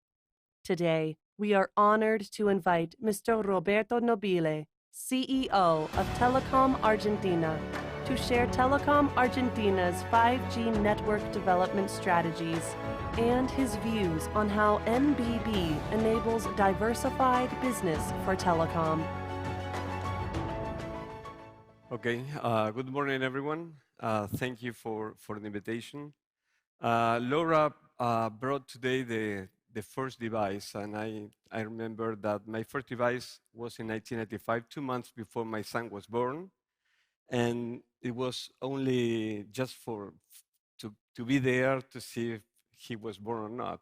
Today, we are honored to invite Mr. Roberto Nobile, CEO of Telecom Argentina, to share Telecom Argentina's 5G network development strategies and his views on how MBB enables diversified business for telecom. Okay, good morning, everyone. Thank you for the invitation. Laura brought today the first device, and I remember that my first device was in 1995, 2 months before my son was born, and it was only just to be there to see if he was born or not.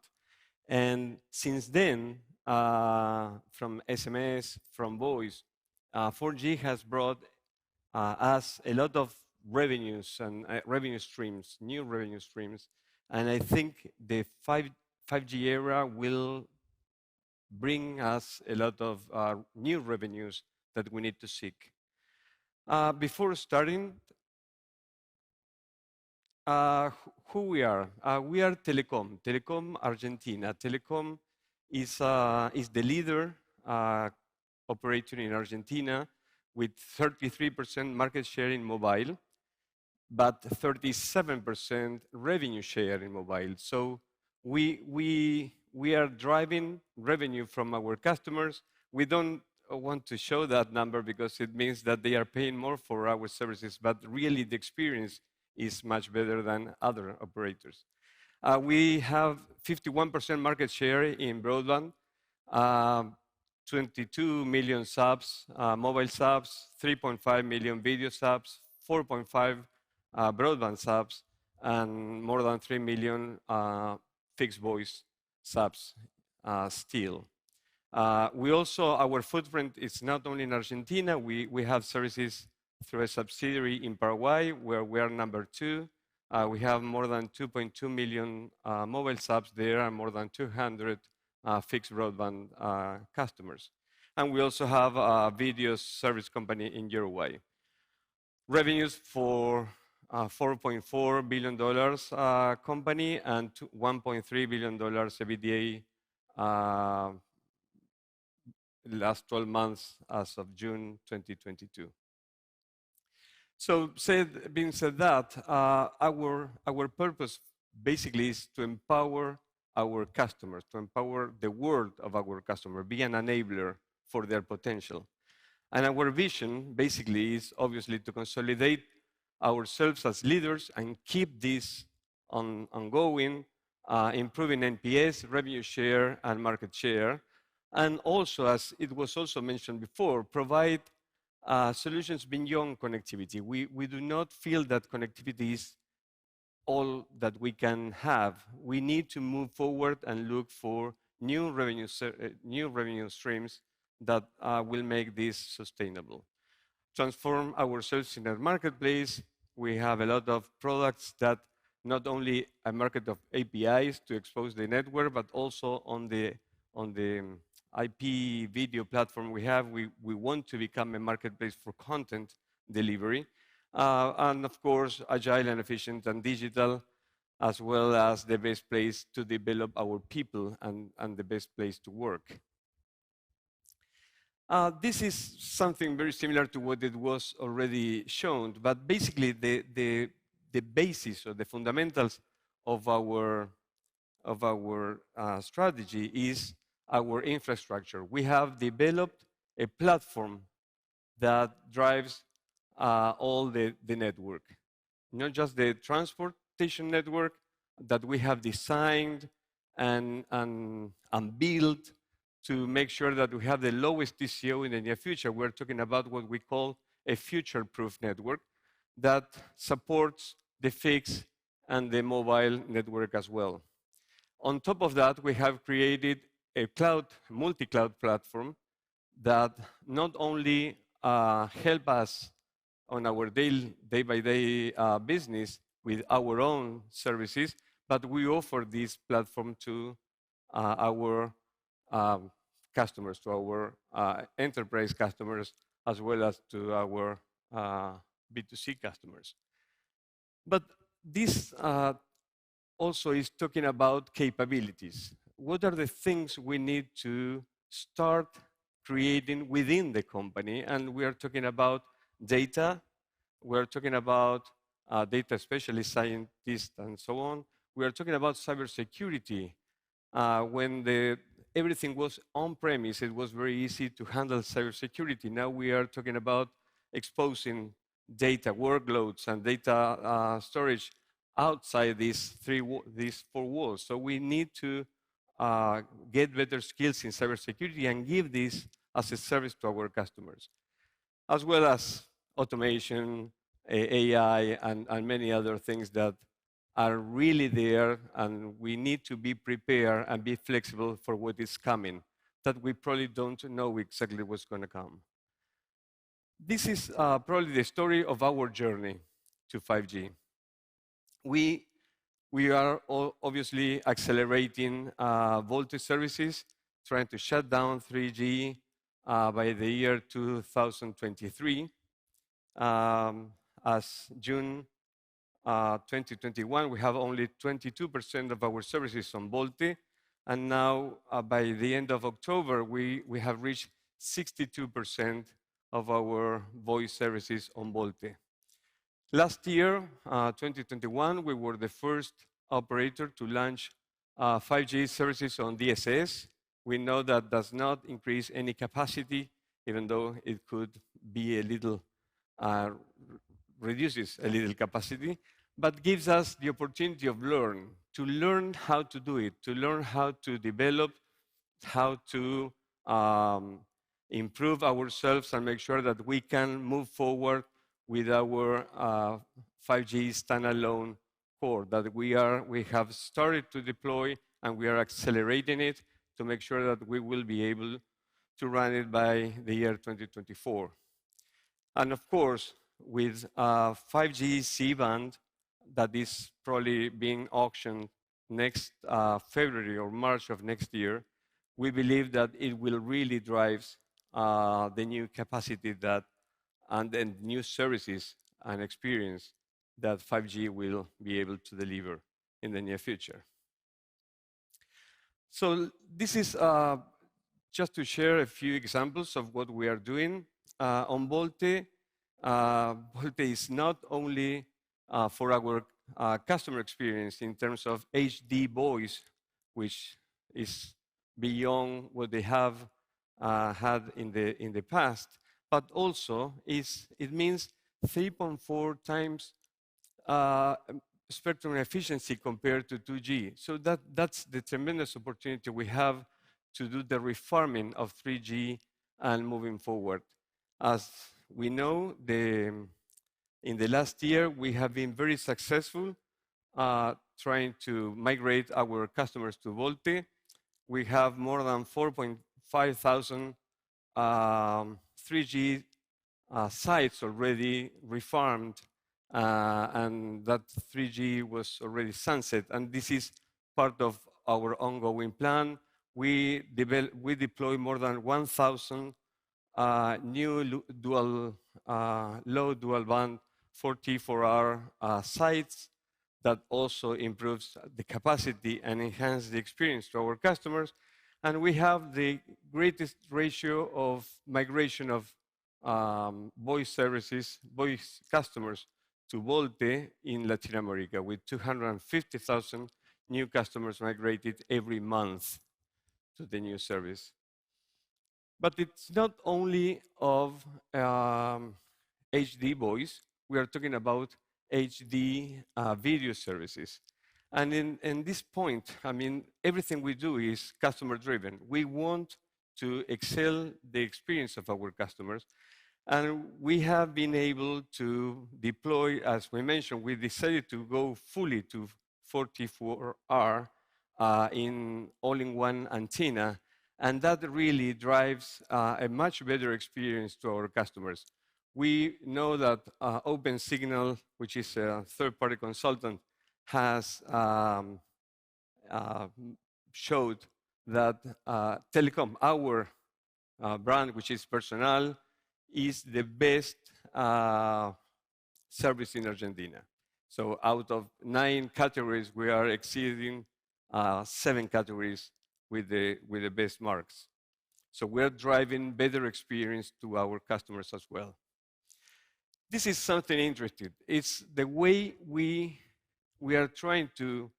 And since then, from SMS, from voice, 4G has brought us a lot of revenues and revenue streams, new revenue streams. And I think the 5G era will bring us a lot of new revenues that we need to seek. Before starting, who we are? We are Telecom Argentina. Telecom is the leader operator in Argentina with 33% market share in mobile, but 37% revenue share in mobile. So we are driving revenue from our customers. We don't want to show that number because it means that they are paying more for our services, but really the experience is much better than other operators. We have 51% market share in broadband, 22 million subs, mobile subs, 3.5 million video subs, 4.5 broadband subs, and more than 3 million fixed voice subs still. We also, our footprint is not only in Argentina, we have services through a subsidiary in Paraguay, where we are number 2. We have more than 2.2 million mobile subs there and more than 200 fixed broadband customers. And we also have a video service company in Uruguay. Revenues for $4.4 billion company and $1.3 billion EBITDA last 12 months as of June 2022. So being said that, our purpose basically is to empower our customers, to empower the world of our customer, be an enabler for their potential. And our vision basically is obviously to consolidate ourselves as leaders and keep this ongoing, improving NPS, revenue share, and market share. And also, as it was also mentioned before, provide solutions beyond connectivity. We do not feel that connectivity is all that we can have. We need to move forward and look for new revenue streams that will make this sustainable. Transform ourselves in a marketplace. We have a lot of products that not only a market of APIs to expose the network, but also on the IP video platform we have. We want to become a marketplace for content delivery. And of course, agile and efficient and digital, as well as the best place to develop our people and the best place to work. This is something very similar to what it was already shown, but basically the basis or the fundamentals of our strategy is our infrastructure. We have developed a platform that drives all the network, not just the transportation network that we have designed and built to make sure that we have the lowest TCO in the near future. We're talking about what we call a future-proof network that supports the fixed and the mobile network as well. On top of that, we have created a multi-cloud platform that not only help us on our day-by-day business with our own services, but we offer this platform to our customers, to our enterprise customers, as well as to our B2C customers. But this also is talking about capabilities. What are the things we need to start creating within the company? And we are talking about data. We are talking about data specialists, scientists, and so on. We are talking about cybersecurity. When everything was on-premise, it was very easy to handle cybersecurity. Now we are talking about exposing data workloads and data storage outside these four walls. So we need to get better skills in cybersecurity and give this as a service to our customers, as well as automation, AI, and many other things that are really there, and we need to be prepared and be flexible for what is coming, that we probably don't know exactly what's going to come. This is probably the story of our journey to 5G. We are obviously accelerating VoLTE services, trying to shut down 3G by the year 2023. As June 2021, we have only 22% of our services on VoLTE, and now by the end of October, we have reached 62% of our voice services on VoLTE. Last year, 2021, we were the first operator to launch 5G services on DSS. We know that does not increase any capacity, even though it could be a little, reduces a little capacity, but gives us the opportunity of to learn how to do it, to learn how to develop, how to improve ourselves and make sure that we can move forward with our 5G standalone core that we have started to deploy, and we are accelerating it to make sure that we will be able to run it by the year 2024. And of course, with 5G C-band that is probably being auctioned next February or March of next year, we believe that it will really drive the new capacity and new services and experience that 5G will be able to deliver in the near future. So this is just to share a few examples of what we are doing. On VoLTE, VoLTE is not only for our customer experience in terms of HD voice, which is beyond what they have had in the past, but also it means 3.4 times spectrum efficiency compared to 2G. So that's the tremendous opportunity we have to do the refarming of 3G and moving forward. As we know, in the last year, we have been very successful trying to migrate our customers to VoLTE. We have more than 4,500 3G sites already refarmed, and that 3G was already sunset. And this is part of our ongoing plan. We deploy more than 1,000 new low dual band 4T4R sites that also improves the capacity and enhances the experience to our customers. And we have the greatest ratio of migration of voice services, voice customers to VoLTE in Latin America, with 250,000 new customers migrated every month to the new service. But it's not only of HD voice. We are talking about HD video services. And in this point, I mean, everything we do is customer-driven. We want to excel the experience of our customers. And we have been able to deploy, as we mentioned, we decided to go fully to 44R in all-in-one antenna. And that really drives a much better experience to our customers. We know that OpenSignal, which is a third-party consultant, has showed that Telecom, our brand, which is Personal, is the best service in Argentina. So out of 9 categories, we are exceeding 7 categories with the best marks. So we're driving better experience to our customers as well. This is something interesting. It's the way we are trying to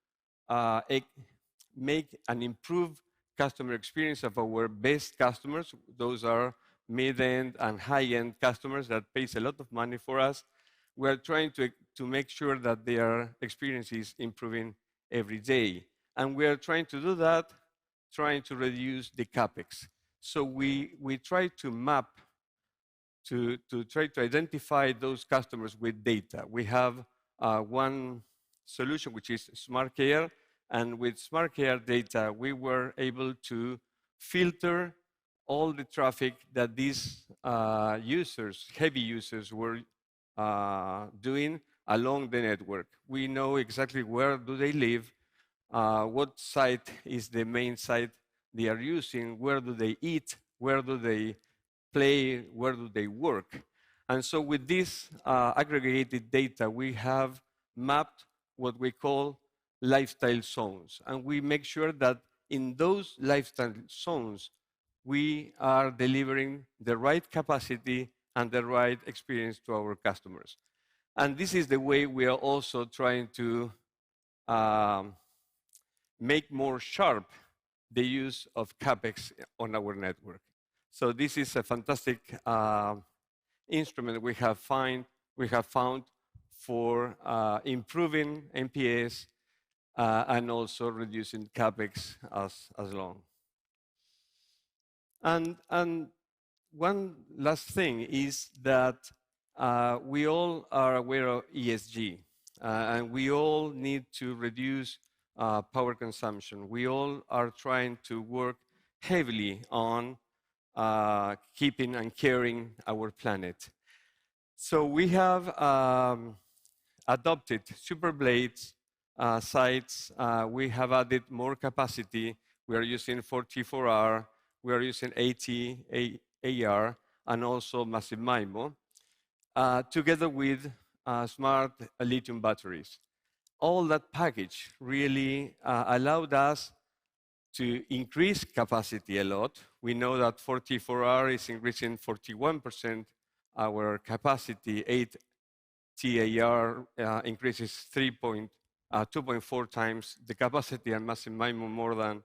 make and improve customer experience of our best customers. Those are mid-end and high-end customers that pays a lot of money for us. We are trying to make sure that their experience is improving every day. And we are trying to do that, trying to reduce the CapEx. So we try to map, to try to identify those customers with data. We have one solution, which is Smart Care. And with Smart Care data, we were able to filter all the traffic that these users, heavy users, were doing along the network. We know exactly where do they live, what site is the main site they are using, where do they eat, where do they play, where do they work. And so with this aggregated data, we have mapped what we call lifestyle zones. And we make sure that in those lifestyle zones, we are delivering the right capacity and the right experience to our customers. And this is the way we are also trying to make more sharp the use of CapEx on our network. So this is a fantastic instrument we have found for improving NPS and also reducing CapEx as long. And one last thing is that we all are aware of ESG, and we all need to reduce power consumption. We all are trying to work heavily on keeping and caring our planet. So we have adopted super blades sites. We have added more capacity. We are using 44R. We are using 80 AR and also massive MIMO, together with smart lithium batteries. All that package really allowed us to increase capacity a lot. We know that 44R is increasing 41% our capacity. 8 TAR increases 2.4 times the capacity, and massive MIMO more than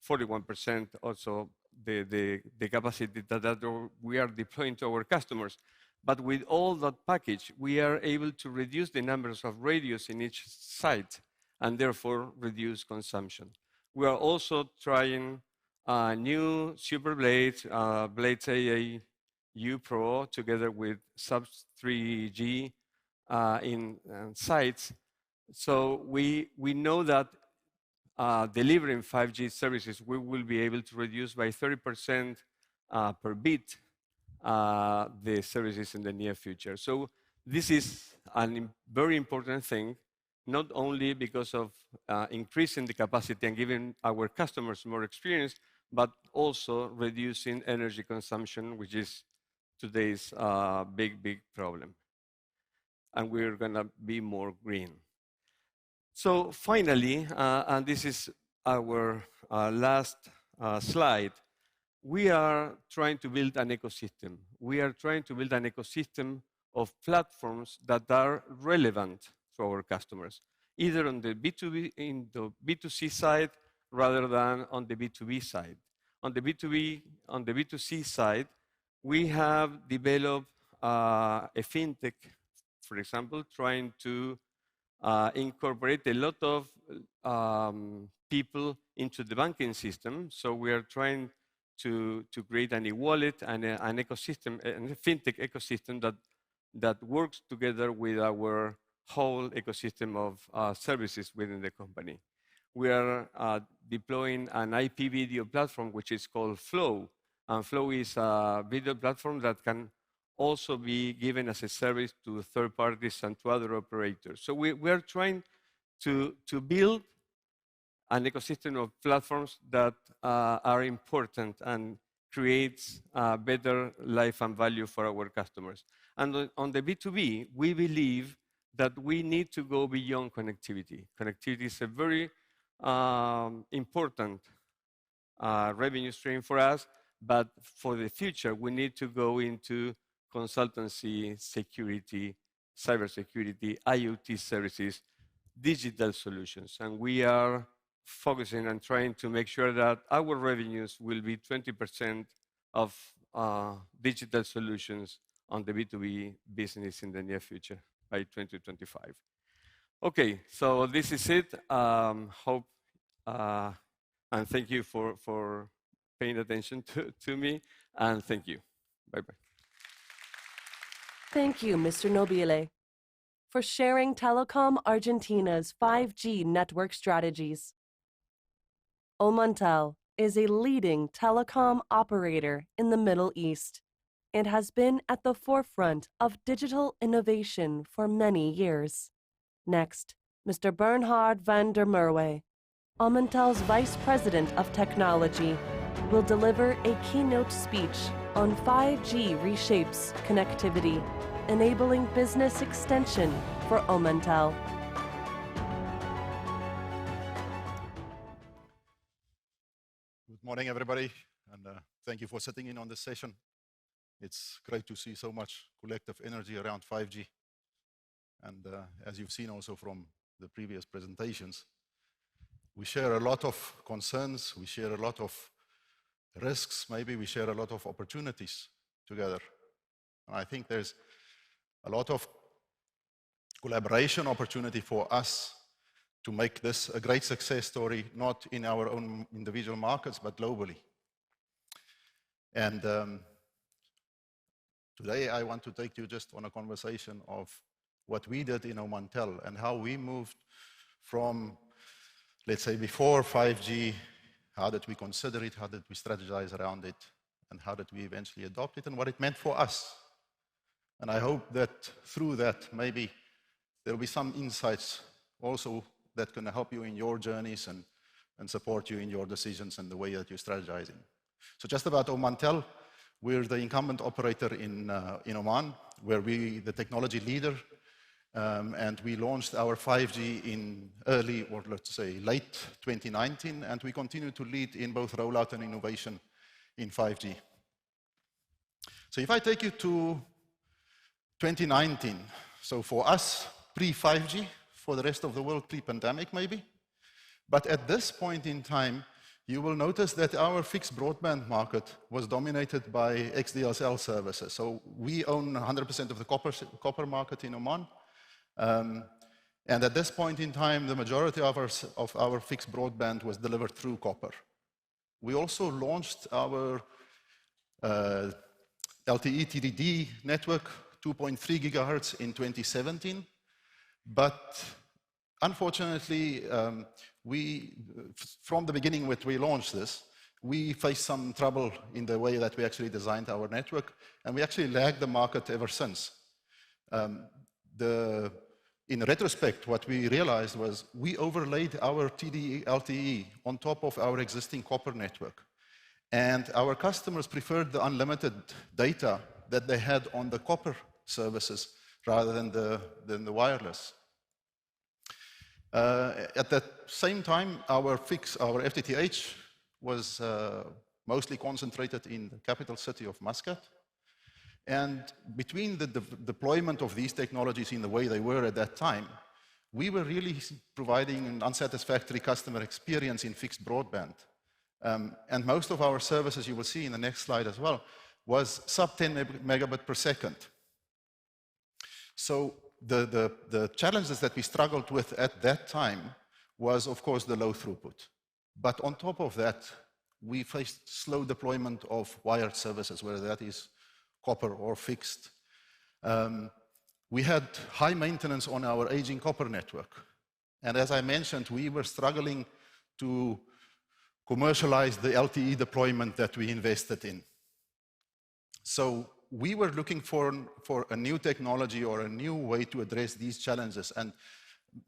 41% also the capacity that we are deploying to our customers. But with all that package, we are able to reduce the numbers of radios in each site and therefore reduce consumption. We are also trying new super blades, Blades AA-U Pro, together with sub-3G in sites. So we know that delivering 5G services, we will be able to reduce by 30% per bit the services in the near future. So this is a very important thing, not only because of increasing the capacity and giving our customers more experience, but also reducing energy consumption, which is today's big problem. And we're going to be more green. So finally, and this is our last slide, we are trying to build an ecosystem. We are trying to build an ecosystem of platforms that are relevant to our customers, either on the B2C side rather than on the B2B side. On the B2C side, we have developed a fintech, for example, trying to incorporate a lot of people into the banking system. So we are trying to create an e-wallet and an ecosystem, a fintech ecosystem that works together with our whole ecosystem of services within the company. We are deploying an IP video platform, which is called Flow. And Flow is a video platform that can also be given as a service to third parties and to other operators. So we are trying to build an ecosystem of platforms that are important and creates better life and value for our customers. And on the B2B, we believe that we need to go beyond connectivity. Connectivity is a very important revenue stream for us, but for the future, we need to go into consultancy, security, cybersecurity, IoT services, digital solutions. And we are focusing and trying to make sure that our revenues will be 20% of digital solutions on the B2B business in the near future by 2025. Okay, so this is it. Hope and thank you for paying attention to me, and thank you. Bye-bye. Thank you, Mr. Nobile, for sharing Telecom Argentina's 5G network strategies. Omantel is a leading telecom operator in the Middle East and has been at the forefront of digital innovation for many years. Next, Mr. Bernhard van der Merwe, Omantel's Vice President of Technology, will deliver a keynote speech on 5G reshapes connectivity, enabling business extension for Omantel. Good morning, everybody, and thank you for sitting in on this session. It's great to see so much collective energy around 5G. And as you've seen also from the previous presentations, we share a lot of concerns, we share a lot of risks, maybe we share a lot of opportunities together. And I think there's a lot of collaboration opportunity for us to make this a great success story, not in our own individual markets, but globally. And today I want to take you just on a conversation of what we did in Omantel and how we moved from, let's say, before 5G, how did we consider it, how did we strategize around it, and how did we eventually adopt it, and what it meant for us. And I hope that through that, maybe there will be some insights also that can help you in your journeys and support you in your decisions and the way that you're strategizing. So just about Omantel, we're the incumbent operator in Oman, where we're the technology leader, and we launched our 5G in early, or let's say late 2019, and we continue to lead in both rollout and innovation in 5G. So if I take you to 2019, so for us, pre-5G, for the rest of the world, pre-pandemic maybe, but at this point in time, you will notice that our fixed broadband market was dominated by XDSL services. So we own 100% of the copper market in Oman. And at this point in time, the majority of our fixed broadband was delivered through copper. We also launched our LTE TDD network, 2.3 gigahertz in 2017. But unfortunately, from the beginning when we launched this, we faced some trouble in the way that we actually designed our network, and we actually lagged the market ever since. In retrospect, what we realized was we overlaid our TDD LTE on top of our existing copper network. And our customers preferred the unlimited data that they had on the copper services rather than the wireless. At that same time, our FTTH was mostly concentrated in the capital city of Muscat. And between the deployment of these technologies in the way they were at that time, we were really providing an unsatisfactory customer experience in fixed broadband. And most of our services, you will see in the next slide as well, was sub 10 megabit per second. So the challenges that we struggled with at that time was, of course, the low throughput. But on top of that, we faced slow deployment of wired services, whether that is copper or fixed. We had high maintenance on our aging copper network. And as I mentioned, we were struggling to commercialize the LTE deployment that we invested in. So we were looking for a new technology or a new way to address these challenges. And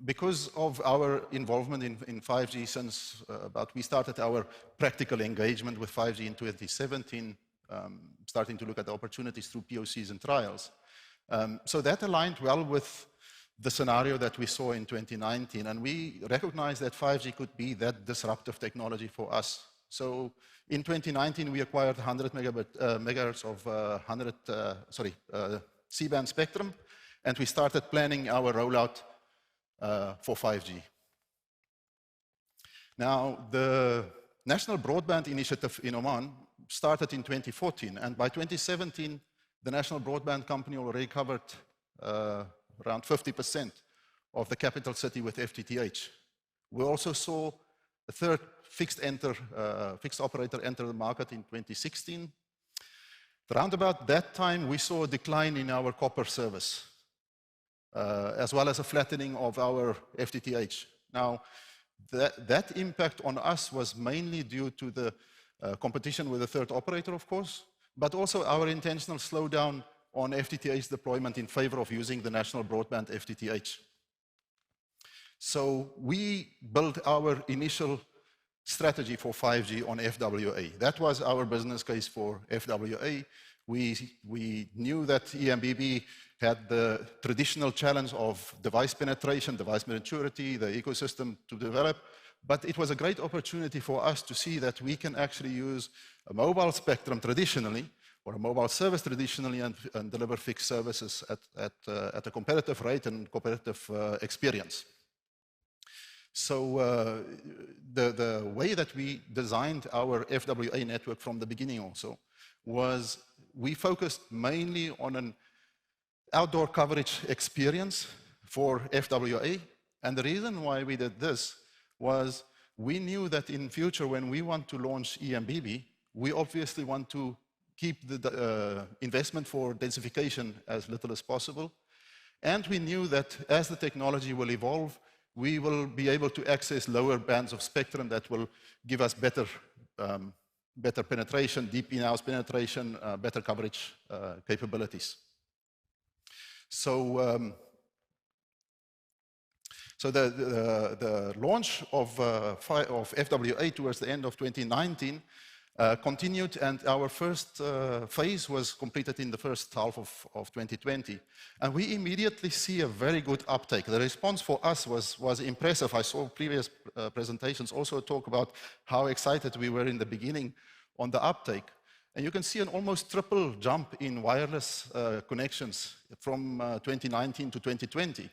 because of our involvement in 5G since we started our practical engagement with 5G in 2017, starting to look at the opportunities through POCs and trials. So that aligned well with the scenario that we saw in 2019, and we recognized that 5G could be that disruptive technology for us. So in 2019, we acquired 100 megahertz of C-band spectrum, and we started planning our rollout for 5G. Now, the National Broadband Initiative in Oman started in 2014, and by 2017, the national broadband company already covered around 50% of the capital city with FTTH. We also saw a third fixed operator enter the market in 2016. Around about that time, we saw a decline in our copper service, as well as a flattening of our FTTH. Now, that impact on us was mainly due to the competition with the third operator, of course, but also our intentional slowdown on FTTH deployment in favor of using the national broadband FTTH. So we built our initial strategy for 5G on FWA. That was our business case for FWA. We knew that EMBB had the traditional challenge of device penetration, device maturity, the ecosystem to develop, but it was a great opportunity for us to see that we can actually use a mobile spectrum traditionally, or a mobile service traditionally, and deliver fixed services at a competitive rate and competitive experience. So the way that we designed our FWA network from the beginning also was we focused mainly on an outdoor coverage experience for FWA. And the reason why we did this was we knew that in future when we want to launch EMBB, we obviously want to keep the investment for densification as little as possible. And we knew that as the technology will evolve, we will be able to access lower bands of spectrum that will give us better penetration, deep in-house penetration, better coverage capabilities. So, the launch of FWA towards the end of 2019 continued, and our first phase was completed in the first half of 2020. And we immediately see a very good uptake. The response for us was impressive. I saw previous presentations also talk about how excited we were in the beginning on the uptake. And you can see an almost triple jump in wireless connections from 2019 to 2020.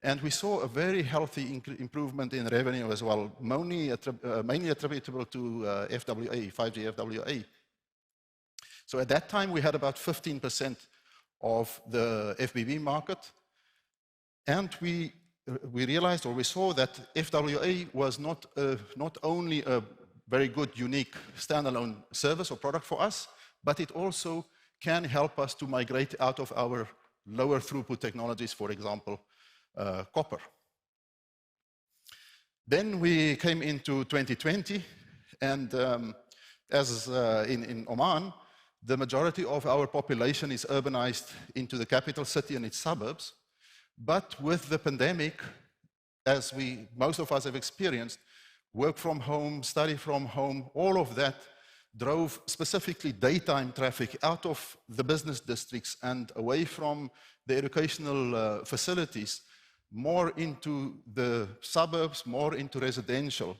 And we saw a very healthy improvement in revenue as well, mainly attributable to FWA, 5G FWA. So at that time, we had about 15% of the FBB market. And we realized, or we saw, that FWA was not only a very good, unique, standalone service or product for us, but it also can help us to migrate out of our lower throughput technologies, for example, copper. Then we came into 2020, and as in Oman, the majority of our population is urbanized into the capital city and its suburbs. But with the pandemic, as most of us have experienced, work from home, study from home, all of that drove specifically daytime traffic out of the business districts and away from the educational facilities, more into the suburbs, more into residential.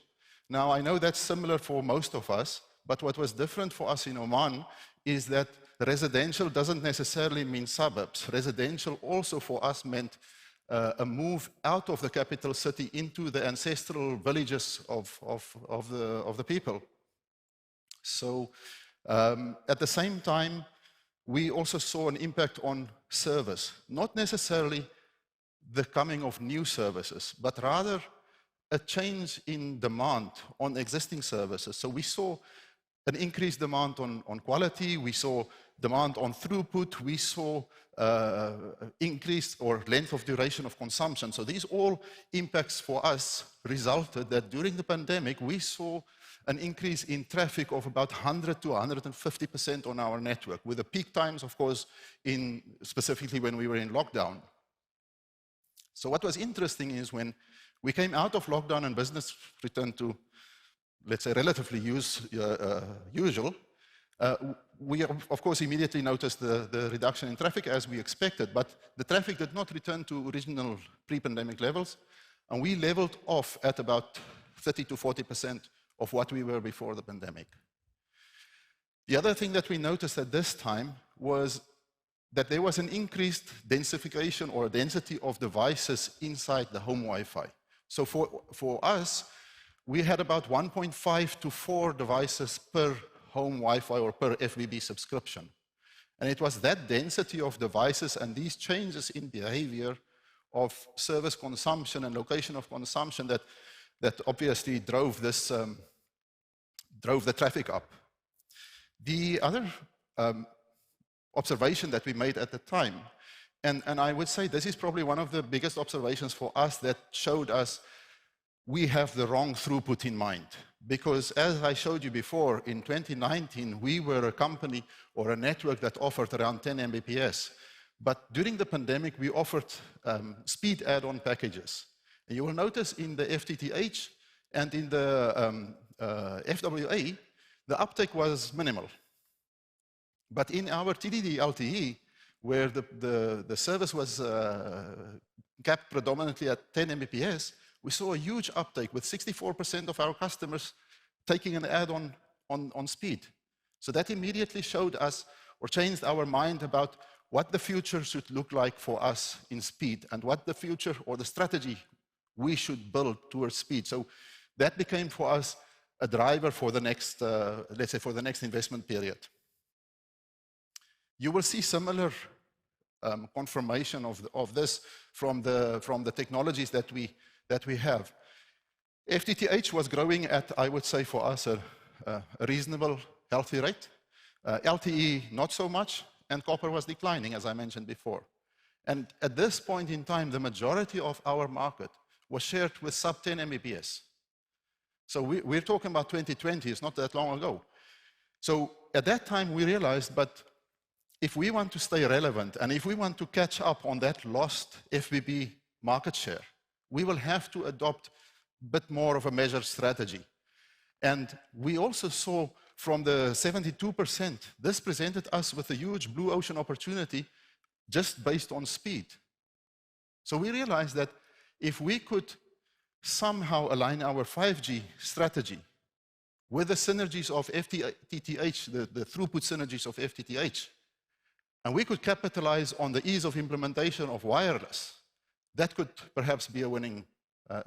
Now, I know that's similar for most of us, but what was different for us in Oman is that residential doesn't necessarily mean suburbs. Residential also for us meant a move out of the capital city into the ancestral villages of the people. So at the same time, we also saw an impact on service, not necessarily the coming of new services, but rather a change in demand on existing services. So we saw an increased demand on quality, we saw demand on throughput, we saw increased or length of duration of consumption. So these all impacts for us resulted that during the pandemic, we saw an increase in traffic of about 100 to 150% on our network, with the peak times, of course, specifically when we were in lockdown. So what was interesting is when we came out of lockdown and business returned to, let's say, relatively usual, we, of course, immediately noticed the reduction in traffic as we expected, but the traffic did not return to original pre-pandemic levels, and we leveled off at about 30 to 40% of what we were before the pandemic. The other thing that we noticed at this time was that there was an increased densification or density of devices inside the home Wi-Fi. So for us, we had about 1.5 to 4 devices per home Wi-Fi or per FBB subscription. And it was that density of devices and these changes in behavior of service consumption and location of consumption that obviously drove this, drove the traffic up. The other observation that we made at the time, and I would say this is probably one of the biggest observations for us that showed us we have the wrong throughput in mind. Because as I showed you before, in 2019, we were a company or a network that offered around 10 Mbps. But during the pandemic, we offered speed add-on packages. And you will notice in the FTTH and in the FWA, the uptake was minimal. But in our TDD LTE, where the service was capped predominantly at 10 Mbps, we saw a huge uptake with 64% of our customers taking an add-on on speed. So that immediately showed us or changed our mind about what the future should look like for us in speed and what the future or the strategy we should build towards speed. So that became for us a driver for the next, let's say, for the next investment period. You will see similar confirmation of this from the technologies that we have. FTTH was growing at, I would say, for us, a reasonable, healthy rate. LTE, not so much, and copper was declining, as I mentioned before. And at this point in time, the majority of our market was shared with sub-10 Mbps. So we're talking about 2020, it's not that long ago. So at that time, we realized, but if we want to stay relevant, and if we want to catch up on that lost FBB market share, we will have to adopt a bit more of a measured strategy. And we also saw from the 72%, this presented us with a huge blue ocean opportunity just based on speed. So we realized that if we could somehow align our 5G strategy with the synergies of FTTH, the throughput synergies of FTTH, and we could capitalize on the ease of implementation of wireless, that could perhaps be a winning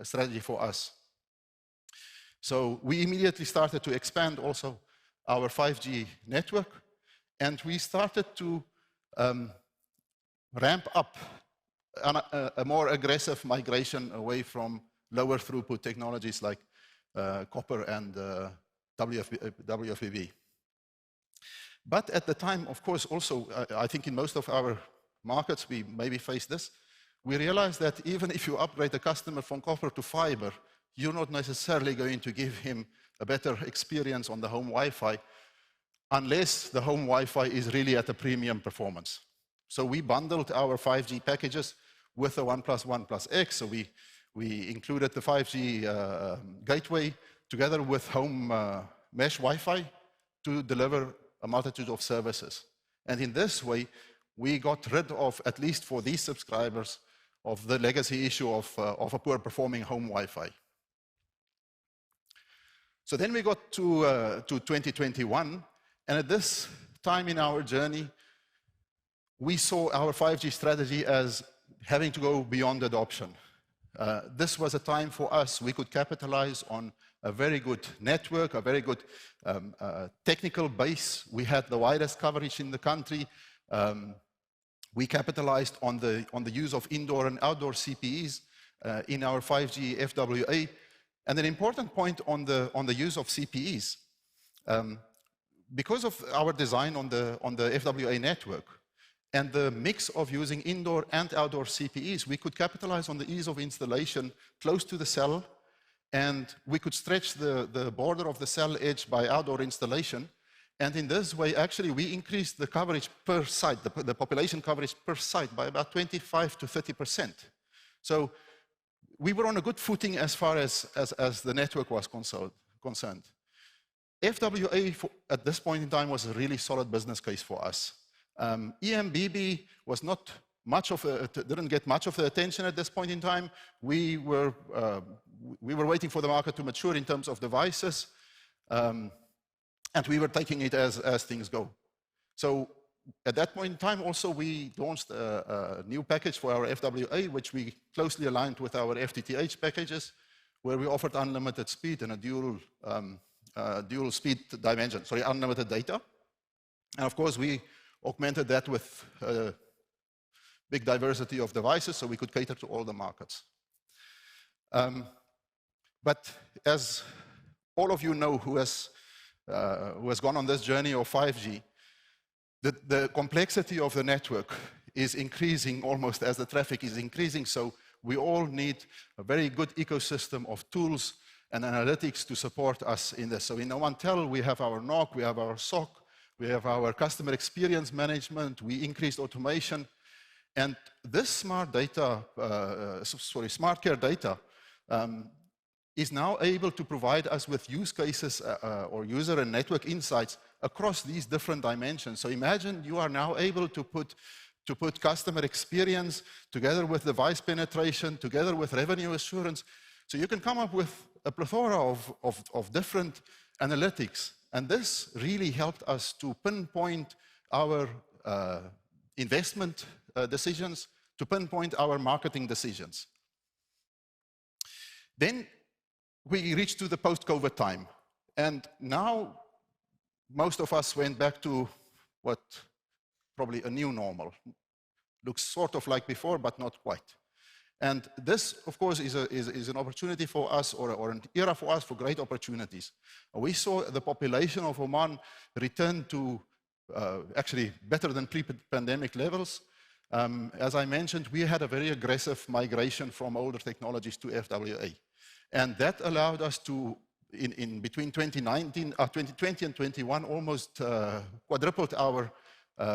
strategy for us. So we immediately started to expand also our 5G network, and we started to ramp up a more aggressive migration away from lower throughput technologies like copper and WFBB. But at the time, of course, also, I think in most of our markets, we maybe face this. We realized that even if you upgrade a customer from copper to fiber, you're not necessarily going to give him a better experience on the home Wi-Fi unless the home Wi-Fi is really at a premium performance. So we bundled our 5G packages with the 1+1+X. So we included the 5G gateway together with home mesh Wi-Fi to deliver a multitude of services. And in this way, we got rid of, at least for these subscribers, of the legacy issue of a poor performing home Wi-Fi. So then we got to 2021, and at this time in our journey, we saw our 5G strategy as having to go beyond adoption. This was a time for us, we could capitalize on a very good network, a very good technical base. We had the widest coverage in the country. We capitalized on the use of indoor and outdoor CPEs in our 5G FWA. And an important point on the use of CPEs, because of our design on the FWA network and the mix of using indoor and outdoor CPEs, we could capitalize on the ease of installation close to the cell, and we could stretch the border of the cell edge by outdoor installation. And in this way, actually, we increased the coverage per site, the population coverage per site by about 25 to 30%. So we were on a good footing as far as the network was concerned. FWA, at this point in time, was a really solid business case for us. EMBB was not much of didn't get much of the attention at this point in time. We were waiting for the market to mature in terms of devices, and we were taking it as things go. So at that point in time, also, we launched a new package for our FWA, which we closely aligned with our FTTH packages, where we offered unlimited speed and a dual speed dimension, unlimited data. And of course, we augmented that with big diversity of devices so we could cater to all the markets. But as all of you know who has gone on this journey of 5G, the complexity of the network is increasing almost as the traffic is increasing, so we all need a very good ecosystem of tools and analytics to support us in this. So in Omantel, we have our NOC, we have our SOC, we have our customer experience management, we increased automation, and this smart care data is now able to provide us with use cases or user and network insights across these different dimensions. So imagine you are now able to put customer experience together with device penetration, together with revenue assurance. So you can come up with a plethora of different analytics. And this really helped us to pinpoint our investment decisions, to pinpoint our marketing decisions. Then we reached to the post-COVID time. And now most of us went back to what probably a new normal. Looks sort of like before, but not quite. And this, of course, is an opportunity for us, or an era for us for great opportunities. We saw the population of Oman return to actually better than pre-pandemic levels. As I mentioned, we had a very aggressive migration from older technologies to FWA. And that allowed us to, in between 2020 and 2021, almost quadrupled our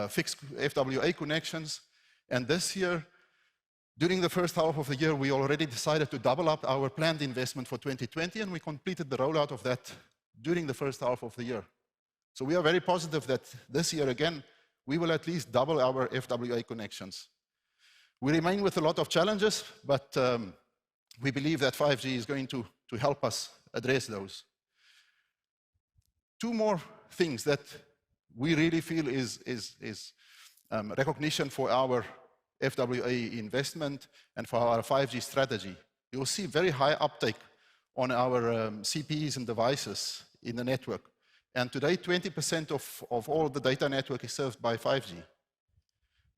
fixed FWA connections. And this year, during the first half of the year, we already decided to double up our planned investment for 2020, and we completed the rollout of that during the first half of the year. So we are very positive that this year again, we will at least double our FWA connections. We remain with a lot of challenges, but we believe that 5G is going to help us address those. Two more things that we really feel is recognition for our FWA investment and for our 5G strategy. You will see very high uptake on our CPEs and devices in the network. And today, 20% of all the data network is served by 5G.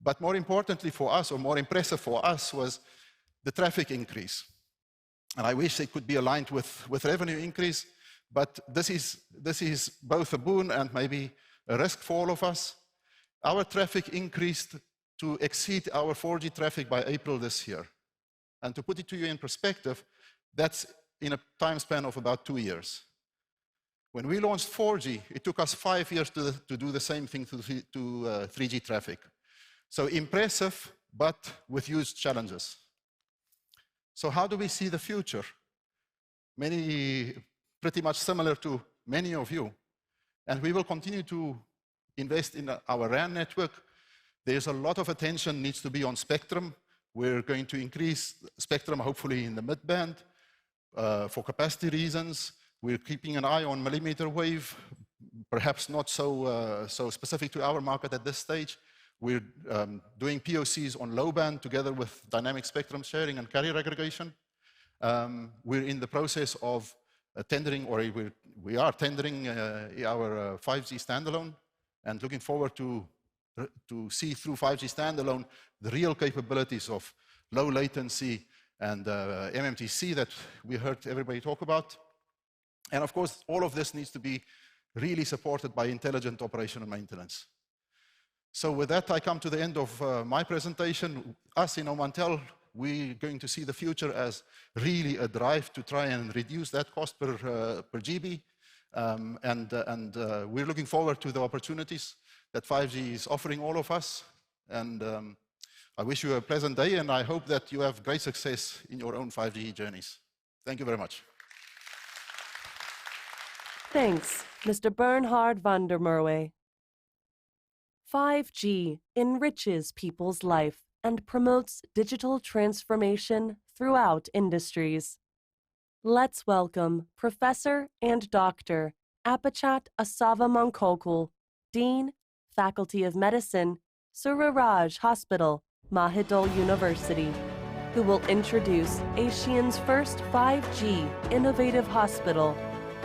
But more importantly for us, or more impressive for us, was the traffic increase. And I wish it could be aligned with revenue increase, but this is both a boon and maybe a risk for all of us. Our traffic increased to exceed our 4G traffic by April this year. And to put it to you in perspective, that's in a time span of about 2 years. When we launched 4G, it took us 5 years to do the same thing to 3G traffic. So impressive, but with huge challenges. So how do we see the future? Pretty much similar to many of you. And we will continue to invest in our RAN network. There's a lot of attention needs to be on spectrum. We're going to increase spectrum, hopefully in the mid-band, for capacity reasons. We're keeping an eye on millimeter wave, perhaps not so specific to our market at this stage. We're doing POCs on low band together with dynamic spectrum sharing and carrier aggregation. We're in the process of tendering, or we are tendering our 5G standalone, and looking forward to see through 5G standalone the real capabilities of low latency and MMTC that we heard everybody talk about. And of course, all of this needs to be really supported by intelligent operation and maintenance. So with that, I come to the end of my presentation. Us in Omantel, we're going to see the future as really a drive to try and reduce that cost per GB. We're looking forward to the opportunities that 5G is offering all of us. And I wish you a pleasant day, and I hope that you have great success in your own 5G journeys. Thank you very much. Thanks, Mr. Bernhard van der Merwe. 5G enriches people's life and promotes digital transformation throughout industries. Let's welcome Professor and Dr. Apachat Asava-Mankokul, Dean, Faculty of Medicine, Suraraj Hospital, Mahidol University, who will introduce Asia's first 5G innovative hospital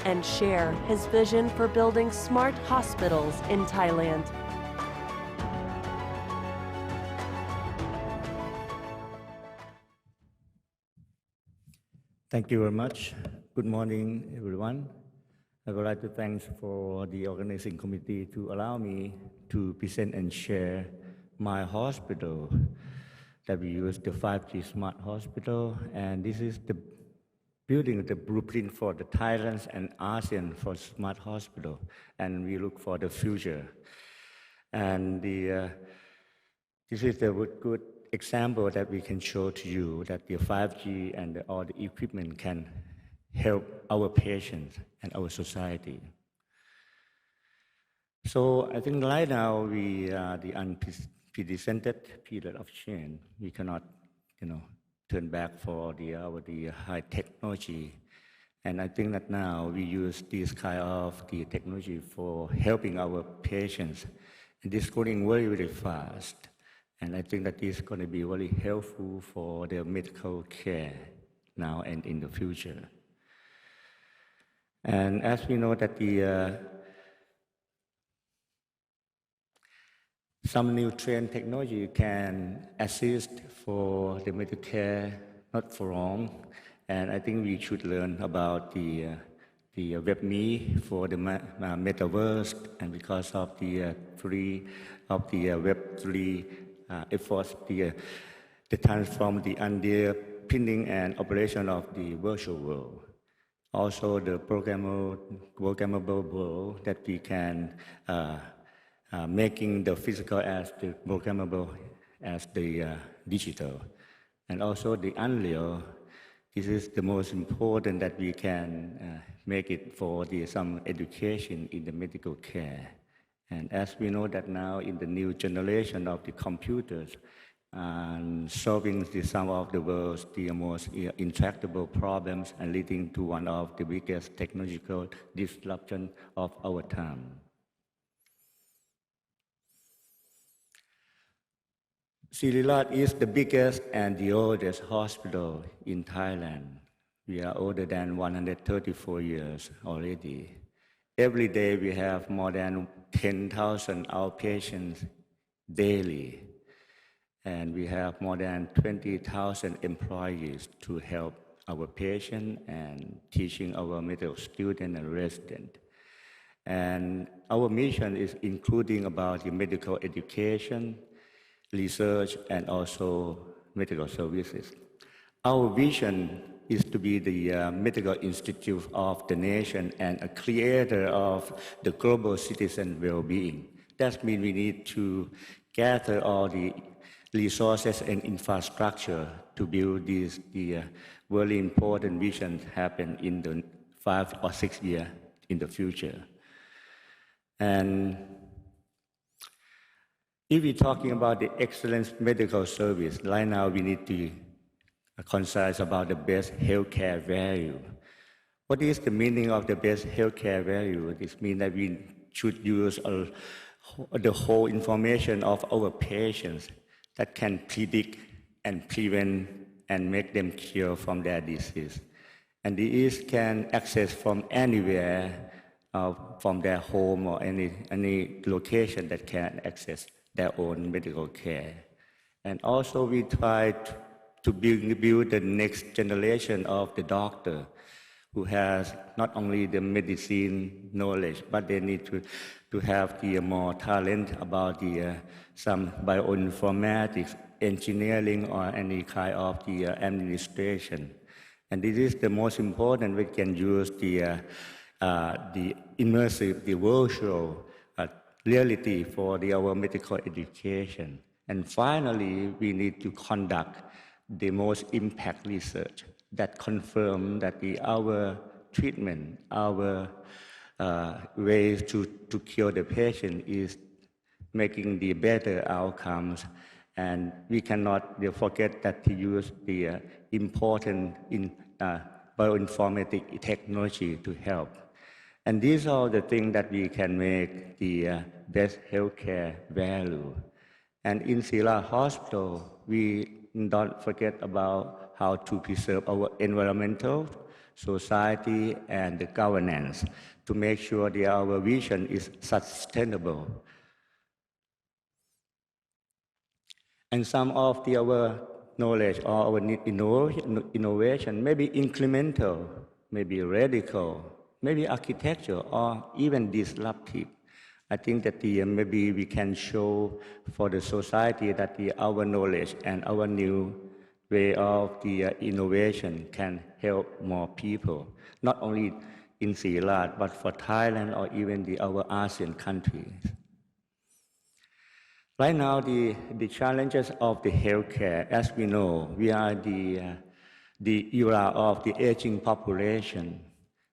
and share his vision for building smart hospitals in Thailand. Thank you very much. Good morning, everyone. I would like to thank for the organizing committee to allow me to present and share my hospital that we use, the 5G Smart Hospital, and this is the building the blueprint for the Thailand and ASEAN for smart hospital, and we look for the future. And this is a good example that we can show to you that the 5G and all the equipment can help our patients and our society. So I think right now we are the unprecedented period of change. We cannot, turn back for the high technology. And I think that now we use this kind of the technology for helping our patients. And this is going very, very fast. And I think that this is going to be very helpful for their medical care now and in the future. And as we know that some new trend technology can assist for the medical care, not for long. And I think we should learn about the WebMe for the metaverse, and because of the Web3 efforts, the transform the underpinning and operation of the virtual world. Also, the programmable world that we can making the physical as the programmable as the digital. And also the Unreal, this is the most important that we can make it for some education in the medical care. And as we know that now in the new generation of the computers, solving some of the world's most intractable problems and leading to one of the biggest technological disruption of our time. Sirilat is the biggest and the oldest hospital in Thailand. We are older than 134 years already. Every day we have more than 10,000 outpatients daily. And we have more than 20,000 employees to help our patients and teaching our medical students and residents. And our mission is including about the medical education, research, and also medical services. Our vision is to be the medical institute of the nation and a creator of the global citizen well-being. That means we need to gather all the resources and infrastructure to build the very important vision happen in the 5 or 6 years in the future. And if we're talking about the excellent medical service, right now we need to concise about the best healthcare value. What is the meaning of the best healthcare value? This means that we should use the whole information of our patients that can predict and prevent and make them cure from their disease. And these can access from anywhere, from their home or any location that can access their own medical care. And also we try to build the next generation of the doctor who has not only the medicine knowledge, but they need to have the more talent about some bioinformatics, engineering, or any kind of the administration. And this is the most important. We can use the immersive, the virtual reality for our medical education. And finally, we need to conduct the most impact research that confirm that our treatment, our ways to cure the patient is making the better outcomes. And we cannot forget that to use the important bioinformatic technology to help. And these are the things that we can make the best healthcare value. And in Sila Hospital, we don't forget about how to preserve our environmental, society, and the governance to make sure that our vision is sustainable. And some of our knowledge or our innovation may be incremental, maybe radical, maybe architectural, or even disruptive. I think that maybe we can show for the society that our knowledge and our new way of the innovation can help more people, not only in Sri Lanka, but for Thailand or even our ASEAN countries. Right now, the challenges of the healthcare, as we know, we are the era of the aging population,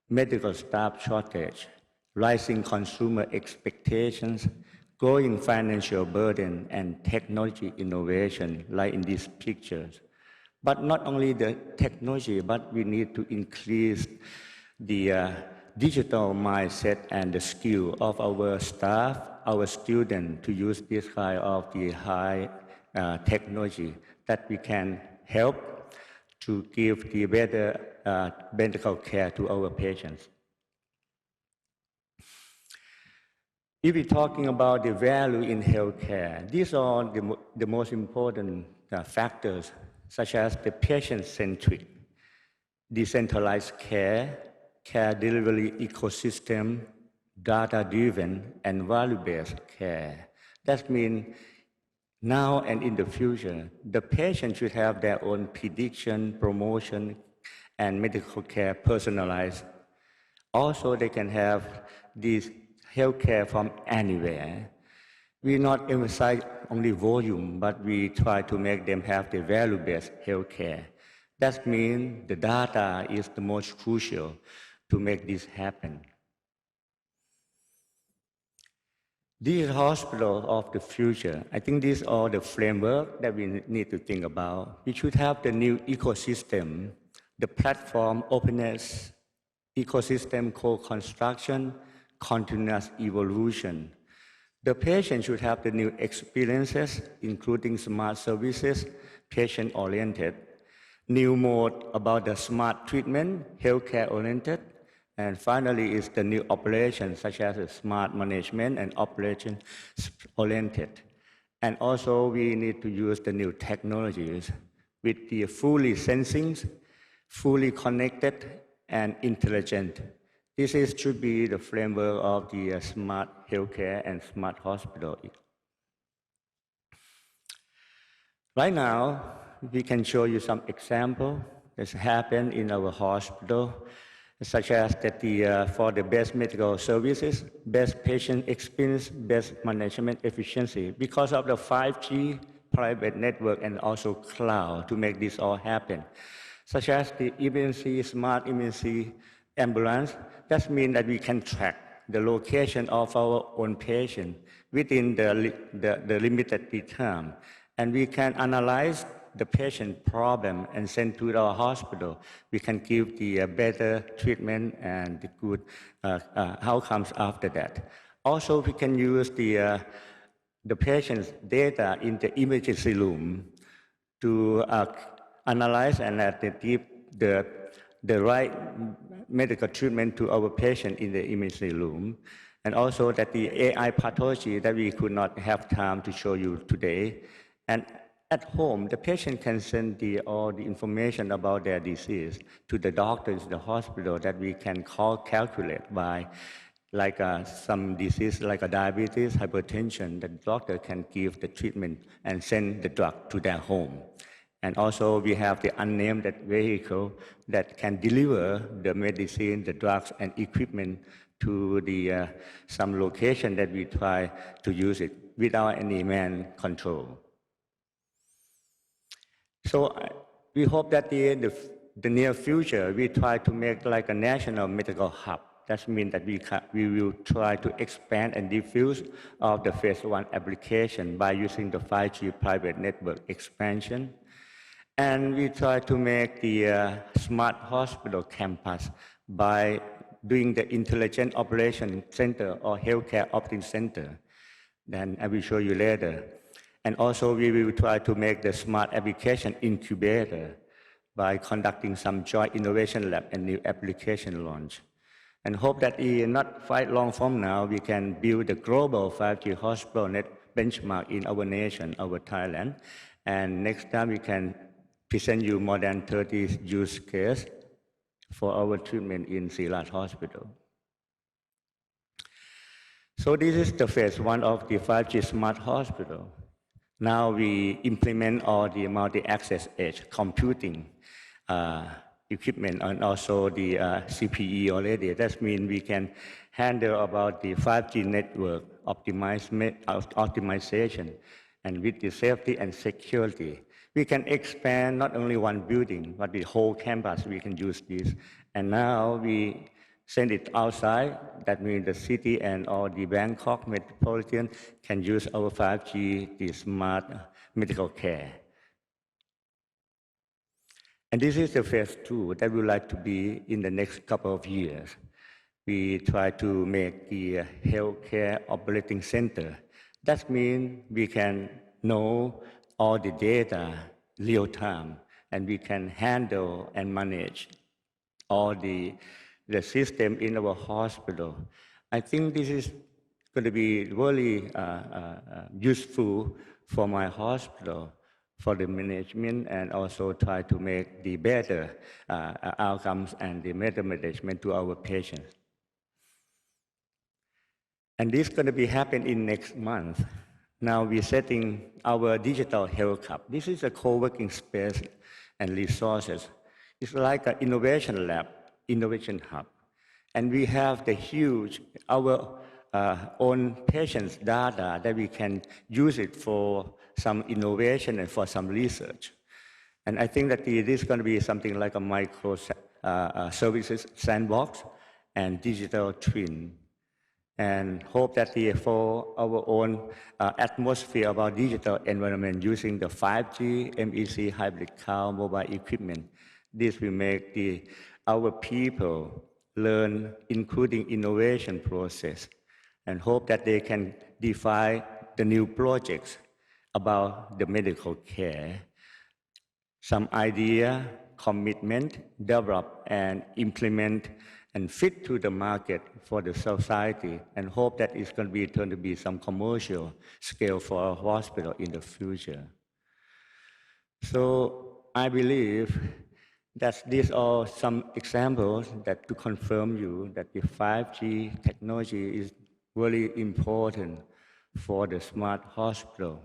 medical staff shortage, rising consumer expectations, growing financial burden, and technology innovation, like in these pictures. But not only the technology, but we need to increase the digital mindset and the skill of our staff, our students to use this kind of the high technology that we can help to give the better medical care to our patients. If we're talking about the value in healthcare, these are the most important factors, such as the patient-centric, decentralized care, care delivery ecosystem, data-driven, and value-based care. That means now and in the future, the patient should have their own prediction, promotion, and medical care personalized. Also, they can have this healthcare from anywhere. We not emphasize only volume, but we try to make them have the value-based healthcare. That means the data is the most crucial to make this happen. This hospital of the future, I think these are the framework that we need to think about. We should have the new ecosystem, the platform openness, ecosystem co-construction, continuous evolution. The patient should have the new experiences, including smart services, patient-oriented, new mode about the smart treatment, healthcare-oriented, and finally is the new operations, such as smart management and operation-oriented. And also we need to use the new technologies with the fully sensing, fully connected, and intelligent. This should be the framework of the smart healthcare and smart hospital. Right now, we can show you some examples that happen in our hospital, such as that for the best medical services, best patient experience, best management efficiency, because of the 5G private network and also cloud to make this all happen, such as the emergency, smart emergency ambulance. That means that we can track the location of our own patient within the limited time, and we can analyze the patient problem and send to our hospital. We can give the better treatment and the good outcomes after that. Also, we can use the patient's data in the emergency room to analyze and give the right medical treatment to our patient in the emergency room. And also that the AI pathology that we could not have time to show you today. And at home, the patient can send all the information about their disease to the doctors in the hospital that we can calculate by, like some disease like a diabetes, hypertension, the doctor can give the treatment and send the drug to their home. And also we have the unnamed vehicle that can deliver the medicine, the drugs, and equipment to some location that we try to use it without any man control. So we hope that in the near future, we try to make like a national medical hub. That means that we will try to expand and diffuse of the phase 1 application by using the 5G private network expansion. And we try to make the smart hospital campus by doing the intelligent operation center or healthcare operating center. Then I will show you later. And also we will try to make the smart application incubator by conducting some joint innovation lab and new application launch. And hope that in not quite long from now, we can build the global 5G hospital net benchmark in our nation, our Thailand. And next time we can present you more than 30 use cases for our treatment in Silat Hospital. So this is the phase 1 of the 5G Smart Hospital. Now we implement all the multi-access edge computing equipment and also the CPE already. That means we can handle about the 5G network optimization, and with the safety and security. We can expand not only one building, but the whole campus, we can use this. And now we send it outside. That means the city and all the Bangkok metropolitan can use our 5G, the smart medical care. And this is the phase 2 that we would like to be in the next couple of years. We try to make the healthcare operating center. That means we can know all the data real time, and we can handle and manage all the system in our hospital. I think this is going to be really useful for my hospital, for the management, and also try to make the better outcomes and the better management to our patients. And this is going to be happening in next month. Now we're setting our digital health hub. This is a co-working space and resources. It's like an innovation lab, innovation hub. And we have the huge, our own patients' data that we can use it for some innovation and for some research. And I think that this is going to be something like a micro services sandbox and digital twin. And hope that for our own atmosphere about digital environment using the 5G, MEC, hybrid cloud, mobile equipment, this will make our people learn, including innovation process, and hope that they can define the new projects about the medical care, some idea, commitment, develop and implement and fit to the market for the society, and hope that it's going to be turned to be some commercial scale for our hospital in the future. So I believe that these are some examples that to confirm you that the 5G technology is really important for the smart hospital.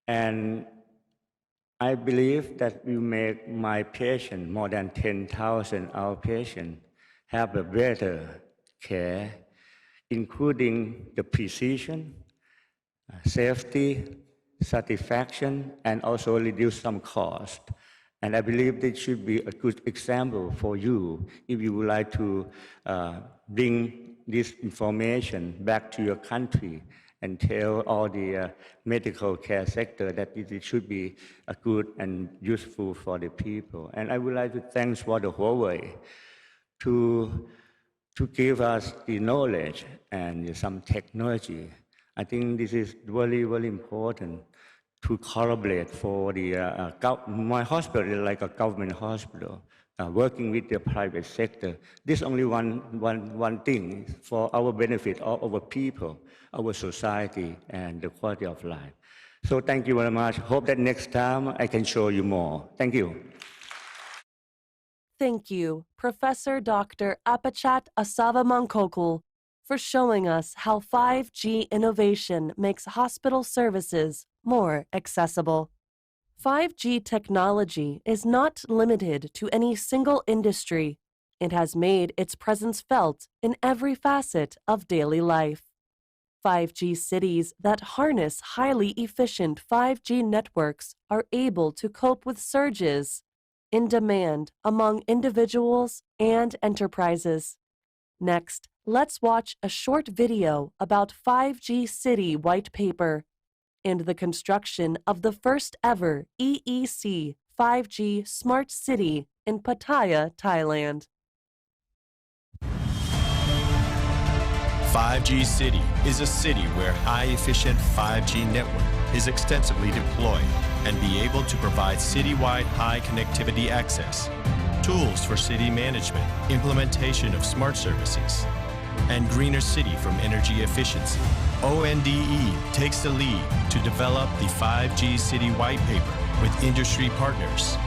And I believe that we make my patient, more than 10,000 outpatients, have a better care, including the precision, safety, satisfaction, and also reduce some cost. And I believe this should be a good example for you if you would like to bring this information back to your country and tell all the medical care sector that it should be good and useful for the people. And I would like to thank for the Huawei to give us the knowledge and some technology. I think this is really, really important to collaborate for the, my hospital is like a government hospital, working with the private sector. This is only one thing for our benefit, all our people, our society, and the quality of life. So thank you very much. Hope that next time I can show you more. Thank you. Thank you, Professor Dr. Apachat Asavamangkokul, for showing us how 5G innovation makes hospital services more accessible. 5G technology is not limited to any single industry. It has made its presence felt in every facet of daily life. 5G cities that harness highly efficient 5G networks are able to cope with surges in demand among individuals and enterprises. Next, let's watch a short video about 5G City White Paper and the construction of the first ever EEC 5G Smart City in Pattaya, Thailand. 5G City is a city where high-efficient 5G network is extensively deployed and be able to provide citywide high connectivity access, tools for city management, implementation of smart services, and greener city from energy efficiency. ONDE takes the lead to develop the 5G City White Paper with industry partners,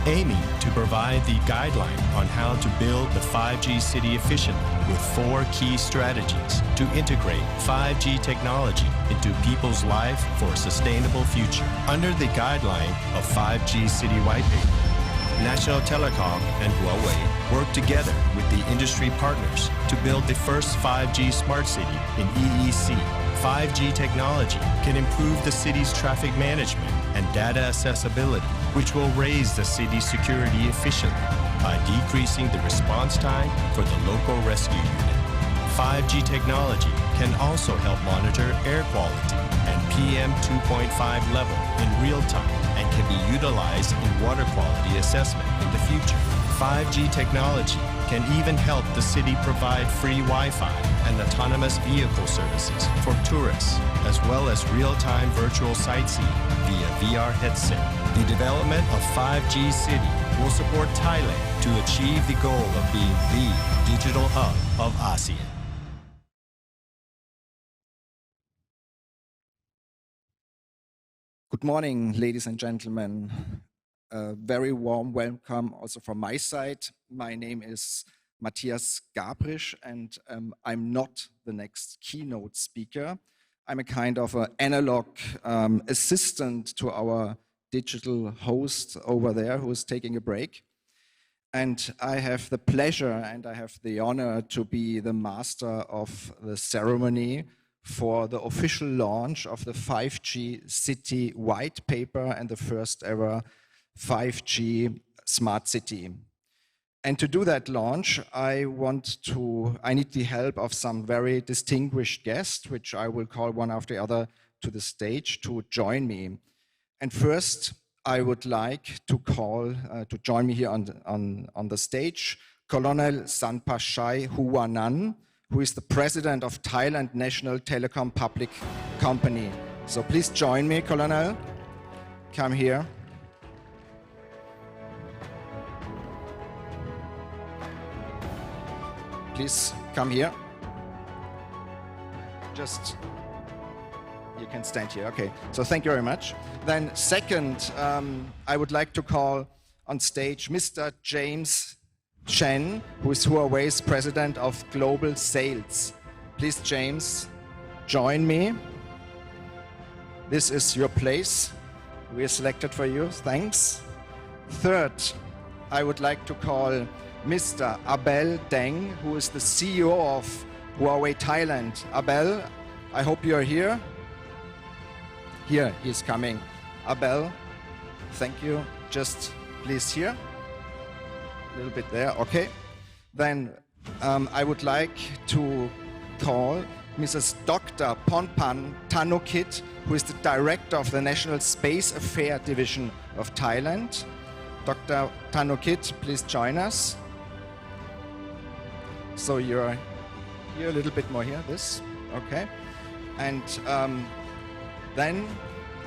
aiming to provide the guideline on how to build the 5G city efficiently with 4 key strategies to integrate 5G technology into people's life for a sustainable future. Under the guideline of 5G City White Paper, National Telecom and Huawei work together with the industry partners to build the first 5G smart city in EEC. 5G technology can improve the city's traffic management and data accessibility, which will raise the city's security efficiently by decreasing the response time for the local rescue unit. 5G technology can also help monitor air quality and PM 2.5 level in real time and can be utilized in water quality assessment in the future. 5G technology can even help the city provide free Wi-Fi and autonomous vehicle services for tourists, as well as real-time virtual sightseeing via VR headset. The development of 5G City will support Thailand to achieve the goal of being the digital hub of ASEAN. Good morning, ladies and gentlemen. A very warm welcome also from my side. My name is Matthias Gabrisch, and I'm not the next keynote speaker. I'm a kind of an analog assistant to our digital host over there who is taking a break. And I have the pleasure and I have the honor to be the master of the ceremony for the official launch of the 5G City White Paper and the first ever 5G Smart City. And to do that launch, I need the help of some very distinguished guests, which I will call one after the other to the stage to join me. And first, I would like to call, to join me here on the stage, Colonel Sanpashai Huwanan, who is the president of Thailand National Telecom Public Company. So please join me, Colonel. Come here. Please come here. Just, you can stand here. Okay, so thank you very much. Then second, I would like to call on stage Mr. James Chen, who is Huawei's president of global sales. Please, James, join me. This is your place. We are selected for you. Thanks. Third, I would like to call Mr. Abel Deng, who is the CEO of Huawei Thailand. Abel, I hope you're here. Here, he's coming. Abel, thank you. Just please here. A little bit there, okay. Then I would like to call Mrs. Dr. Ponpan Tanukit, who is the director of the National Space Affairs Division of Thailand. Dr. Tanukit, please join us. So you're here a little bit more here, this, okay. And then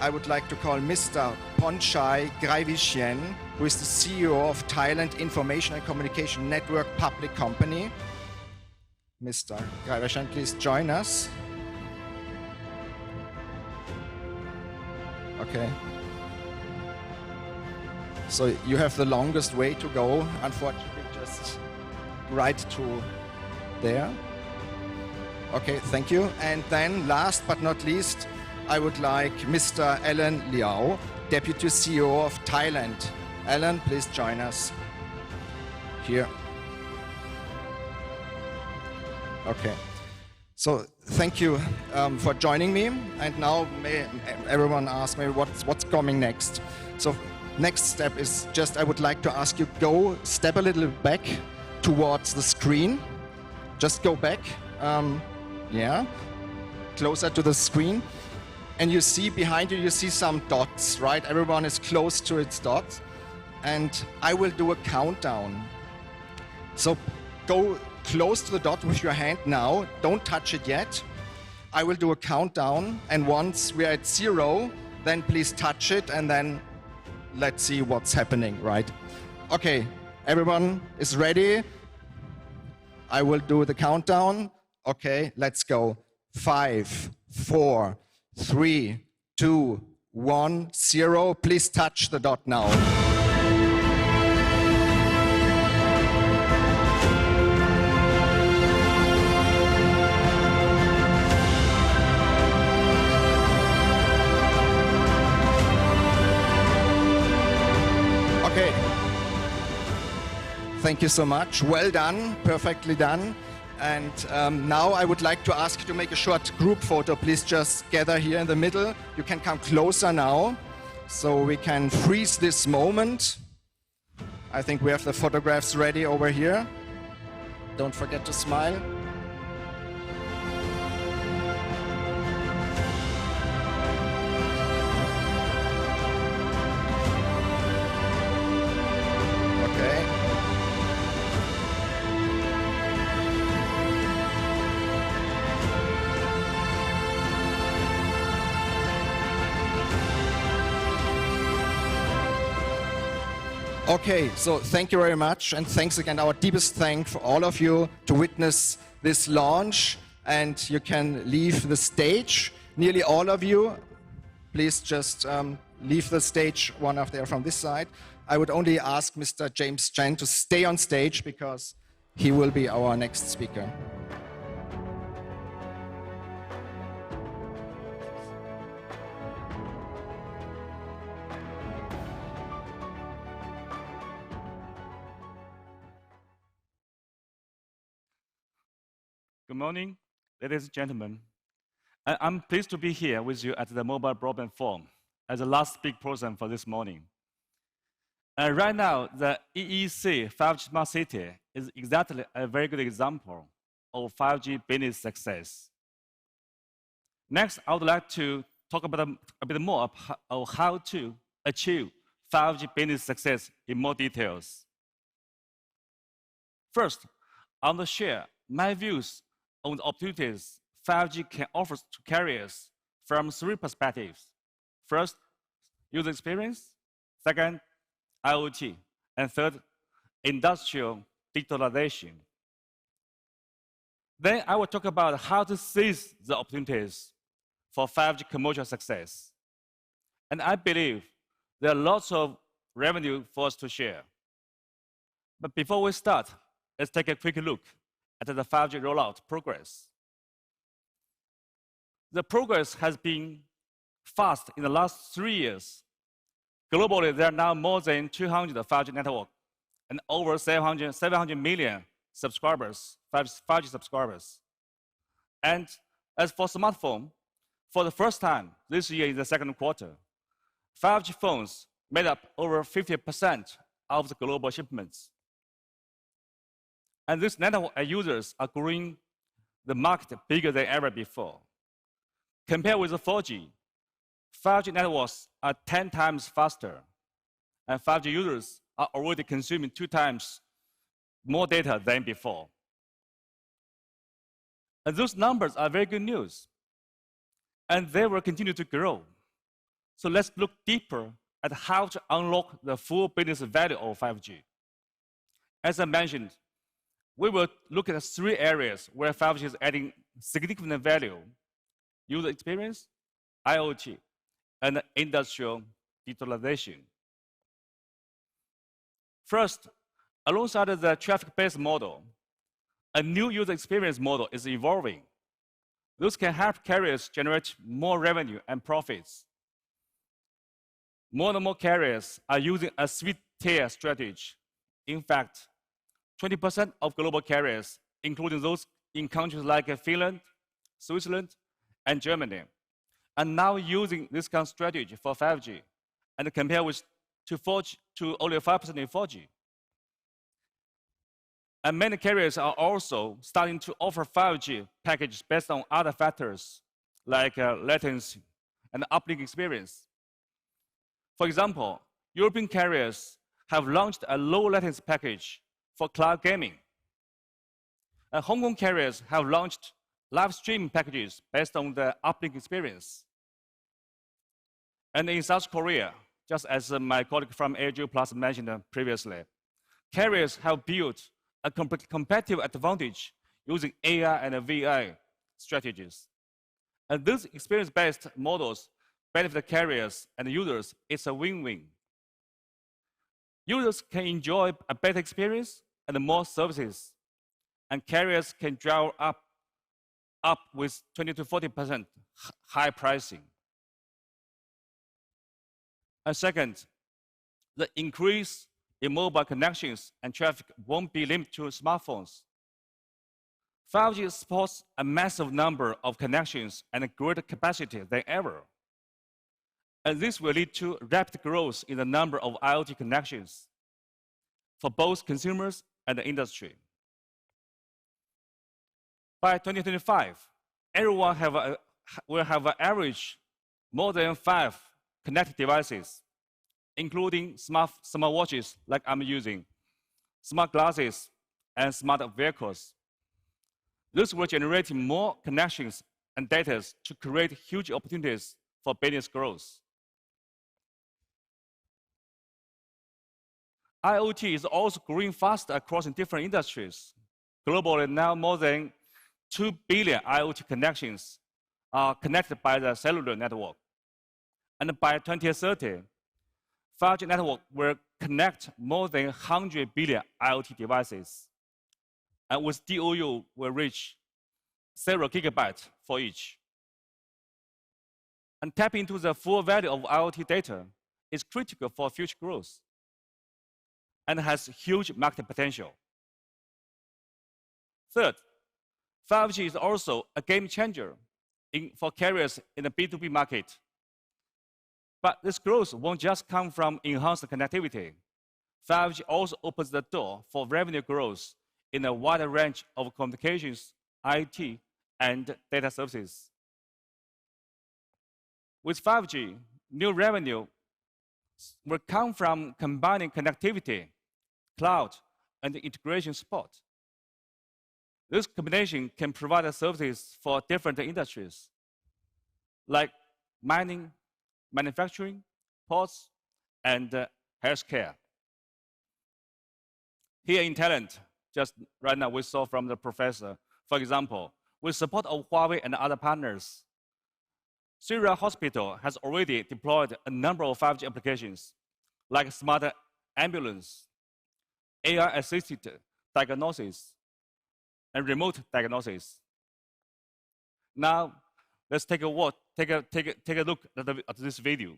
I would like to call Mr. Ponchai Graivishen, who is the CEO of Thailand Information and Communication Network Public Company. Mr. Graivishen, please join us. Okay. So you have the longest way to go, unfortunately, just right to there. Okay, thank you. And then last but not least, I would like Mr. Alan Liao, Deputy CEO of Thailand. Alan, please join us here. Okay. So thank you for joining me. And now may everyone ask me what's coming next. So next step is just I would like to ask you step a little back towards the screen. Just go back. Yeah. Closer to the screen. And you see behind you, you see some dots, right? Everyone is close to its dots. And I will do a countdown. So go close to the dot with your hand now. Don't touch it yet. I will do a countdown. And once we're at 0, then please touch it. And then let's see what's happening, right? Okay, everyone is ready. I will do the countdown. Okay, let's go. 5, 4, 3, 2, 1, 0. Please touch the dot now. Okay. Thank you so much. Well done, perfectly done. And now I would like to ask you to make a short group photo. Please just gather here in the middle. You can come closer now so we can freeze this moment. I think we have the photographs ready over here. Don't forget to smile. Okay. Okay, so thank you very much, and thanks again. Our deepest thanks for all of you to witness this launch, and you can leave the stage. Nearly all of you, please just leave the stage, one up there from this side. I would only ask Mr. James Chen to stay on stage because he will be our next speaker. Good morning, ladies and gentlemen. I'm pleased to be here with you at the Mobile Broadband Forum as the last big person for this morning. Right now, the EEC 5G Smart City is exactly a very good example of 5G business success. Next, I would like to talk about a bit more of how to achieve 5G business success in more details. First, I want to share my views on the opportunities 5G can offer to carriers from three perspectives. First, user experience. Second, IoT. And third, industrial digitalization. Then I will talk about how to seize the opportunities for 5G commercial success. And I believe there are lots of revenue for us to share. But before we start, let's take a quick look at the 5G rollout progress. The progress has been fast in the last 3 years. Globally, there are now more than 200 5G networks and over 700 million subscribers, 5G subscribers. And as for smartphone, for the first time this year in the second quarter, 5G phones made up over 50% of the global shipments. And these network users are growing the market bigger than ever before. Compared with the 4G, 5G networks are 10 times faster, and 5G users are already consuming 2 times more data than before. And those numbers are very good news, and they will continue to grow. So let's look deeper at how to unlock the full business value of 5G. As I mentioned, we will look at 3 areas where 5G is adding significant value: user experience, IoT, and industrial digitalization. First, alongside the traffic-based model, a new user experience model is evolving. Those can help carriers generate more revenue and profits. More and more carriers are using a suite-tier strategy. In fact, 20% of global carriers, including those in countries like Finland, Switzerland, and Germany, are now using this kind of strategy for 5G, and compare with to only 5% in 4G. And many carriers are also starting to offer 5G packages based on other factors like latency and uplink experience. For example, European carriers have launched a low latency package for cloud gaming. And Hong Kong carriers have launched live streaming packages based on the uplink experience. And in South Korea, just as my colleague from AirJu Plus mentioned previously, carriers have built a competitive advantage using AI and VI strategies. And these experience-based models benefit carriers and users. It's a win-win. Users can enjoy a better experience and more services, and carriers can drive up with 20 to 40% high pricing. And second, the increase in mobile connections and traffic won't be limited to smartphones. 5G supports a massive number of connections and a greater capacity than ever. And this will lead to rapid growth in the number of IoT connections for both consumers and the industry. By 2025, everyone will have an average more than 5 connected devices, including smart watches like I'm using, smart glasses, and smart vehicles. This will generate more connections and data to create huge opportunities for business growth. IoT is also growing fast across different industries. Globally, now more than 2 billion IoT connections are connected by the cellular network. And by 2030, 5G network will connect more than 100 billion IoT devices. And with DOU will reach 0 gigabytes for each. And tapping into the full value of IoT data is critical for future growth and has huge market potential. Third, 5G is also a game changer for carriers in the B2B market. But this growth won't just come from enhanced connectivity. 5G also opens the door for revenue growth in a wider range of communications, IT, and data services. With 5G, new revenue will come from combining connectivity, cloud, and integration support. This combination can provide services for different industries, like mining, manufacturing, ports, and healthcare. Here in Thailand, just right now we saw from the professor, for example, with support of Huawei and other partners, Syria Hospital has already deployed a number of 5G applications, like smart ambulance, AI-assisted diagnosis, and remote diagnosis. Now, let's take a look at this video.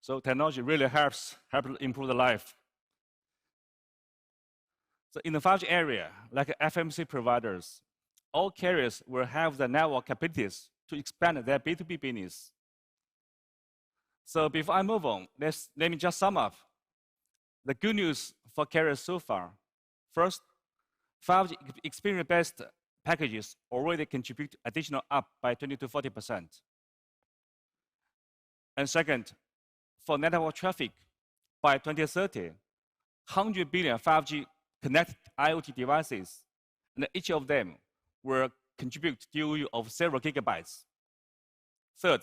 So technology really helps improve the life. So in the 5G area, like FMC providers, all carriers will have the network capabilities to expand their B2B business. So before I move on, let me just sum up the good news for carriers so far. First, 5G experience-based packages already contribute additional up by 20 to 40%. And second, for network traffic, by 2030, 100 billion 5G connected IoT devices, and each of them will contribute DOU of 0 gigabytes. Third,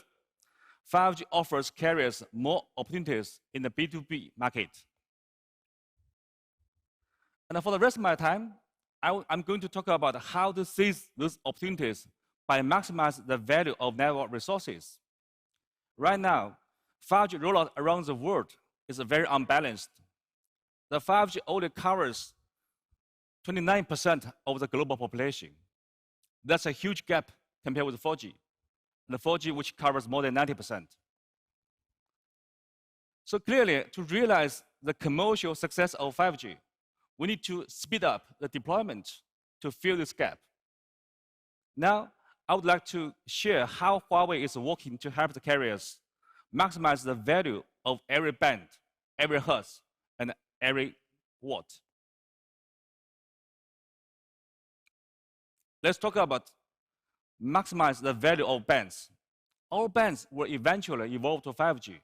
5G offers carriers more opportunities in the B2B market. And for the rest of my time, I'm going to talk about how to seize those opportunities by maximizing the value of network resources. Right now, 5G rollout around the world is very unbalanced. The 5G only covers 29% of the global population. That's a huge gap compared with 4G, and the 4G which covers more than 90%. So clearly, to realize the commercial success of 5G, we need to speed up the deployment to fill this gap. Now, I would like to share how Huawei is working to help the carriers maximize the value of every band every hertz and every watt. Let's talk about maximize the value of bands. All bands will eventually evolve to 5G.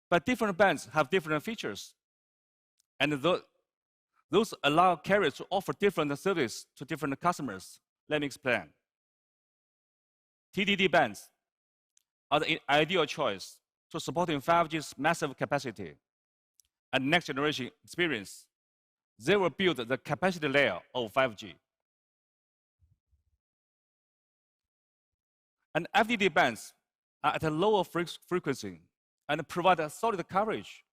But different bands have different features. And those allow carriers to offer different services to different customers. Let me explain. TDD bands are the ideal choice to supporting 5G's massive capacity and next generation experience. They will build the capacity layer of 5G. And FDD bands are at a lower frequency and provide a solid coverage.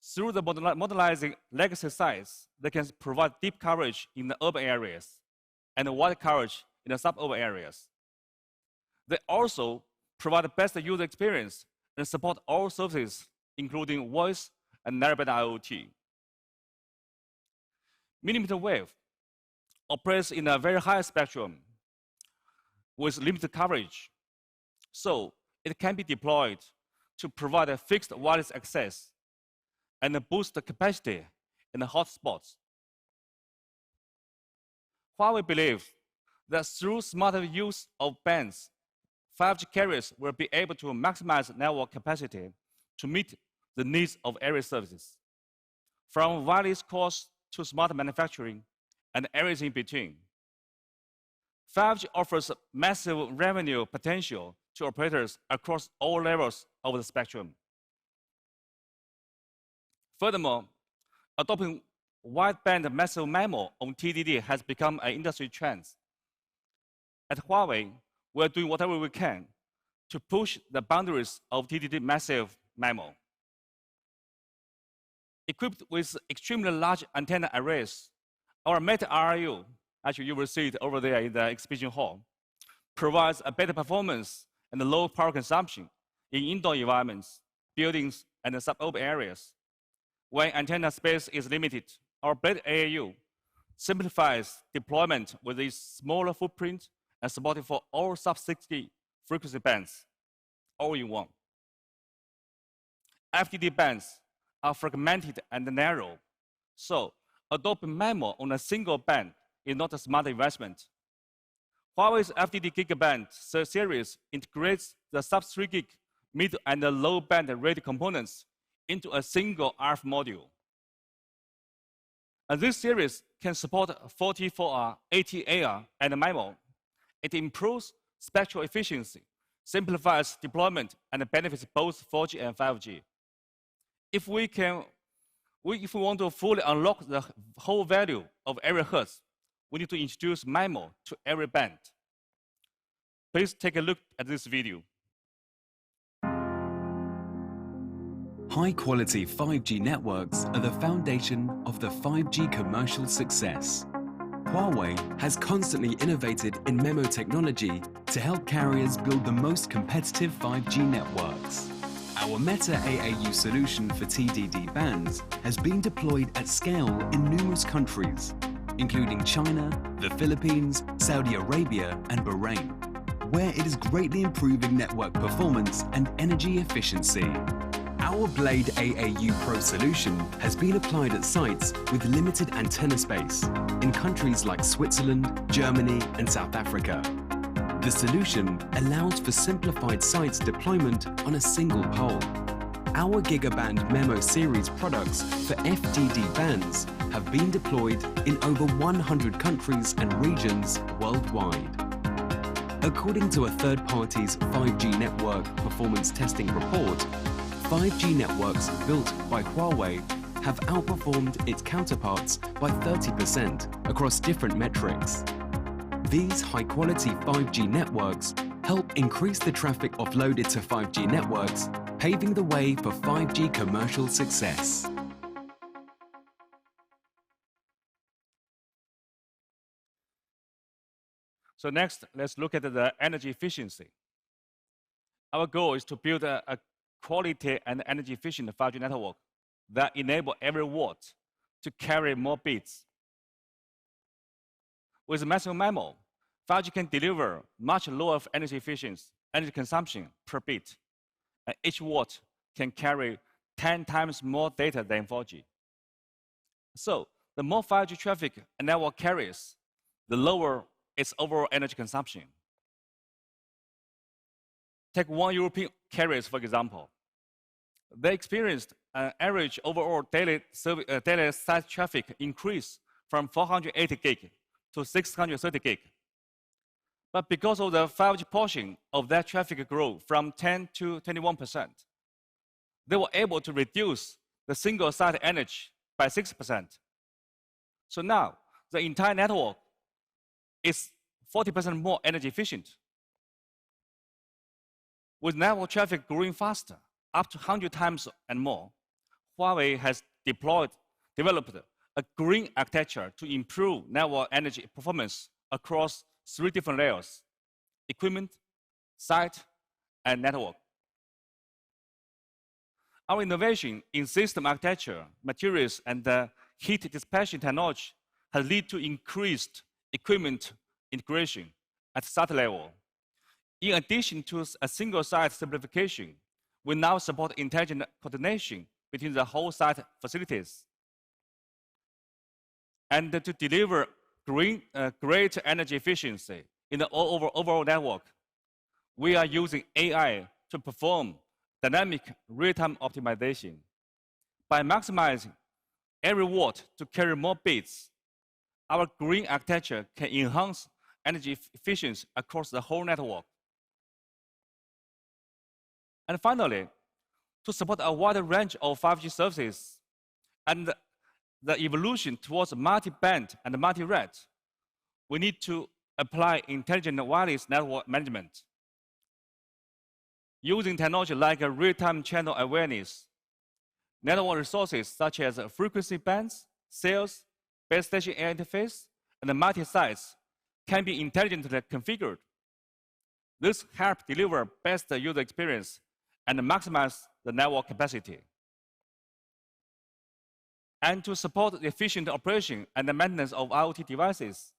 Through the modernizing legacy sites, they can provide deep coverage in the urban areas and wide coverage in the suburban areas. They also provide the best user experience and support all services, including voice and narrowband IoT. Millimeter wave operates in a very high spectrum with limited coverage, so it can be deployed to provide a fixed wireless access and boost the capacity in the hotspots. Huawei believes that through smarter use of bands, 5G carriers will be able to maximize network capacity to meet the needs of area services, from wireless cores to smart manufacturing and everything in between. 5G offers massive revenue potential to operators across all levels of the spectrum. Furthermore, adopting wideband massive MIMO on TDD has become an industry trend. At Huawei, we're doing whatever we can to push the boundaries of TDD massive MIMO. Equipped with extremely large antenna arrays, our Meta RRU, actually you will see it over there in the exhibition hall, provides a better performance and low power consumption in indoor environments, buildings, and suburban areas. When antenna space is limited, our Blade AAU simplifies deployment with a smaller footprint and supported for all sub-60 frequency bands, all in one. FDD bands are fragmented and narrow, so adopting MIMO on a single band is not a smart investment. Huawei's FDD Gigaband series integrates the sub-3 gig mid and low band radio components into a single RF module. And this series can support 44R, 80AR, and MIMO. It improves spectral efficiency, simplifies deployment, and benefits both 4G and 5G. If we want to fully unlock the whole value of every hertz, we need to introduce MIMO to every band. Please take a look at this video. High-quality 5G networks are the foundation of the 5G commercial success. Huawei has constantly innovated in MIMO technology to help carriers build the most competitive 5G networks. Our Meta AAU solution for TDD bands has been deployed at scale in numerous countries, including China, the Philippines, Saudi Arabia, and Bahrain, where it is greatly improving network performance and energy efficiency. Our Blade AAU Pro solution has been applied at sites with limited antenna space in countries like Switzerland, Germany, and South Africa. The solution allows for simplified sites deployment on a single pole. Our Gigaband MIMO series products for FDD bands have been deployed in over 100 countries and regions worldwide. According to a third party's 5G network performance testing report, 5G networks built by Huawei have outperformed its counterparts by 30% across different metrics. These high-quality 5G networks help increase the traffic offloaded to 5G networks, paving the way for 5G commercial success. So next, let's look at the energy efficiency. Our goal is to build a quality and energy efficient 5G network that enable every watt to carry more bits. With massive MIMO, 5G can deliver much lower energy efficiency, energy consumption per bit. And each watt can carry 10 times more data than 4G. So the more 5G traffic a network carries, the lower its overall energy consumption. Take one European carriers, for example. They experienced an average overall daily site traffic increase from 480 gig to 630 gig. But because of the 5G portion of that traffic grew from 10 to 21%, they were able to reduce the single site energy by 6%. So now the entire network is 40% more energy efficient. With network traffic growing faster, up to 100 times and more, Huawei has developed a green architecture to improve network energy performance across 3 different layers: equipment, site, and network. Our innovation in system architecture, materials, and heat dissipation technology has led to increased equipment integration at site level. In addition to a single site simplification, we now support intelligent coordination between the whole site facilities. And to deliver great energy efficiency in the overall network, we are using AI to perform dynamic real-time optimization. By maximizing every watt to carry more bits, our green architecture can enhance energy efficiency across the whole network. And finally, to support a wider range of 5G services and the evolution towards multi-band and multi-rate, we need to apply intelligent wireless network management. Using technology like real-time channel awareness, network resources such as frequency bands, cells, base station air interface, and multi-sites can be intelligently configured. This helps deliver best user experience and maximize the network capacity. And to support the efficient operation and the maintenance of IoT devices,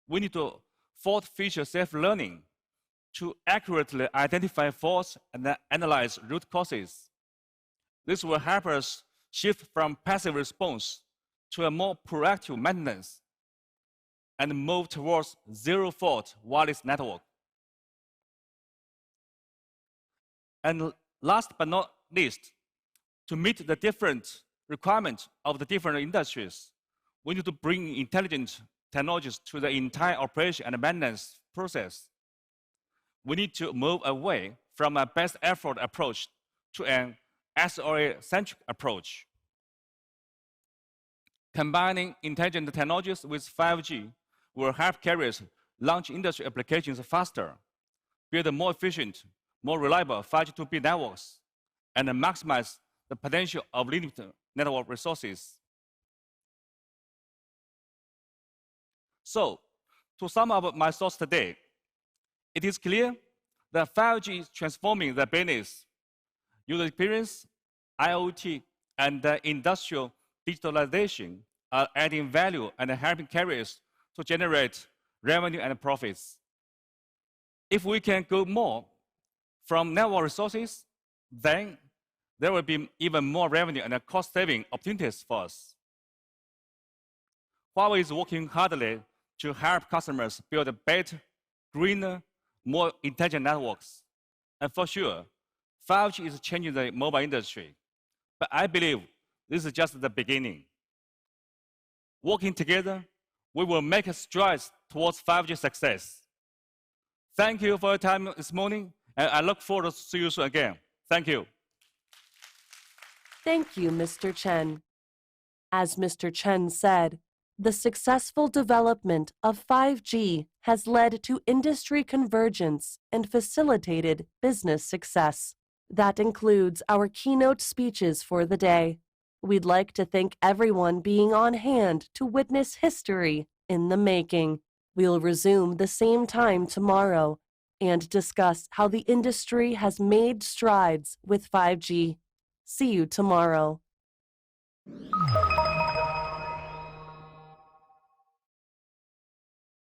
we need to fault-feature self-learning to accurately identify faults and analyze root causes. This will help us shift from passive response to a more proactive maintenance and move towards zero-fault wireless network. And last but not least, to meet the different requirements of the different industries, we need to bring intelligent technologies to the entire operation and maintenance process. We need to move away from a best effort approach to an SLA-centric approach. Combining intelligent technologies with 5G will help carriers launch industry applications faster, build more efficient, more reliable 5G 2B networks, and maximize the potential of limited network resources. So, to sum up my thoughts today, it is clear that 5G is transforming the business, user experience, IoT, and industrial digitalization are adding value and helping carriers to generate revenue and profits. If we can go more from network resources, then there will be even more revenue and cost-saving opportunities for us. Huawei is working hardly to help customers build better, greener, more intelligent networks. And for sure, 5G is changing the mobile industry. But I believe this is just the beginning. Working together, we will make strides towards 5G success. Thank you for your time this morning, and I look forward to see you soon again. Thank you. Thank you, Mr. Chen. As Mr. Chen said, the successful development of 5G has led to industry convergence and facilitated business success. That includes our keynote speeches for the day. We'd like to thank everyone being on hand to witness history in the making. We'll resume the same time tomorrow and discuss how the industry has made strides with 5G. See you tomorrow.